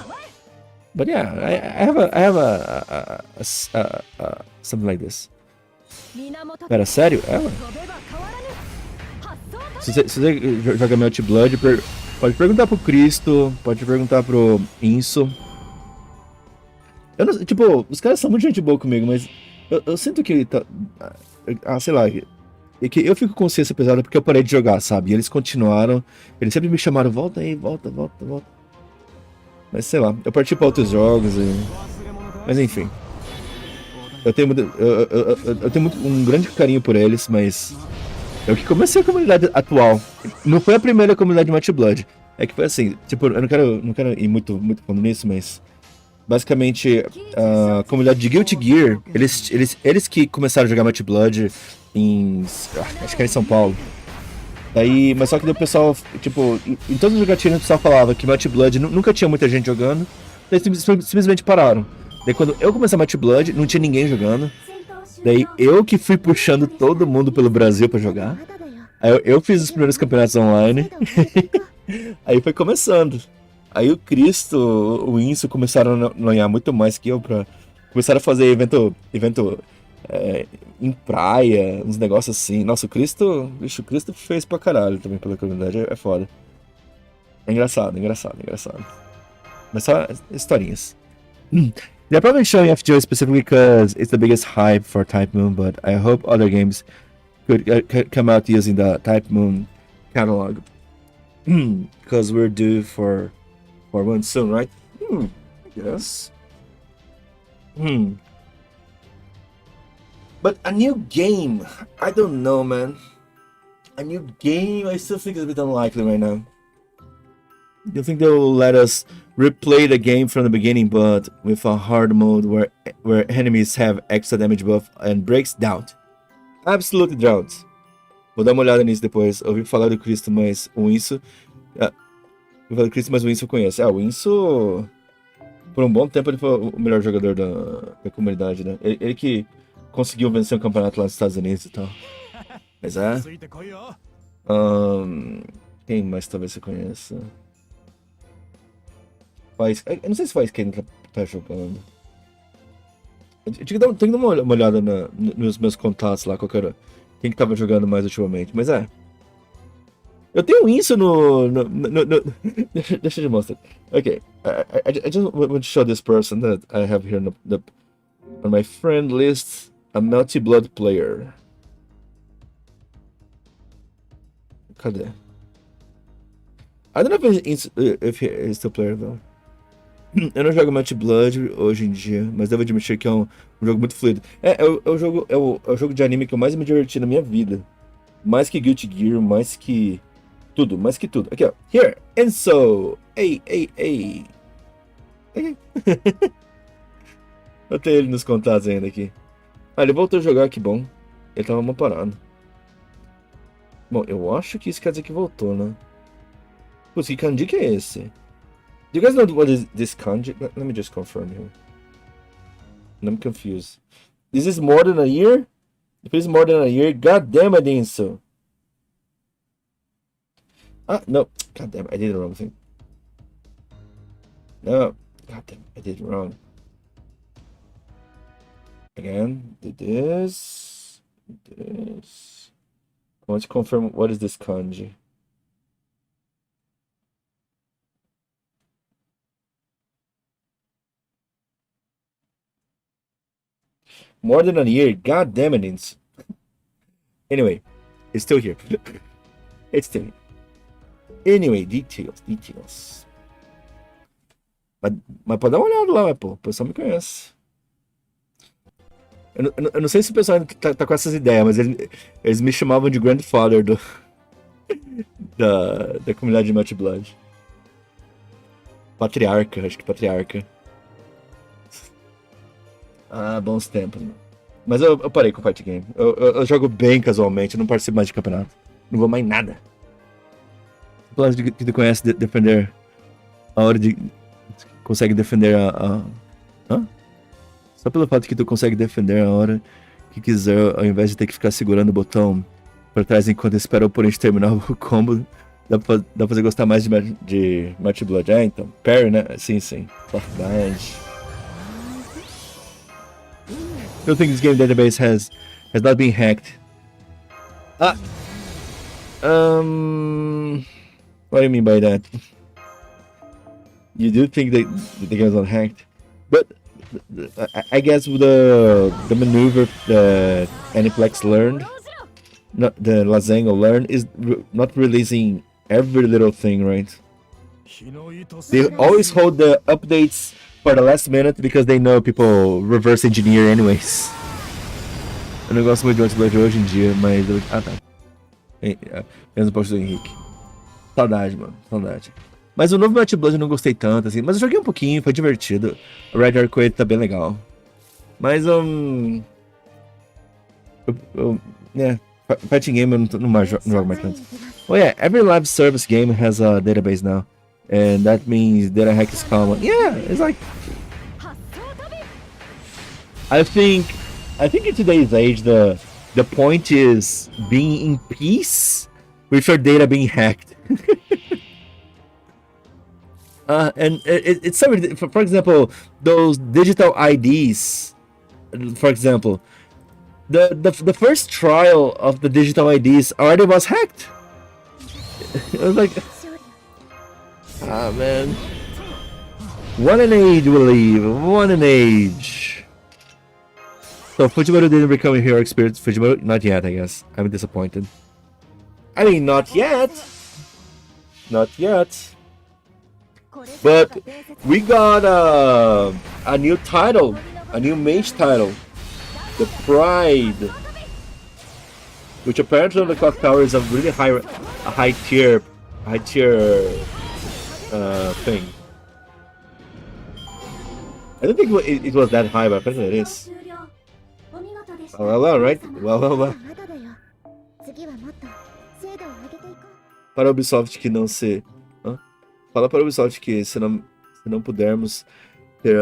But yeah, I have something like this. Pera, sério? É, ué. Se você joga Melt Blood, pode perguntar pro Cristo, pode perguntar pro Inso. Eu não, tipo, os caras são muito gente boa comigo, mas eu sinto que tá. Sei lá. É que eu fico com consciência pesada porque eu parei de jogar, sabe? E eles continuaram. Eles sempre me chamaram, volta aí, volta. Mas sei lá, eu parti pra outros jogos e. Mas enfim. Eu tenho um grande carinho por eles, mas. Eu que comecei a comunidade atual. Não foi a primeira comunidade de Might Blood. É que foi assim, tipo, eu não quero ir muito fundo nisso, mas. Basicamente, a comunidade de Guilty Gear, eles que começaram a jogar Might Blood em. Acho que era em São Paulo. Daí, mas só que o pessoal, tipo, em todas as jogatinas o pessoal falava que Might Blood nunca tinha muita gente jogando. Daí simplesmente pararam. Daí quando eu comecei a Might Blood, não tinha ninguém jogando. Daí eu que fui puxando todo mundo pelo Brasil pra jogar. Aí eu fiz os primeiros campeonatos online. Aí foi começando. Aí o Cristo, o Inso começaram a ganhar muito mais que eu pra. Começaram a fazer evento em praia, uns negócios assim. Nossa, o Cristo fez pra caralho também pela comunidade, é foda. É engraçado. Mas só historinhas. They're probably showing FGO specifically because it's the biggest hype for Type Moon, but I hope other games could come out using the Type Moon catalog. Because we're due for one soon, right? I guess. But a new game, I don't know, man. A new game, I still think it's a bit unlikely right now. You think they will let us replay the game from the beginning, but with a hard mode where enemies have extra damage buff and breaks down? Absolutely drowned. Vou dar uma olhada nisso depois. Eu ouvi falar do Cristo, mas o Inso. Eu falei do Cristo, mas o Inso eu conheço. O Inso. Por um bom tempo ele foi o melhor jogador da comunidade, né? Ele que conseguiu vencer um campeonato lá nos Estados Unidos e tal. Mas quem mais talvez você conheça? Eu não sei se faz quem tá jogando. Eu tenho que dar uma olhada nos meus contatos lá, quem que tava jogando mais ultimamente. Mas eu tenho isso no deixa eu te mostrar. Ok. I just want to show this person that I have here on my friend list, a Melty Blood player. Cadê? I don't know if he's still player though. Eu não jogo Melty Blood hoje em dia, mas devo admitir que é um jogo muito fluido. É o jogo de anime que eu mais me diverti na minha vida. Mais que Guilty Gear, mais que tudo. Aqui, ó. Here, Enso! Ei! Eu tenho ele nos contatos ainda aqui. Ele voltou a jogar, que bom. Ele tava mal parado. Bom, eu acho que isso quer dizer que voltou, né? Putz, que kanji que é esse? Do you guys know what is this kanji? Let me just confirm here. I'm confused. Is this more than a year? If it's more than a year, god damn it, Enso. No. God damn it, I did the wrong thing. No. God damn it, I did it wrong. Again, did this. I want to confirm what is this kanji. More than a year. God damn it, Inso. Anyway, it's still here. It's still here. Anyway, details. Mas pode dar uma olhada lá, pô. O pessoal me conhece. Eu não sei se o pessoal tá com essas ideias, mas eles me chamavam de grandfather da comunidade de Melty Blood. Patriarca, acho que patriarca. Bons tempos, mano. Mas eu parei com o fight game. Eu jogo bem casualmente, eu não participo mais de campeonato. Não vou mais em nada. Pelo menos que tu conhece defender a hora de. Consegue defender Só pelo fato que tu consegue defender a hora que quiser, ao invés de ter que ficar segurando o botão pra trás enquanto espera o oponente terminar o combo, dá pra você gostar mais de Mighty Blood. É, então. Parry, né? Sim. Verdade. I don't think this game database has not been hacked. What do you mean by that? You do think that the game is not hacked? But I guess the maneuver that Aniplex learned, not the Lazango learned, is not releasing every little thing, right? They always hold the updates for the last minute because they know people reverse engineer anyways. Eu não gosto muito do Lostbelt hoje em dia, mas... Ah, tá. Menos um pouco do Henrique. Saudade, mano. Saudade. Mas o novo Mighty Blood eu não gostei tanto, assim. Mas eu joguei um pouquinho, foi divertido. O Red Arc tá bem legal. Mas, fighting game eu não jogo mais tanto. Oh yeah, every live service game has a database now. And that means data hack is common. Yeah, it's like... I think in today's age, the point is being in peace with your data being hacked. And it's so, for example, those digital IDs, for example, the first trial of the digital IDs already was hacked. It was like, ah man, what an age we live, what an age. So Fujimoto didn't become a hero experience. Fujimoto, not yet, I guess. I'm disappointed. I mean, not yet. But we got a new title, a new mage title, the Pride, which apparently on the clock tower is a really high tier thing. I don't think it was that high, but apparently it is. Well, right? Well. Para a Ubisoft que não se... Fala para a Ubisoft que se não pudermos ter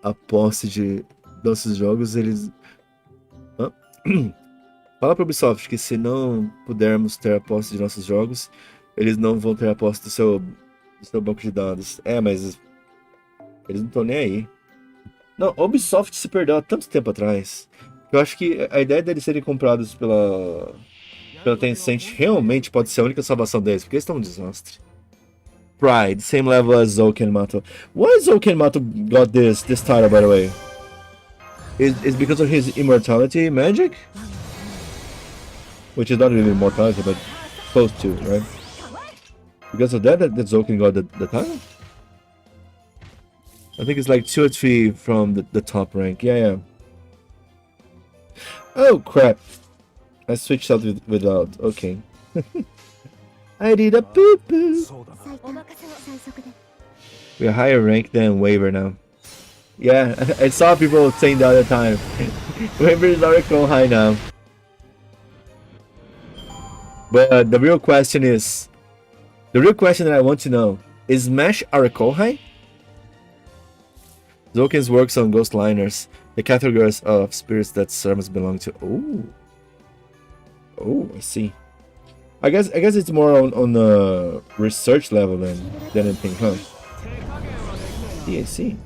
a posse de nossos jogos, eles... Fala para a Ubisoft que se não pudermos ter a posse de nossos jogos, eles não vão ter a posse do seu banco de dados. É, mas eles não estão nem aí. Não, a Ubisoft se perdeu há tanto tempo atrás. Eu acho que a ideia deles serem comprados pela Tencent realmente pode ser a única salvação deles, porque eles estão um desastre. Pride, same level as Zokenmato. Why Zokenmato got this title, by the way? Is because of his immortality magic? Which is not really immortality, but close to, right? Because of that Zoken got the title? I think it's like 2 or 3 from the top rank. Yeah. Oh crap! I switched out without. Okay. I did a poo-poo. We're higher rank than Waver now. Yeah, I saw people saying the other time. Waver is already high now. But the real question that I want to know, is Smash Oracle high? Zoken's works on ghost liners, the categories of spirits that servants belong to. Oh, I see. I guess it's more on the research level than anything, huh? Yeah, I see.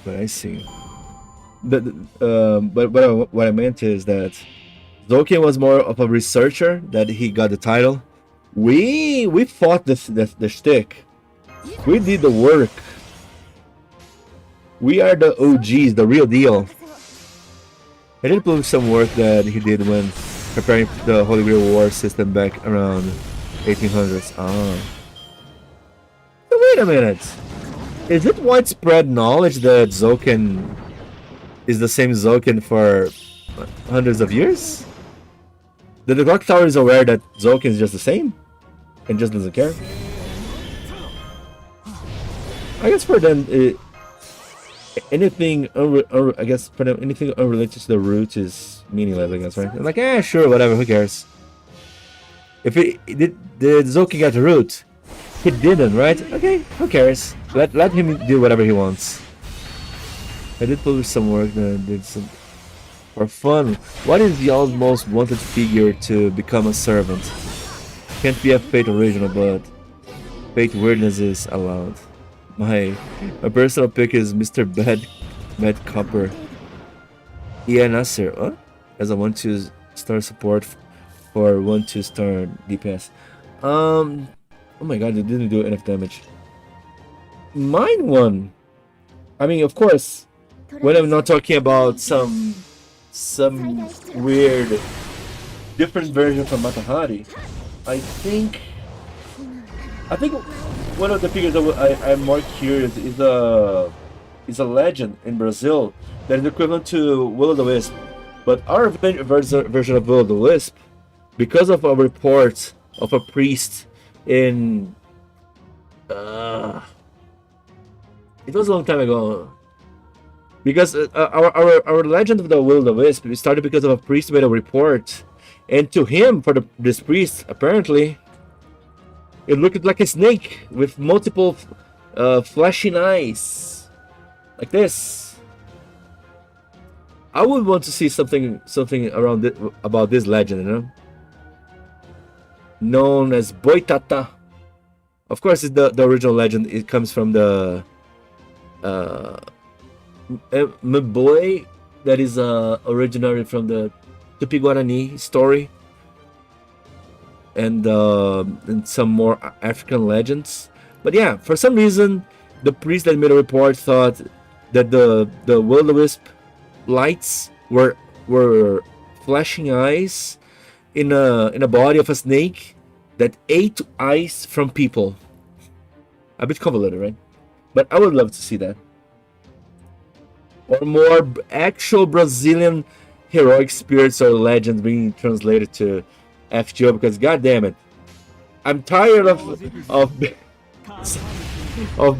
But I see. But what I meant is that Zoken was more of a researcher, that he got the title. We fought the shtick. We did the work. We are the OGs, the real deal. I did believe some work that he did when preparing the Holy Grail War system back around 1800s. But wait a minute. Is it widespread knowledge that Zoken is the same Zoken for hundreds of years? That the Clock Tower is aware that Zoken is just the same? And just doesn't care? I guess for them, anything anything unrelated to the root is meaningless, I guess, right? I'm like, sure, whatever, who cares? If did Zoken get the root? He didn't, right? Okay, who cares? Let him do whatever he wants. I did publish some work that did some for fun. What is y'all's most wanted figure to become a servant? Can't be a Fate original, but Fate weirdness is allowed. My personal pick is Mr. Bad Copper. Yeah, Nasser, huh? As a 1-2 star support for 1-2 star DPS. Oh my god, it didn't do enough damage. Mine one. I mean, of course, when I'm not talking about some weird different version from Matahari, I think one of the figures that I'm more curious is a legend in Brazil that is equivalent to Will-O-the-Wisp. But our version of Will-O-the-Wisp, because of a report of a priest in it was a long time ago. Because our legend of the Will-O-the-Wisp started because of a priest made a report, and to him, for this priest, apparently, it looked like a snake with multiple flashing eyes, like this. I would want to see something around it, about this legend, you know, known as Boitata. Of course, it's the original legend. It comes from the Mboy, that is originally from the Tupi-Guarani story, and some more African legends. But yeah, for some reason, the priest that made a report thought that the Will-O-the-Wisp lights were flashing eyes in a body of a snake that ate eyes from people. A bit convoluted, right? But I would love to see that. Or more actual Brazilian heroic spirits or legends being translated to FGO, because god damn it, I'm tired of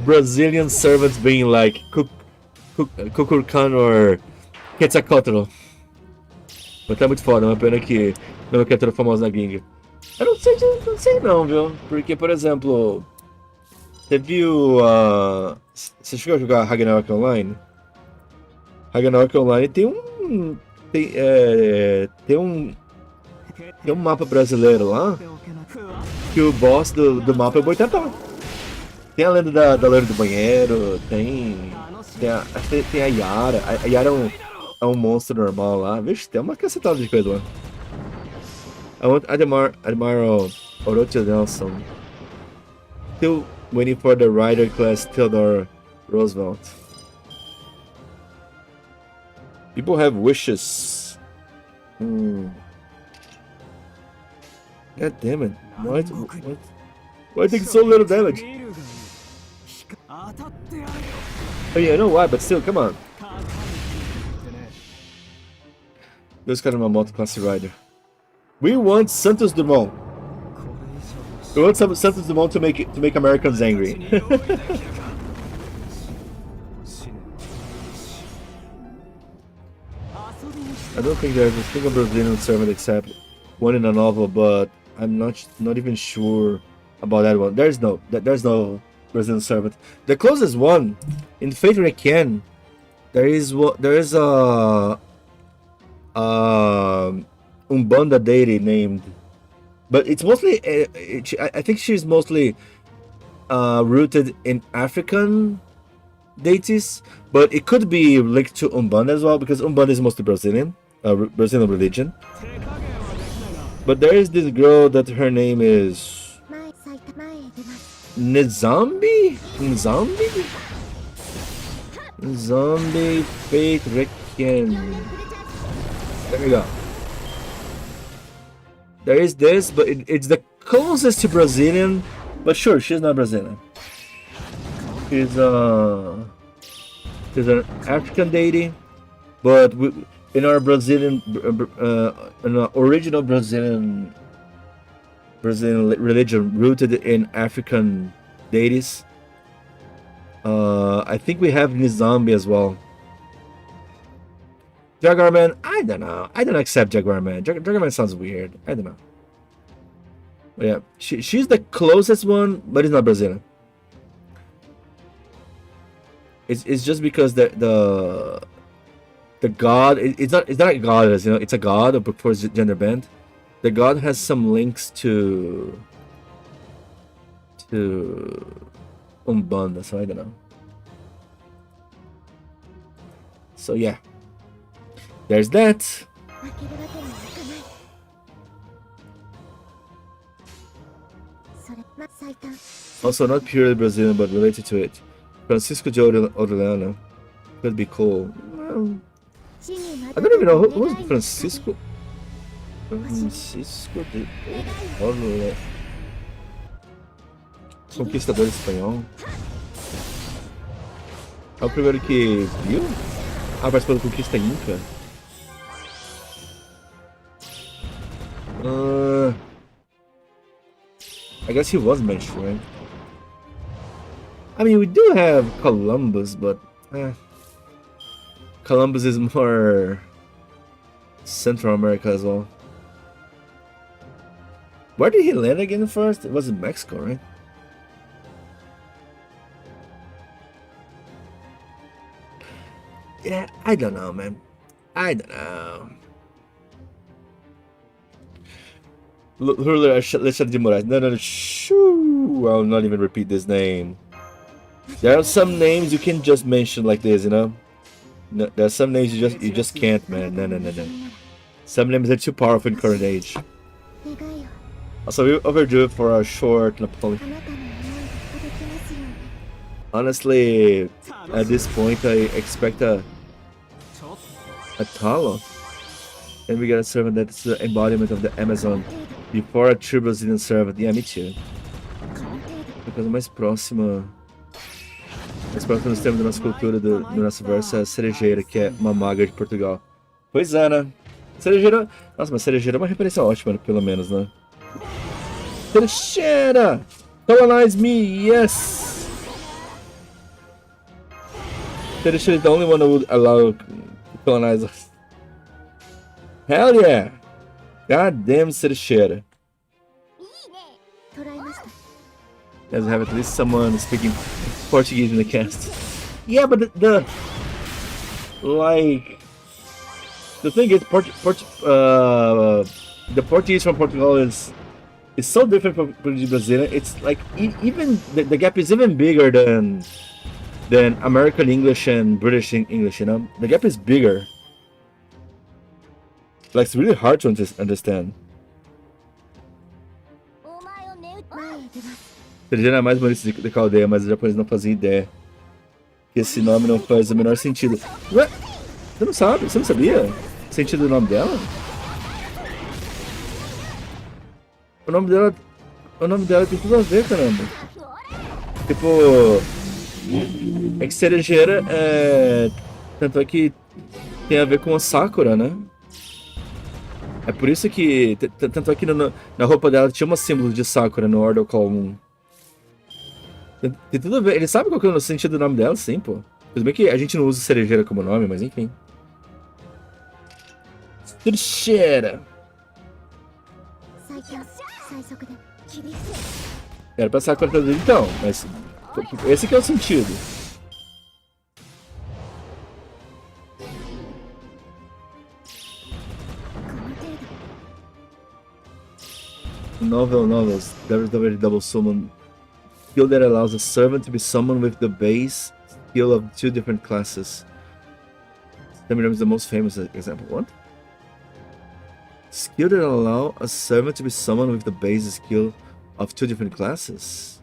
Brazilian servants being like Kukulkan or Quetzalcoatl. Mas tá muito foda, uma pena que não é criatura famosa na gringa. Eu não sei não, viu? Porque, por exemplo, você viu. Você chegou a jogar Ragnarok Online? Ragnarok Online tem um. Tem um mapa brasileiro lá que o boss do mapa é Boitatá. Tem a lenda da loira do banheiro, tem a Yara. A Yara é um monstro normal lá. Vixe, tem uma cacetada de coisa lá. I want Admiral Orochi Nelson. Still waiting for the Rider class Theodore Roosevelt. People have wishes. God damn it. Why take so little damage? Oh yeah, I know why, but still, come on. Those kind of a multi-class rider. We want Santos Dumont. We want Santos Dumont to make Americans angry. I don't think there's a single Brazilian servant except one in a novel, but I'm not even sure about that one. There's no Brazilian servant. The closest one in Fate Requiem, there is a Umbanda deity named, but it's mostly I think she's mostly rooted in African deities, but it could be linked to Umbanda as well, because Umbanda is mostly Brazilian religion. But there is this girl that her name is Nzambi Fate Requiem. There we go. There is this, but it's the closest to Brazilian. But sure, she's not Brazilian. She's an African deity, but in our Brazilian, in our original Brazilian religion rooted in African deities. I think we have Nizambi as well. Jaguar Man, I don't know. I don't accept Jaguar Man. Jaguar Man sounds weird. I don't know. Yeah, she's the closest one, but it's not Brazilian. It's just because the god, it's not a goddess, you know, it's a god of before gender band. The god has some links to Umbanda, so I don't know. So yeah, there's that. 負けるわけにはいかない。それ、最短。 Also not purely Brazilian, but related to it. Francisco de Orellana could be cool. Well, 死にま I た don't even know who's 願いの Francisco. Francisco de Orellana. Conquistador espanhol. É o primeiro que viu? Ah, participou da conquista Inca. I guess he was mentioned, right? I mean, we do have Columbus, but Columbus is more Central America as well. Where did he land again first? It was in Mexico, right? Yeah, I don't know, man. I don't know. Alexandre de Moraes. No. Shoo! I'll not even repeat this name. There are some names you can just mention like this, you know. No, there are some names you just can't, man. No. Some names are too powerful in current age. Also, we overdue it for our short Napoleon. あなたの思いが届きますように。 Honestly, at this point, I expect a Talo. And we got a servant that's the embodiment of the Amazon before a true Brazilian servant. Yeah, me too. Because mais próxima nós temos da nossa cultura, do nosso verso, é a cerejeira, que é uma maga de Portugal. Pois é, né? Cerejeira. Nossa, mas cerejeira é uma referência ótima, pelo menos, né? Cerejeira! Colonize me, yes! Cerejeira is the only one that would allow to colonize us. Hell yeah! Goddamn cerejeira. 捉えました。 Let's have at least someone speaking Portuguese in the cast. Yeah, but the thing is, the Portuguese from Portugal is so different from Brazilian. It's like even the gap is even bigger than American English and British English. You know, the gap is bigger. Like, it's really hard to understand. 前へ出ます。 Cerejeira é mais bonito da caldeia, mas os japoneses não faziam ideia que esse nome não faz o menor sentido. Ué? Você não sabe? Você não sabia o sentido do nome dela? O nome dela tem tudo a ver, caramba. Tipo, é que cerejeira é... Tanto é que tem a ver com a Sakura, né? É por isso que... Tanto é que na roupa dela tinha um símbolo de Sakura no Order Call 1. Tem tudo a ver. Ele sabe qual que é o sentido do nome dela, sim, pô. Tudo bem que a gente não usa cerejeira como nome, mas enfim. Cerejeira. Era pra Sakura traduzir então, mas... Esse que é o sentido. Novels. There's already double summon. Skill that allows a servant to be summoned with the base skill of 2 different classes. Stamina is the most famous example. What? Skill that allow a servant to be summoned with the base skill of 2 different classes?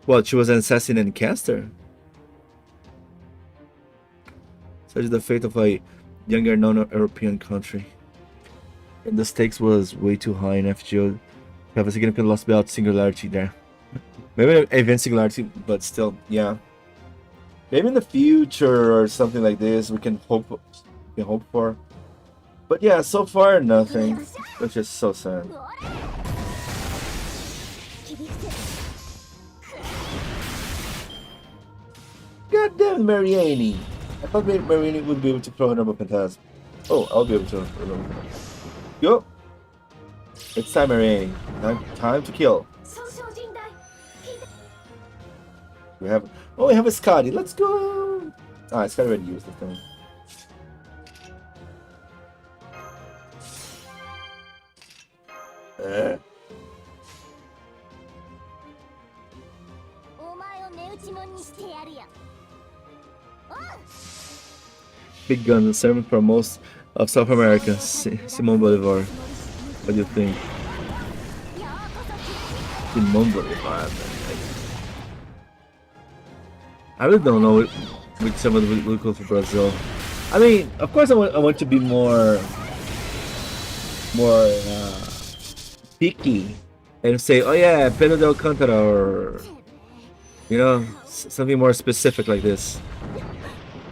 What, she was an assassin and caster? Such is the fate of a younger non-European country. And the stakes was way too high in FGO. Have a significant Lostbelt singularity there. Maybe an event singularity, but still, yeah. Maybe in the future or something like this we can hope for. But yeah, so far nothing, which is so sad. Goddamn Mariani! I thought Mariani would be able to throw a number of phantasm. Oh, I'll be able to throw a number of phantasm. Yo! It's time, Irene. Time to kill. We have. Oh, we have a Scotty. Let's go. Ah, Scotty already used it. Then. Big gun, serving for most of South America. Simon Bolivar. What do you think? Simon Bolivar. I really don't know which someone would go for Brazil. I mean, of course, I want to be more picky and say, oh yeah, Pedro de Alcantara, or you know, something more specific like this.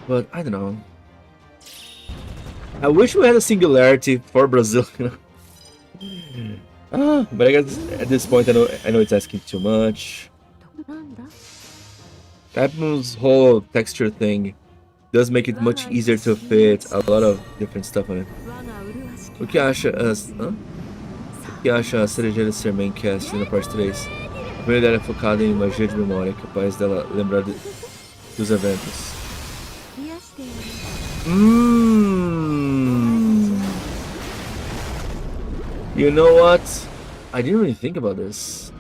But I don't know. I wish we had a singularity for Brazil. You know? But I guess at this point, I know it's asking too much. Typhoon's whole texture thing does make it much easier to fit a lot of different stuff on it. O que acha a cerejeira ser maincast na parte 3? A primeira ideia é focada em magia de memória, capaz dela lembrar dos eventos. You know what? I didn't really think about this.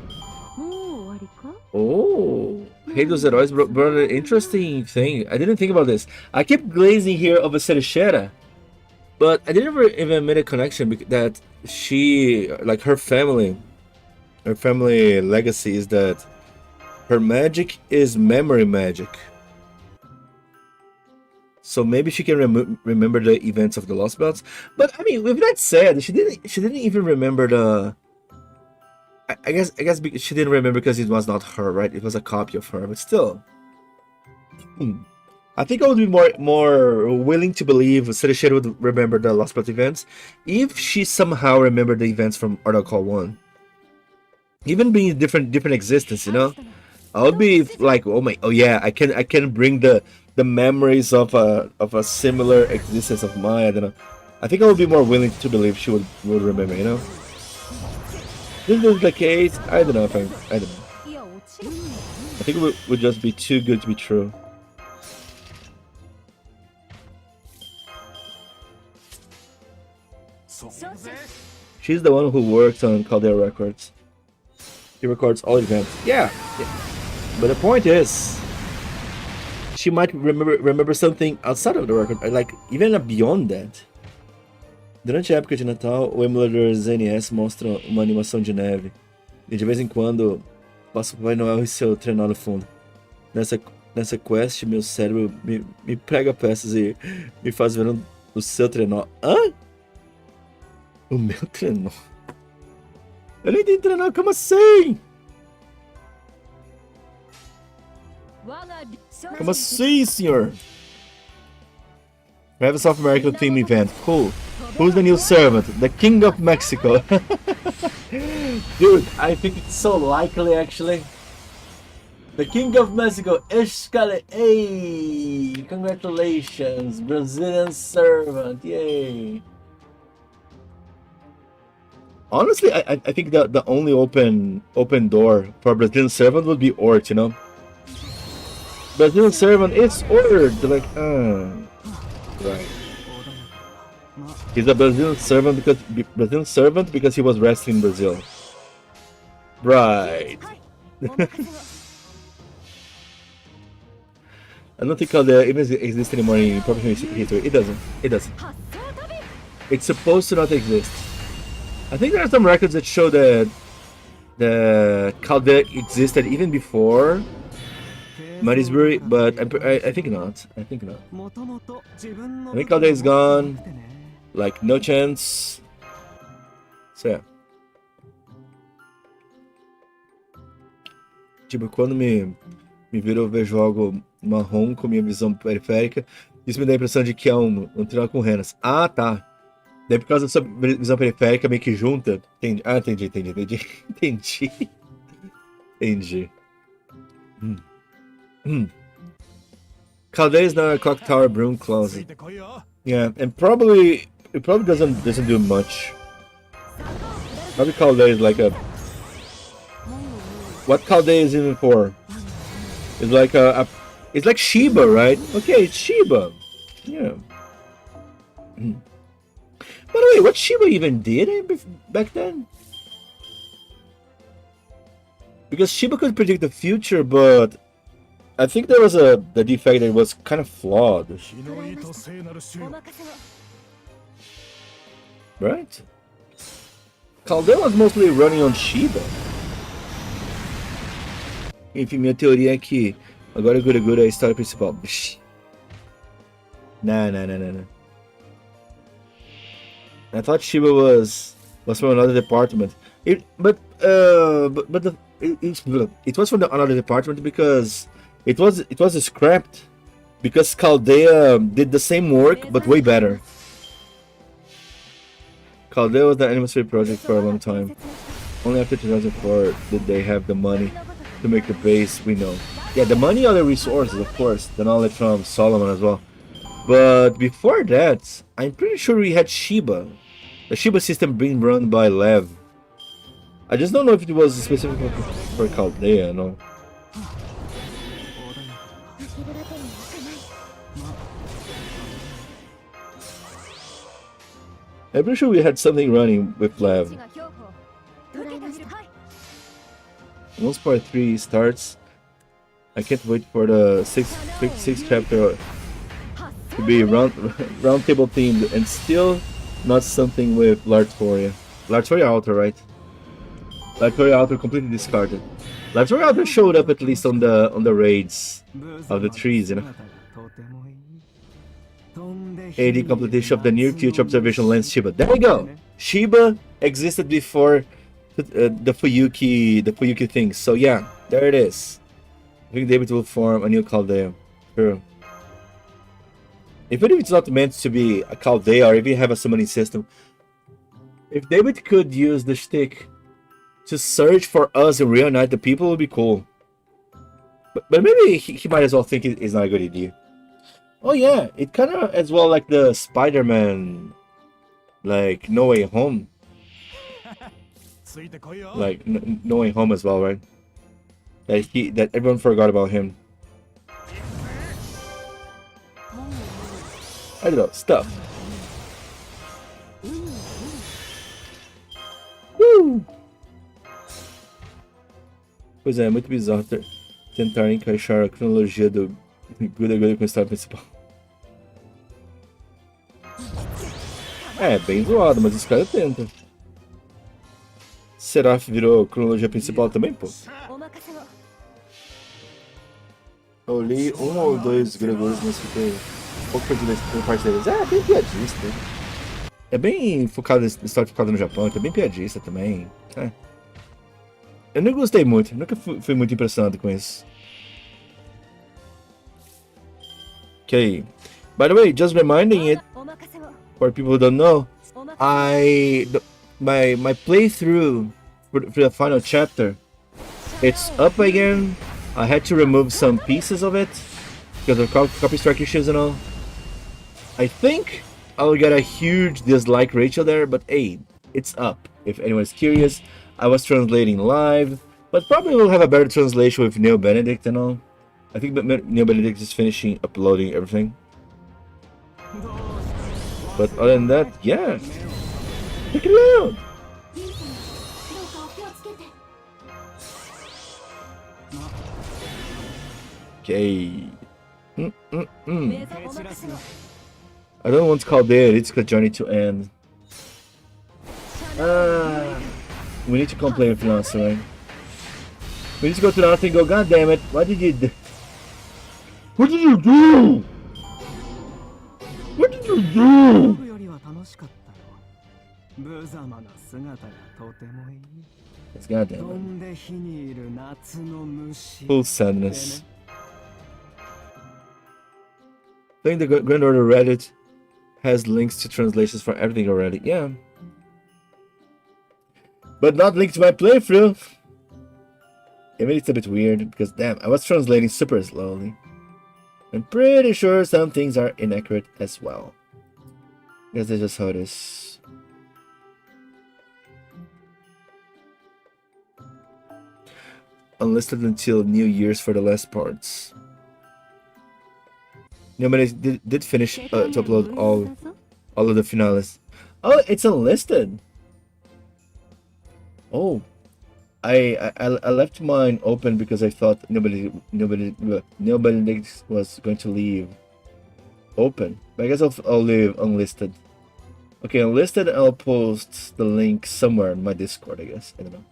Oh, Rei dos Heróis brought an interesting thing. I didn't think about this. I kept glazing here of a cerejeira, but I didn't even make a connection that she, like her family legacy is that her magic is memory magic. So maybe she can remember the events of the Lostbelts. But I mean, with that said, she didn't even remember the. I guess she didn't remember because it was not her, right? It was a copy of her, but still. I think I would be more willing to believe Cerejeira would remember the Lostbelt events if she somehow remembered the events from Art of Call 1. Even being different existence, you know? I would be like, oh yeah, I can bring the memories of a similar existence of mine. I don't know. I think I would be more willing to believe she would remember, you know? This is the case. I don't know. I don't know. I think it would just be too good to be true. She's the one who works on Caldera Records. He records all events. Yeah. But the point is, she might remember something outside of the record, like even beyond that. Durante a época de Natal, o emulador ZNS mostra uma animação de neve. E de vez em quando, passa o Papai Noel e seu trenó no fundo. Nessa quest, meu cérebro me prega peças e me faz ver o seu trenó. Hã? O meu trenó? Eu nem tenho trenó, como assim? Como assim, senhor? We have a South American theme event. Cool. Who's the new servant? The King of Mexico. Dude, I think it's so likely actually. The King of Mexico, Escale. Hey! Congratulations, Brazilian servant. Yay! Honestly, I think the only open door for Brazilian servant would be Ort, you know? Brazilian servant is ordered. Like, right. He's a Brazilian servant because he was wrestling in Brazil. Right. I don't think Caldera even exists anymore in professional history. It doesn't. It's supposed to not exist. I think there are some records that show that the Caldera existed even before Marisbury, but I think not. I think Caldera is gone. Like, no chance. So, yeah. Tipo, quando me viro, eu vejo algo marrom com minha visão periférica. Isso me dá a impressão de que é um trenó com renas. Ah, tá. Daí por causa da sua visão periférica meio que junta. Entendi. Ah, entendi. Entendi. Caldera is now a clock tower broom closet. Yeah, and it probably doesn't do much. Probably Chaldea is like a... What Chaldea is in for? It's like it's like Sheba, right? Okay, it's Sheba. Yeah. By the way, what Sheba even did back then? Because Sheba could predict the future, but I think there was the defect that was kind of flawed. Right? Chaldea was mostly running on Sheba. Enfim, minha teoria é que agora Gura é a história principal. Nah. I thought Sheba was from another department. It was from another department because it was scrapped because Chaldea did the same work but way better. Chaldea was the anniversary project for a long time. Only after 2004 did they have the money to make the base. We know. Yeah, the money or the resources, of course. The knowledge from Solomon as well. But before that, I'm pretty sure we had Sheba. The Sheba system being run by Lev. I just don't know if it was specific for Chaldea, no. I'm pretty sure we had something running with Lev. Once part 3 starts, I can't wait for the sixth chapter to be round table themed and still not something with Lartoria. Lartoria Altar, right? Lartoria Altar completely discarded. Lartoria Altar showed up at least on the raids of the trees, you know. AD completion of the near future observation lens Sheba. There we go. Sheba existed before the Fuyuki thing. So yeah, there it is. I think David will form a new Chaldea. True. Even if it's not meant to be a Chaldea or if you have a summoning system, if David could use the shtick to search for us and reunite the people, it would be cool. But maybe he might as well think it's not a good idea. Oh yeah, it kind of as well like the Spider-Man, like No Way Home. Like No Way Home as well, right? That everyone forgot about him. I don't know, stuff. Pois é, muito bizarro tentar encaixar a cronologia do Guda com a história principal. É, bem zoado, mas os caras tentam. Seraph virou cronologia principal também, pô? Eu li um ou dois Gregores, mas fiquei um pouco perdido na parte deles. É, bem piadista. É bem focado, história focada no Japão, é bem piadista também. É. Eu nem gostei muito, nunca fui muito impressionado com isso. Okay. By the way, just reminding it for people who don't know, my playthrough for the final chapter, it's up again. I had to remove some pieces of it because of copy strike issues and all. I think I'll get a huge dislike ratio there, but hey, it's up. If anyone's curious, I was translating live, but probably will have a better translation with Neo Benedict and all. I think Neo Benedict is finishing uploading everything. But other than that, yeah. Check it out! Okay. I don't want to call there, it's a journey to end. We need to complain with Lancer, right? We need to go to Lancer and go, God damn it, what did you do? What did you do? What did you do? It's goddamn it. Full sadness. I think the Grand Order Reddit has links to translations for everything already. Yeah. But not linked to my playthrough. I mean, it's a bit weird because, damn, I was translating super slowly. I'm pretty sure some things are inaccurate as well. I guess that's just how it is. unlisted until New Year's for the last parts. Nobody did finish to upload all of the finales. Oh, it's unlisted. Oh, I left mine open because I thought nobody was going to leave open. But I guess I'll leave unlisted. Okay, unlisted. I'll post the link somewhere in my Discord. I guess I don't know.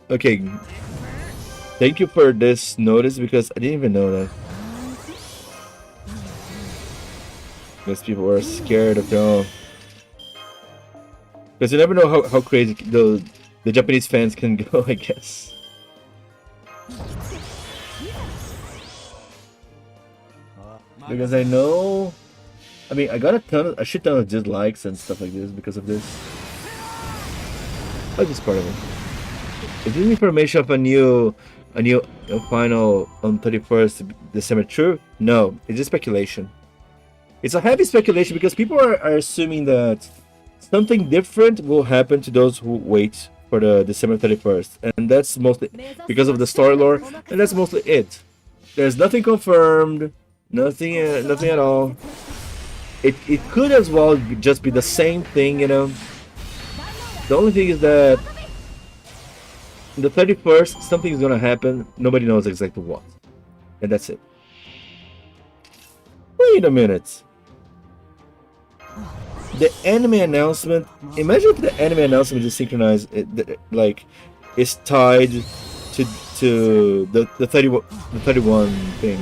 Okay, thank you for this notice because I didn't even know that. Because people were scared of their own. Because you never know how crazy the Japanese fans can go, I guess. Because I know, I mean, I got a shit ton of dislikes and stuff like this because of this. That's just part of it. Is this information of a new final on 31st December true? No, it's just speculation. It's a heavy speculation because people are assuming that something different will happen to those who wait for the December 31st, and that's mostly because of the story lore, and that's mostly it. There's nothing confirmed, nothing at all. It could as well just be the same thing, you know. The only thing is that the 31st, something is gonna happen. Nobody knows exactly what, and that's it. Wait a minute. The anime announcement. Imagine if the anime announcement is synchronized, like, is tied to the 31 thing.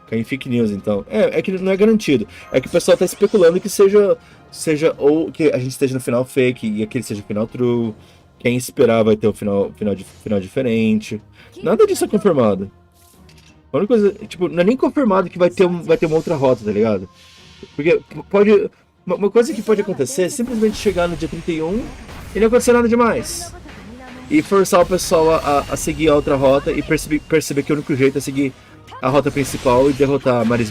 Cai em fake news, então. É que não é garantido. É que o pessoal tá especulando que seja ou que a gente esteja no final fake e aquele seja o final true. Quem esperar vai ter um final diferente. Nada disso é confirmado. A única coisa, tipo, não é nem confirmado que vai ter uma outra rota, tá ligado? Porque pode. Uma coisa que pode acontecer é simplesmente chegar no dia 31 e não acontecer nada demais. E forçar o pessoal a seguir a outra rota e perceber que o único jeito é seguir a rota principal e derrotar Maris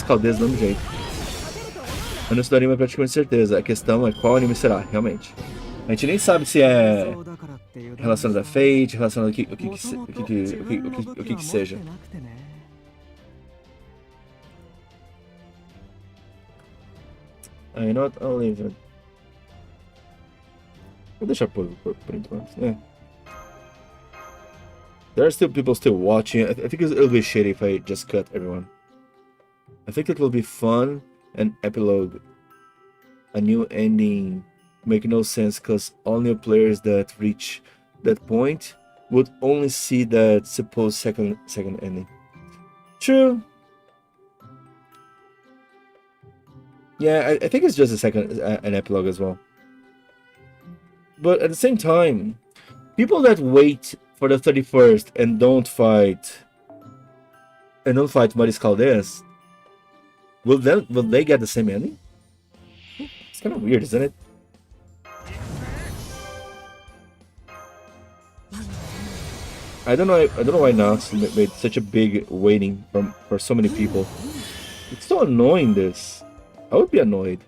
Caldez do mesmo jeito. Anúncio do anime é praticamente certeza. A questão é qual anime será, realmente. A gente nem sabe se é relacionado a Fate, relacionado o que seja. You know what? I'll leave it. Vou deixar por enquanto. Yeah. There are still people still watching. I think it'll be shitty if I just cut everyone. I think it will be fun and epilogue. A new ending make no sense because all new players that reach that point would only see that supposed second ending. True. Yeah, I think it's just an epilogue as well. But at the same time, people that wait for the 31st and don't fight Maris Caldez, will they get the same ending? It's kind of weird, isn't it? I don't know why Nax made such a big waiting for so many people. It's so annoying, this. I would be annoyed.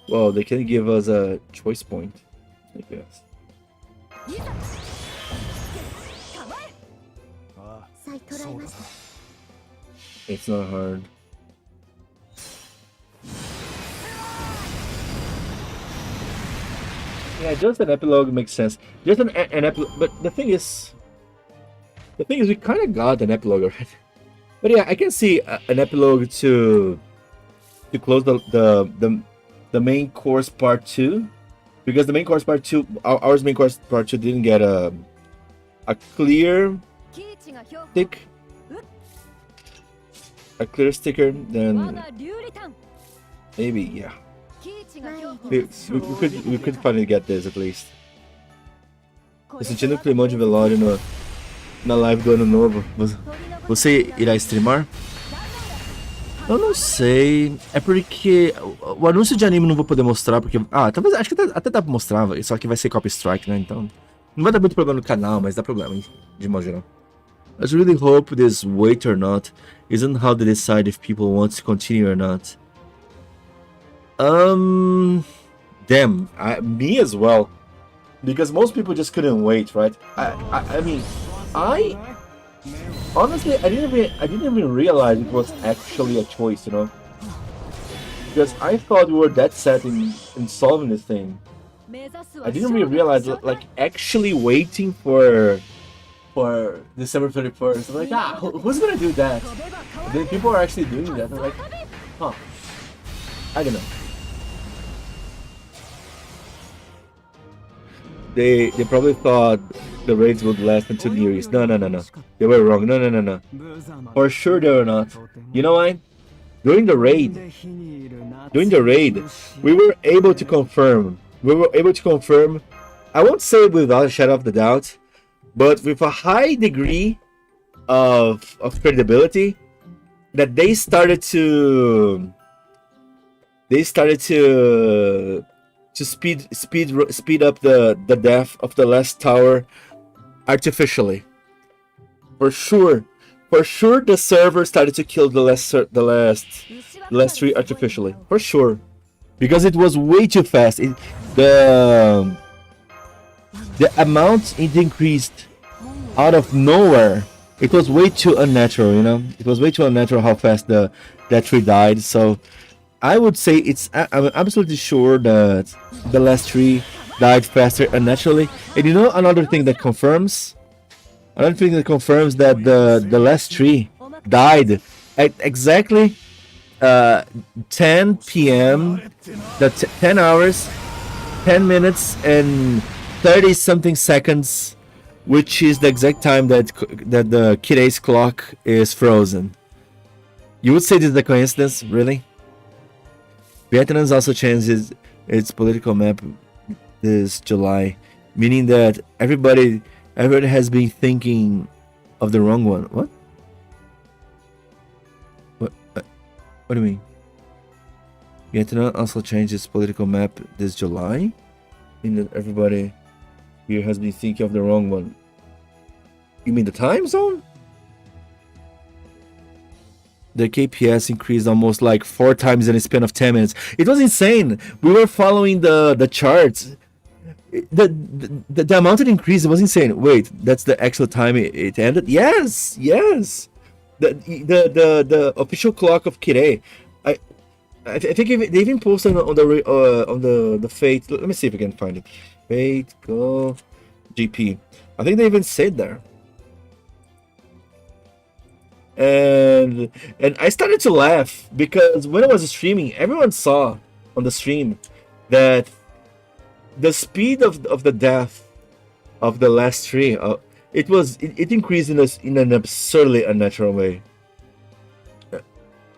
Well, they can give us a choice point, I guess. It's not hard. Yeah, just an epilogue makes sense. Just an epilogue, but the thing is, we kind of got an epilogue already. But yeah, I can see an epilogue to close the main course part 2, because the main course part 2, ours main course part 2 didn't get a clear sticker. Then maybe, yeah, we could finally get this at least. Tô sentindo o climão de velório na live do ano novo. Você irá streamar? Eu não sei. É porque o anúncio de anime não vou poder mostrar, porque... talvez... Acho que até dá pra mostrar, só que vai ser copy strike, né? Então... Não vai dar muito problema no canal, mas dá problema, de modo geral. I just really hope this wait or not isn't how they decide if people want to continue or not. Them, me as well, because most people just couldn't wait, right? I mean, I honestly I didn't even realize it was actually a choice, you know, because I thought we were that set in solving this thing. I didn't really realize like actually waiting for December 31st. I'm like, who's gonna do that? And then people are actually doing that. I'm like, huh, I don't know. They probably thought the raids would last until New Year's. No. They were wrong. No. For sure they were not. You know why? During the raid, we were able to confirm. I won't say without a shadow of the doubt, but with a high degree of credibility, that they started to speed up the death of the last tower artificially. For sure, the server started to kill the last three artificially. For sure, because it was way too fast. The amount it increased out of nowhere. It was way too unnatural, you know. It was way too unnatural how fast that tree died. So I would say I'm absolutely sure that the last tree died faster unnaturally. And you know another thing that confirms that the last tree died at exactly 10 p.m. the 10 hours, 10 minutes and 30 something seconds, which is the exact time that the Kirei's clock is frozen. You would say this is a coincidence, really? Vietnam also changes its political map this July, meaning that everybody has been thinking of the wrong one. What? What do you mean? Vietnam also changed its political map this July, meaning that everybody here has been thinking of the wrong one. You mean the time zone? The KPS increased almost like 4 times in a span of 10 minutes. It was insane. We were following the charts. The amount it increased was insane. Wait, that's the actual time it ended? Yes. The official clock of Kirei. I think they even posted on the Fate. Let me see if I can find it. Fate Go GP. I think they even said there. And I started to laugh because when I was streaming, everyone saw on the stream that the speed of the death of the last tree, it increased in an absurdly unnatural way.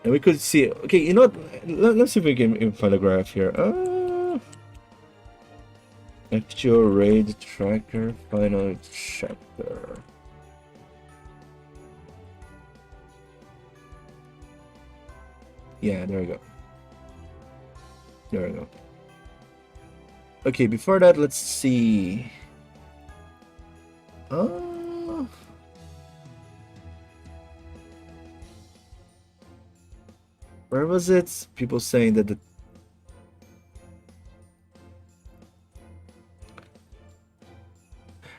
And we could see. Okay, you know what? Let's see if we can even find a graph here. FGO raid tracker final chapter. Yeah, there we go. Okay, before that, let's see. Where was it? People saying that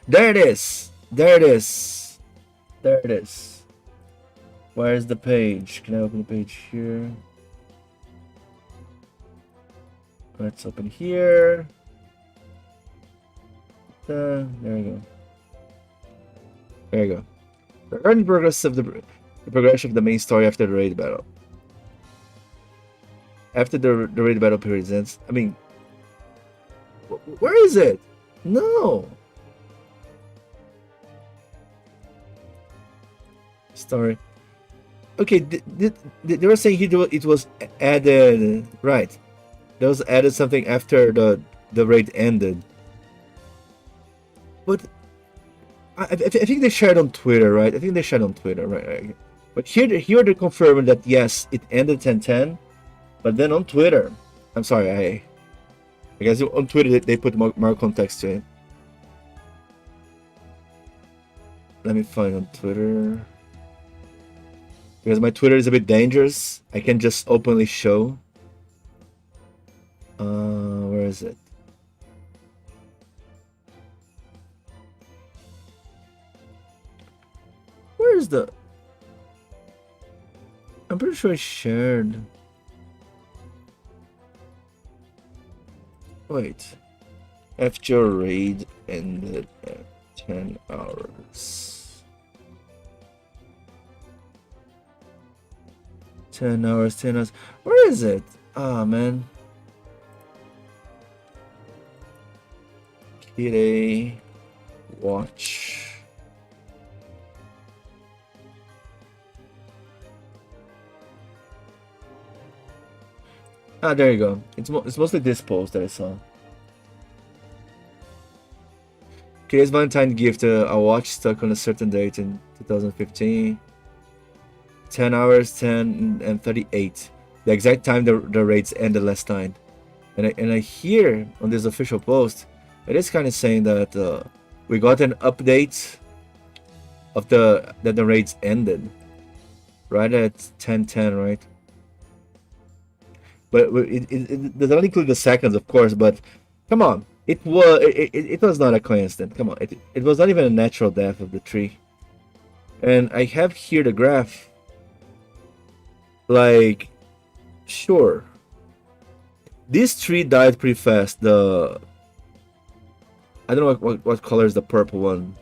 There it is. Where's the page? Can I open the page here? Let's open here. There we go. Regarding the progression of the main story after the raid battle. After the raid battle period ends. I mean, where is it? No. Story. Okay, they were saying it was added, right? There was added something after the raid ended. But I think they shared on Twitter, right? Right? But here they're confirming that yes, it ended 10:10. But then on Twitter, I'm sorry, I guess on Twitter they put more context to it. Let me find on Twitter. Because my Twitter is a bit dangerous. I can just openly show. Where is it? Where is the... I'm pretty sure I shared... Wait. FGO raid ended at 10 hours. 10 hours, 10 hours. Where is it? Ah, man. Kide watch. Ah, there you go. It's mostly this post that I saw. Kide's Valentine gift, a watch stuck on a certain date in 2015. 10 hours, 10 and 38. The exact time the raids ended last time. And I hear on this official post, it is kind of saying that we got an update of that the raids ended. Right at 10:10, right? But it does not include the seconds, of course. But come on, it was not a coincidence. Come on, it was not even a natural death of the tree. And I have here the graph. Like, sure, this tree died pretty fast. I don't know what color is the purple one,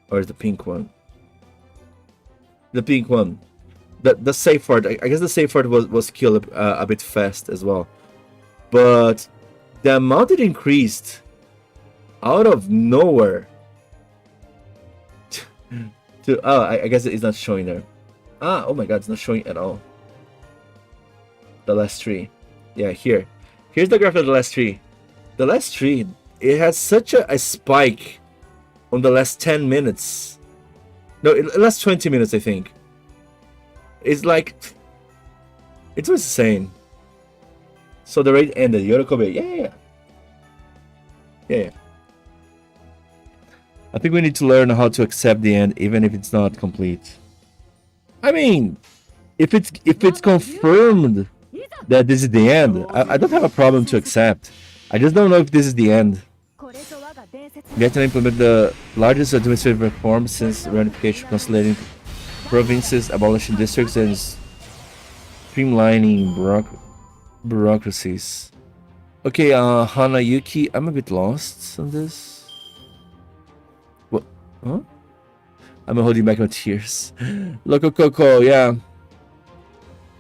or is the pink one? The pink one. The Safeguard, I guess the Safeguard was killed a bit fast as well, but the amount it increased out of nowhere to I guess it's not showing there. Oh my god, it's not showing at all. The last tree, yeah, here's the graph of the last tree. The last tree, it has such a spike on the last 10 minutes. No, it last 20 minutes, I think. It's like, it was insane. So the raid ended. Yorokobe, yeah. I think we need to learn how to accept the end, even if it's not complete. I mean, if it's confirmed that this is the end, I don't have a problem to accept. I just don't know if this is the end. Vietnam implemented the largest administrative reform since reunification, consolidating provinces, abolishing districts, and streamlining bureaucracies. Okay, Hanayuki, I'm a bit lost on this. What? Huh? I'm holding back my tears. Loco Coco, yeah.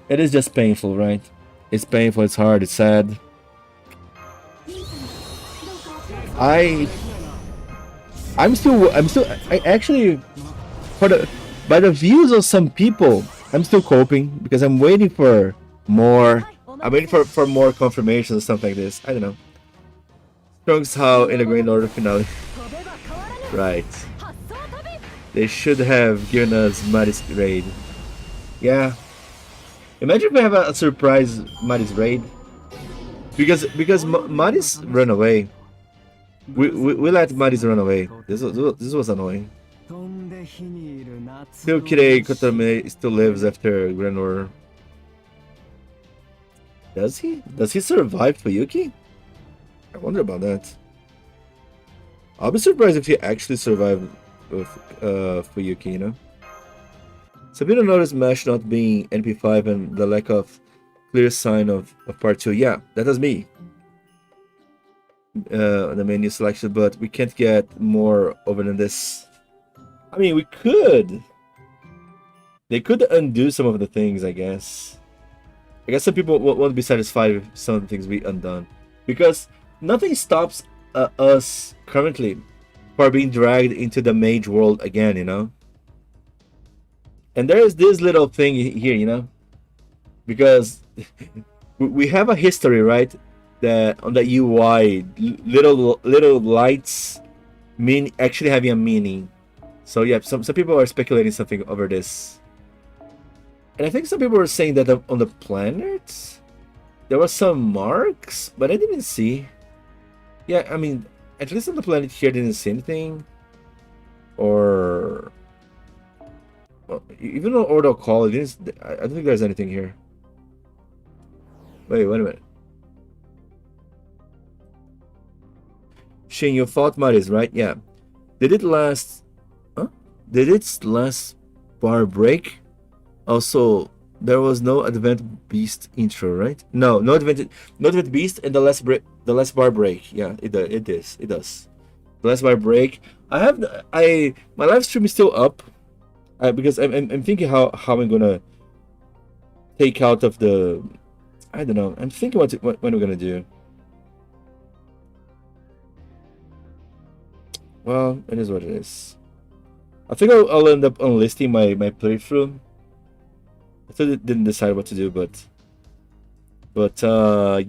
It is just painful, right? It's painful, it's hard, it's sad. I actually, by the views of some people, I'm still coping because I'm waiting for more. I'm waiting for more confirmations or something like this. I don't know. Strong's how in the Grand Order finale. Right. They should have given us Maris raid. Yeah. Imagine if we have a surprise Maris raid. Because Maris run away. We let Maris run away. This was annoying. Still Kirei Kotame still lives after Grand Order. Does he? Does he survive Fuyuki? I wonder about that. I'll be surprised if he actually survived Fuyuki, you know? Sabino noticed Mesh not being NP5 and the lack of clear sign of part 2. Yeah, that was me. The menu selection, but we can't get more over than this. I mean, we could. They could undo some of the things, I guess. I guess some people won't be satisfied with some of the things we undone. Because nothing stops us currently from being dragged into the mage world again, you know? And there is this little thing here, you know? Because we have a history, right? That on the UI, little lights actually having a meaning. So yeah, some people are speculating something over this. And I think some people were saying that on the planet there were some marks, but I didn't see. Yeah, I mean, at least on the planet here, I didn't see anything. or well, even though Ordo Call, it is. I don't think there's anything here. Wait a minute. Shin, you fought Maris, right? Yeah. Did it last? Huh? Did its last bar break? Also, there was no Advent Beast intro, right? No Advent Beast, and the last bar break. Yeah, it does. The last bar break. My live stream is still up, because I'm thinking how I'm gonna take out of the. I don't know. I'm thinking what we're gonna do. Well, it is what it is. I think I'll end up unlisting my playthrough. I still didn't decide what to do, but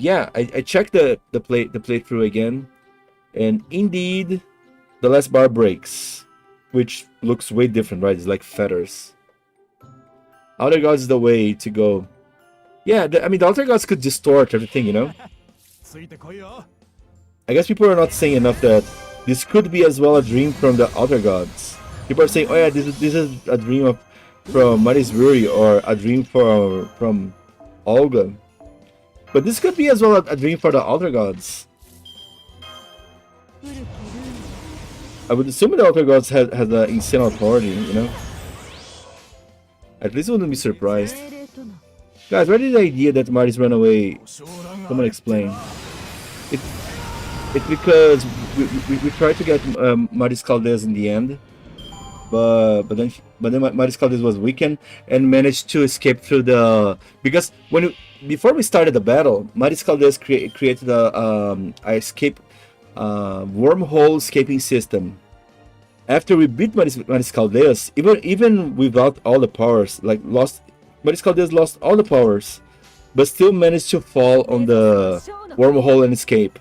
yeah, I checked the playthrough again, and indeed, the last bar breaks, which looks way different, right? It's like feathers. Outer Gods is the way to go. Yeah, I mean, the Outer Gods could distort everything, you know? I guess people are not saying enough that this could be as well a dream from the Outer Gods. People are saying, oh yeah, this is a dream from Maris Brewery, or a dream from Olga. But this could be as well a dream for the Outer Gods. I would assume the Outer Gods had the insane authority, you know? At least I wouldn't be surprised. Guys, where did the idea that Maris ran away? Someone explain. It's because we tried to get Maris Caldes in the end, but then Maris Caldes was weakened and managed to escape through the, because before we started the battle, Maris Caldes created a escape wormhole escaping system. After we beat Maris Caldes, even without all the powers, Maris Caldes lost all the powers, but still managed to fall on the wormhole and escape.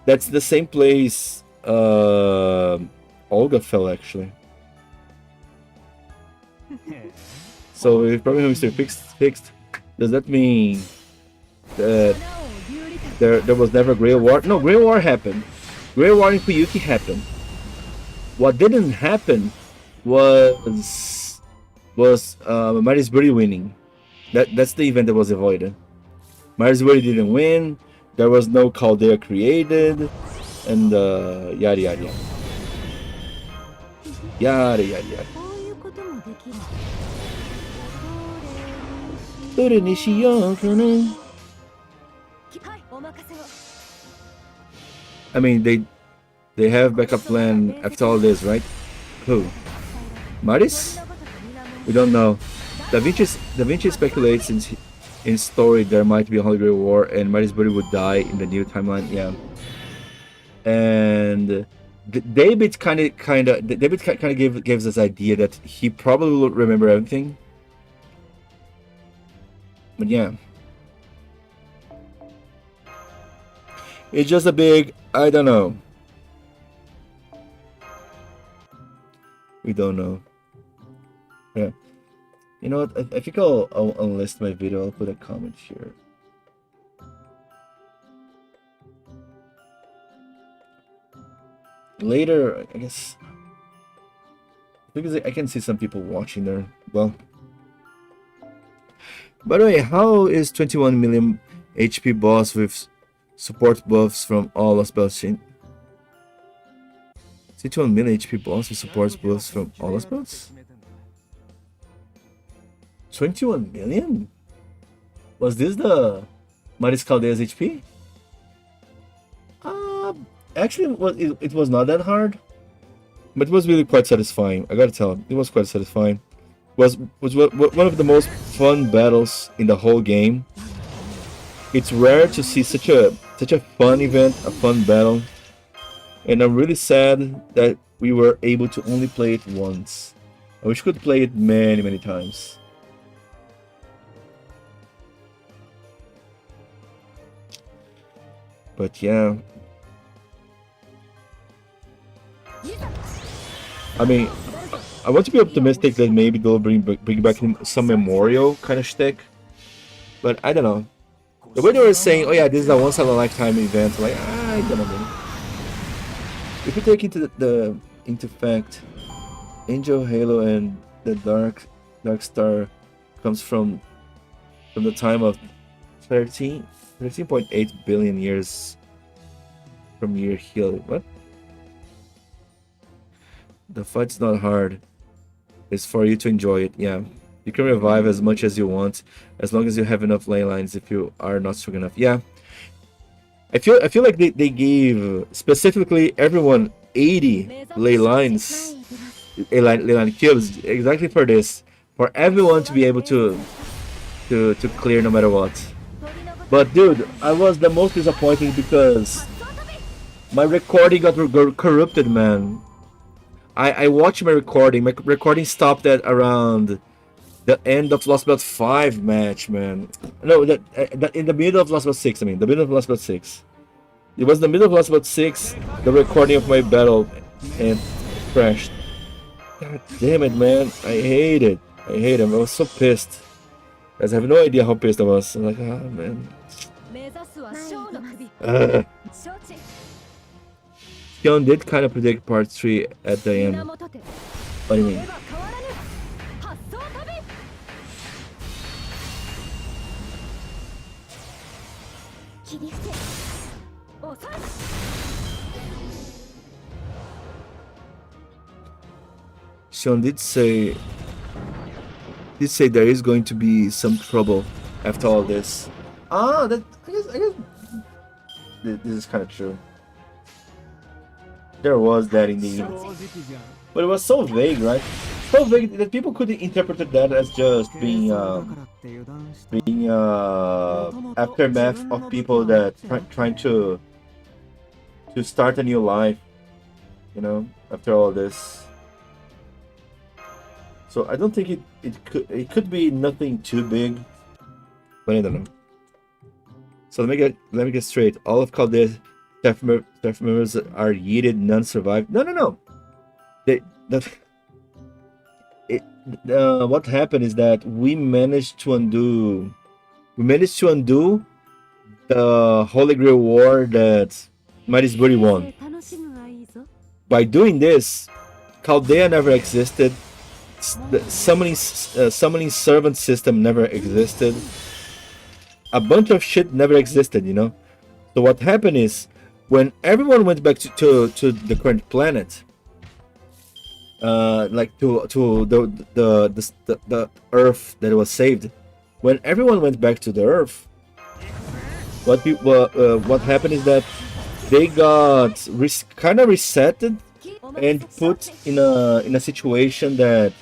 That's the same place Olga fell, actually. So if problem is fixed, does that mean that there was never Grey War? No, Grey War happened. Grey War in Piyuki happened. What didn't happen was Maris Brewery winning. That's the event that was avoided. Maris Brewery didn't win. There was no Caldea created, and yada yada yada yada yada. I mean, they have backup plan after all this, right? Who? Maris? We don't know. Da Vinci speculates in story there might be a Holy Grail War and Maris Brewery would die in the new timeline. Yeah. And David kind of gives us idea that he probably will remember everything. But yeah, it's just a big I don't know. We don't know. Yeah. You know what? I think I'll unlist my video. I'll put a comment here. Later, I guess. Because I can see some people watching there. Well. By the way, how is 21 million HP boss with support buffs from all Lostbelt Shin? 21 million HP boss with support buffs from all Lostbelts? 21 million? Was this the Maris Caldea's HP? Actually, it was not that hard, but it was really quite satisfying. I gotta tell, it was quite satisfying. Was one of the most fun battles in the whole game. It's rare to see such a fun event, a fun battle, and I'm really sad that we were able to only play it once. I wish we could play it many times. But yeah, I mean, I want to be optimistic that maybe they'll bring back some memorial kind of shtick, but I don't know. The way they were saying, oh yeah, this is a once in a lifetime event, like I don't know. If you take into fact Angel, Halo, and the Dark Star comes from the time of 13.8 billion years from year heal. What? The fight's not hard. It's for you to enjoy it. Yeah, you can revive as much as you want, as long as you have enough ley lines. If you are not strong enough, yeah. I feel like they gave specifically everyone 80 ley lines, ley line cubes, exactly for this, for everyone to be able to clear no matter what. But dude, I was the most disappointed because my recording got corrupted, man. I watched my recording. My recording stopped at around the end of Lostbelt 5 match, man. No, that in the middle of Lostbelt 6. I mean, the middle of Lostbelt 6. It was the middle of Lostbelt 6. The recording of my battle and crashed. God damn it, man! I hate it. I hate him. I was so pissed. Guys, I have no idea how pissed I was. I'm like, ah, man. Hyun did kind of predict part 3 at the end. What do you mean? Sean did say there is going to be some trouble after all this. Ah, that I guess this is kind of true. There was that indeed, but it was so vague, right? So vague that people could interpret that as just being aftermath of people that trying to start a new life, you know, after all this. So I don't think it could be nothing too big, but I don't know. So let me get straight. All of Caldea's staff members are yeeted, none survived. No. What happened is that we managed to undo the Holy Grail War that Mighty's Booty won. By doing this, Chaldea never existed. The summoning servant system never existed. A bunch of shit never existed, you know. So what happened is, when everyone went back to the current planet, like to the Earth that was saved, when everyone went back to the Earth, what happened is that they got kind of resetted and put in a situation that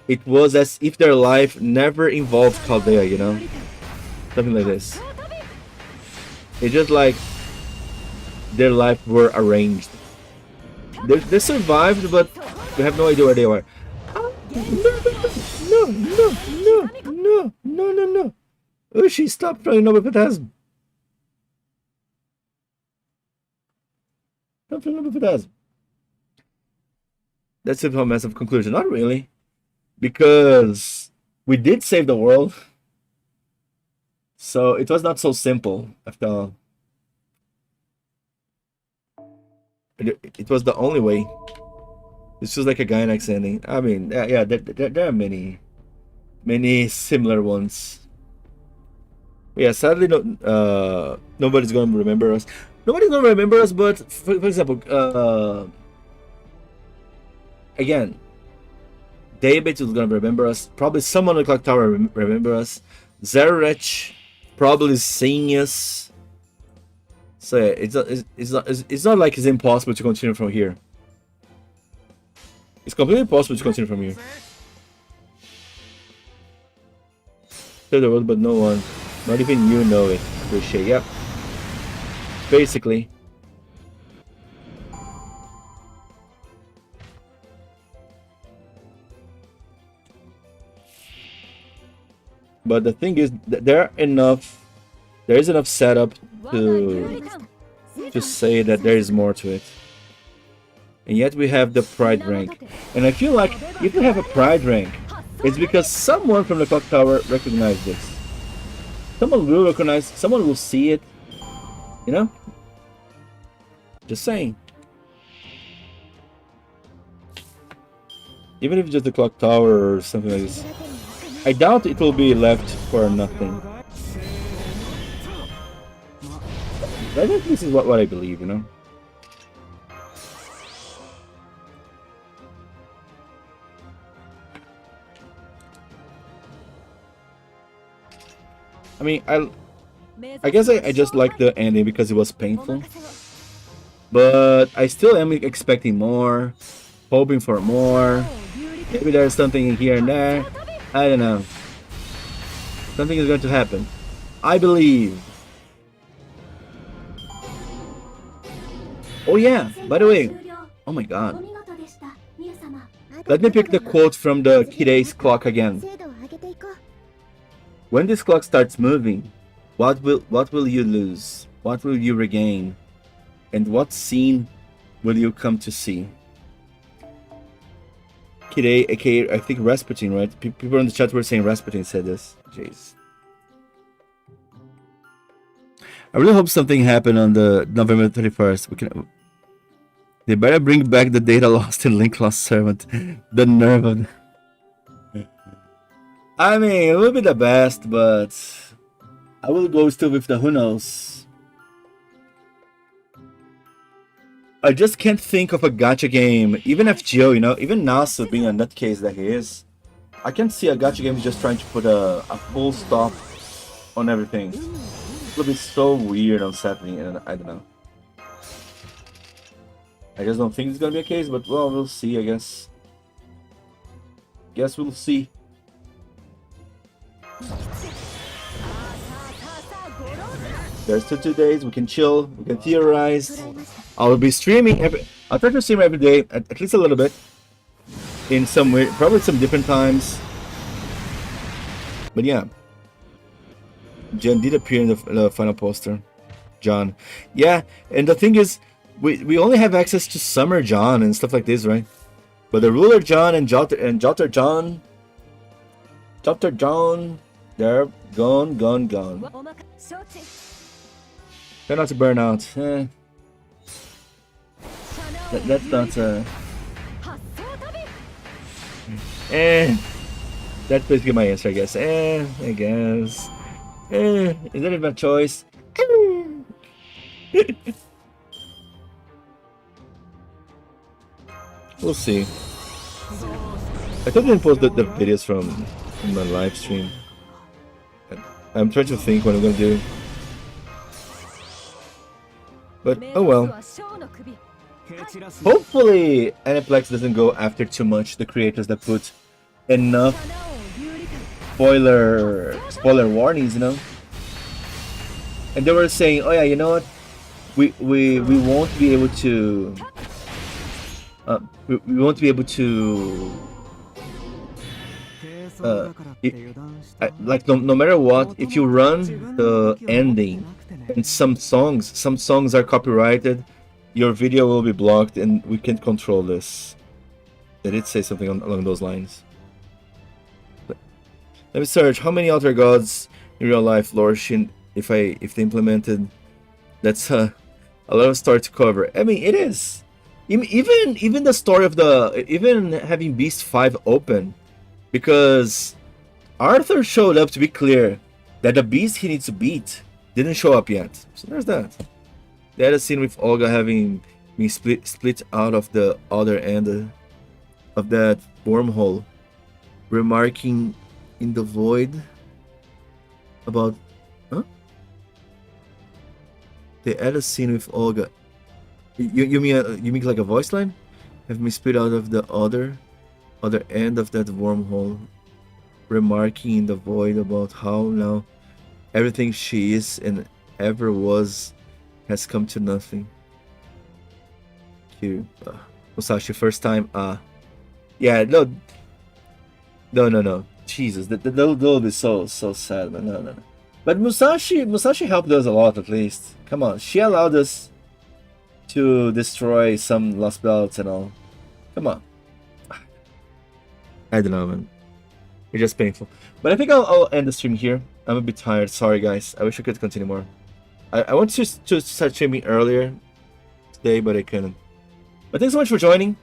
it was as if their life never involved Chaldea, you know, something like this. It's just like their life were arranged. They survived, but we have no idea where they were. No. Oh, she stopped trying Nobel Phantasm. Stop trying Nobel Phantasm. That's a massive conclusion. Not really. Because we did save the world. So it was not so simple after all. It was the only way. This was like a Gynax ending. I mean, yeah, there are many similar ones. Yeah, sadly, nobody's gonna remember us. Nobody's gonna remember us, but for example, again, David is gonna remember us. Probably someone on the Clock Tower remember us. Zerech probably seeing us. So yeah, it's not like it's impossible to continue from here. It's completely possible to continue from here. Save the world, but no one, not even you, know it. Appreciate, yep. Basically. But the thing is, there is enough setup to say that there is more to it. And yet we have the pride rank. And I feel like if we have a pride rank, it's because someone from the Clock Tower recognized this. Someone will recognize, someone will see it. You know? Just saying. Even if it's just the clock tower or something like this. I doubt it will be left for nothing. I think this is what I believe, you know? I mean, I guess I just like the ending because it was painful. But I still am expecting more, hoping for more. Maybe there's something in here and there. I don't know. Something is going to happen. I believe. Oh yeah, by the way. Oh my god. Let me pick the quote from the Kirei's clock again. When this clock starts moving, what will you lose? What will you regain? And what scene will you come to see? Kirei, aka I think Rasputin, right? People in the chat were saying Rasputin said this. Jeez. I really hope something happened on the November 31st. They better bring back the data lost in link lost servant. The nerve of I mean, it will be the best, but I will go still with the who knows. I just can't think of a gacha game, even FGO, you know, even Nasu being a nutcase that he is. I can't see a gacha game just trying to put a full stop on everything. It will be so weird, unsettling, and I don't know. I just don't think it's gonna be a case, but well, we'll see, I guess. Guess we'll see. There's 2 days, we can chill, we can theorize. I'll be streaming I'll try to stream every day, at least a little bit. In some way, probably some different times. But yeah. Jen did appear in the final poster. John. Yeah, and the thing is, we only have access to Summer John and stuff like this, right? But the Ruler John and Jotter John, they're gone. Try not to burn out. That's not that's basically my answer, I guess. I guess. Is that a choice? We'll see. I thought I didn't post the videos from my live stream. I'm trying to think what I'm gonna do. But oh well. Hopefully Aniplex doesn't go after too much the creators that put enough spoiler warnings, you know. And they were saying, oh yeah, you know what? We won't be able to we won't be able to like no matter what, if you run the ending and some songs are copyrighted, your video will be blocked and we can't control this. They did say something along those lines. Let me search how many alter gods in real life lore Shin if they implemented. That's a lot of story to cover. I mean, it is. Even the story of even having Beast 5 open, because Arthur showed up to be clear that the beast he needs to beat didn't show up yet. So there's that. They had a scene with Olga having been split out of the other end of that wormhole, remarking in the void about they had a scene with Olga. You mean like a voice line? Have me split out of the other end of that wormhole, remarking in the void about how now everything she is and ever was has come to nothing. Q. Musashi first time. Yeah, no. Jesus, that will be so sad, man. No. But Musashi helped us a lot, at least. Come on, she allowed us to destroy some lost belts and all. Come on. I don't know, man. It's just painful. But I think I'll end the stream here. I'm a bit tired. Sorry, guys. I wish I could continue more. I want to start streaming earlier today, but I couldn't. But thanks so much for joining.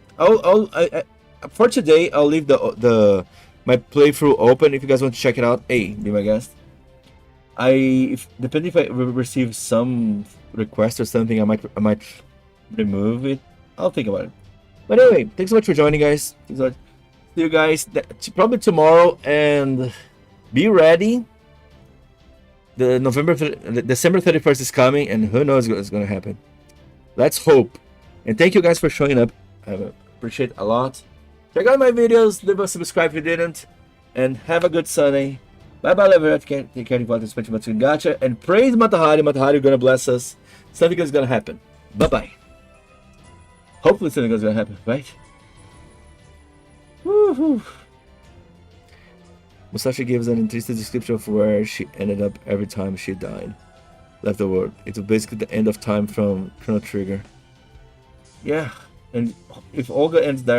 for today, I'll leave the my playthrough open if you guys want to check it out. Hey, be my guest. Depending if I receive some request or something, I might remove it. I'll think about it. But anyway, thanks so much for joining, guys. Thanks so much. See you guys probably tomorrow, and be ready. The December 31st is coming, and who knows what's gonna happen. Let's hope. And thank you guys for showing up. I appreciate it a lot. Check out my videos, leave a subscribe if you didn't, and have a good Sunday. Bye bye, everyone. Take care of you. Gotcha. And praise Matahari. Matahari gonna bless us. Something is gonna happen. Bye bye. Hopefully something is gonna happen, right? Woohoo. Musashi gives an interesting description of where she ended up every time she died. Left the world. It was basically the end of time from Chrono Trigger. Yeah, and if Olga ends there,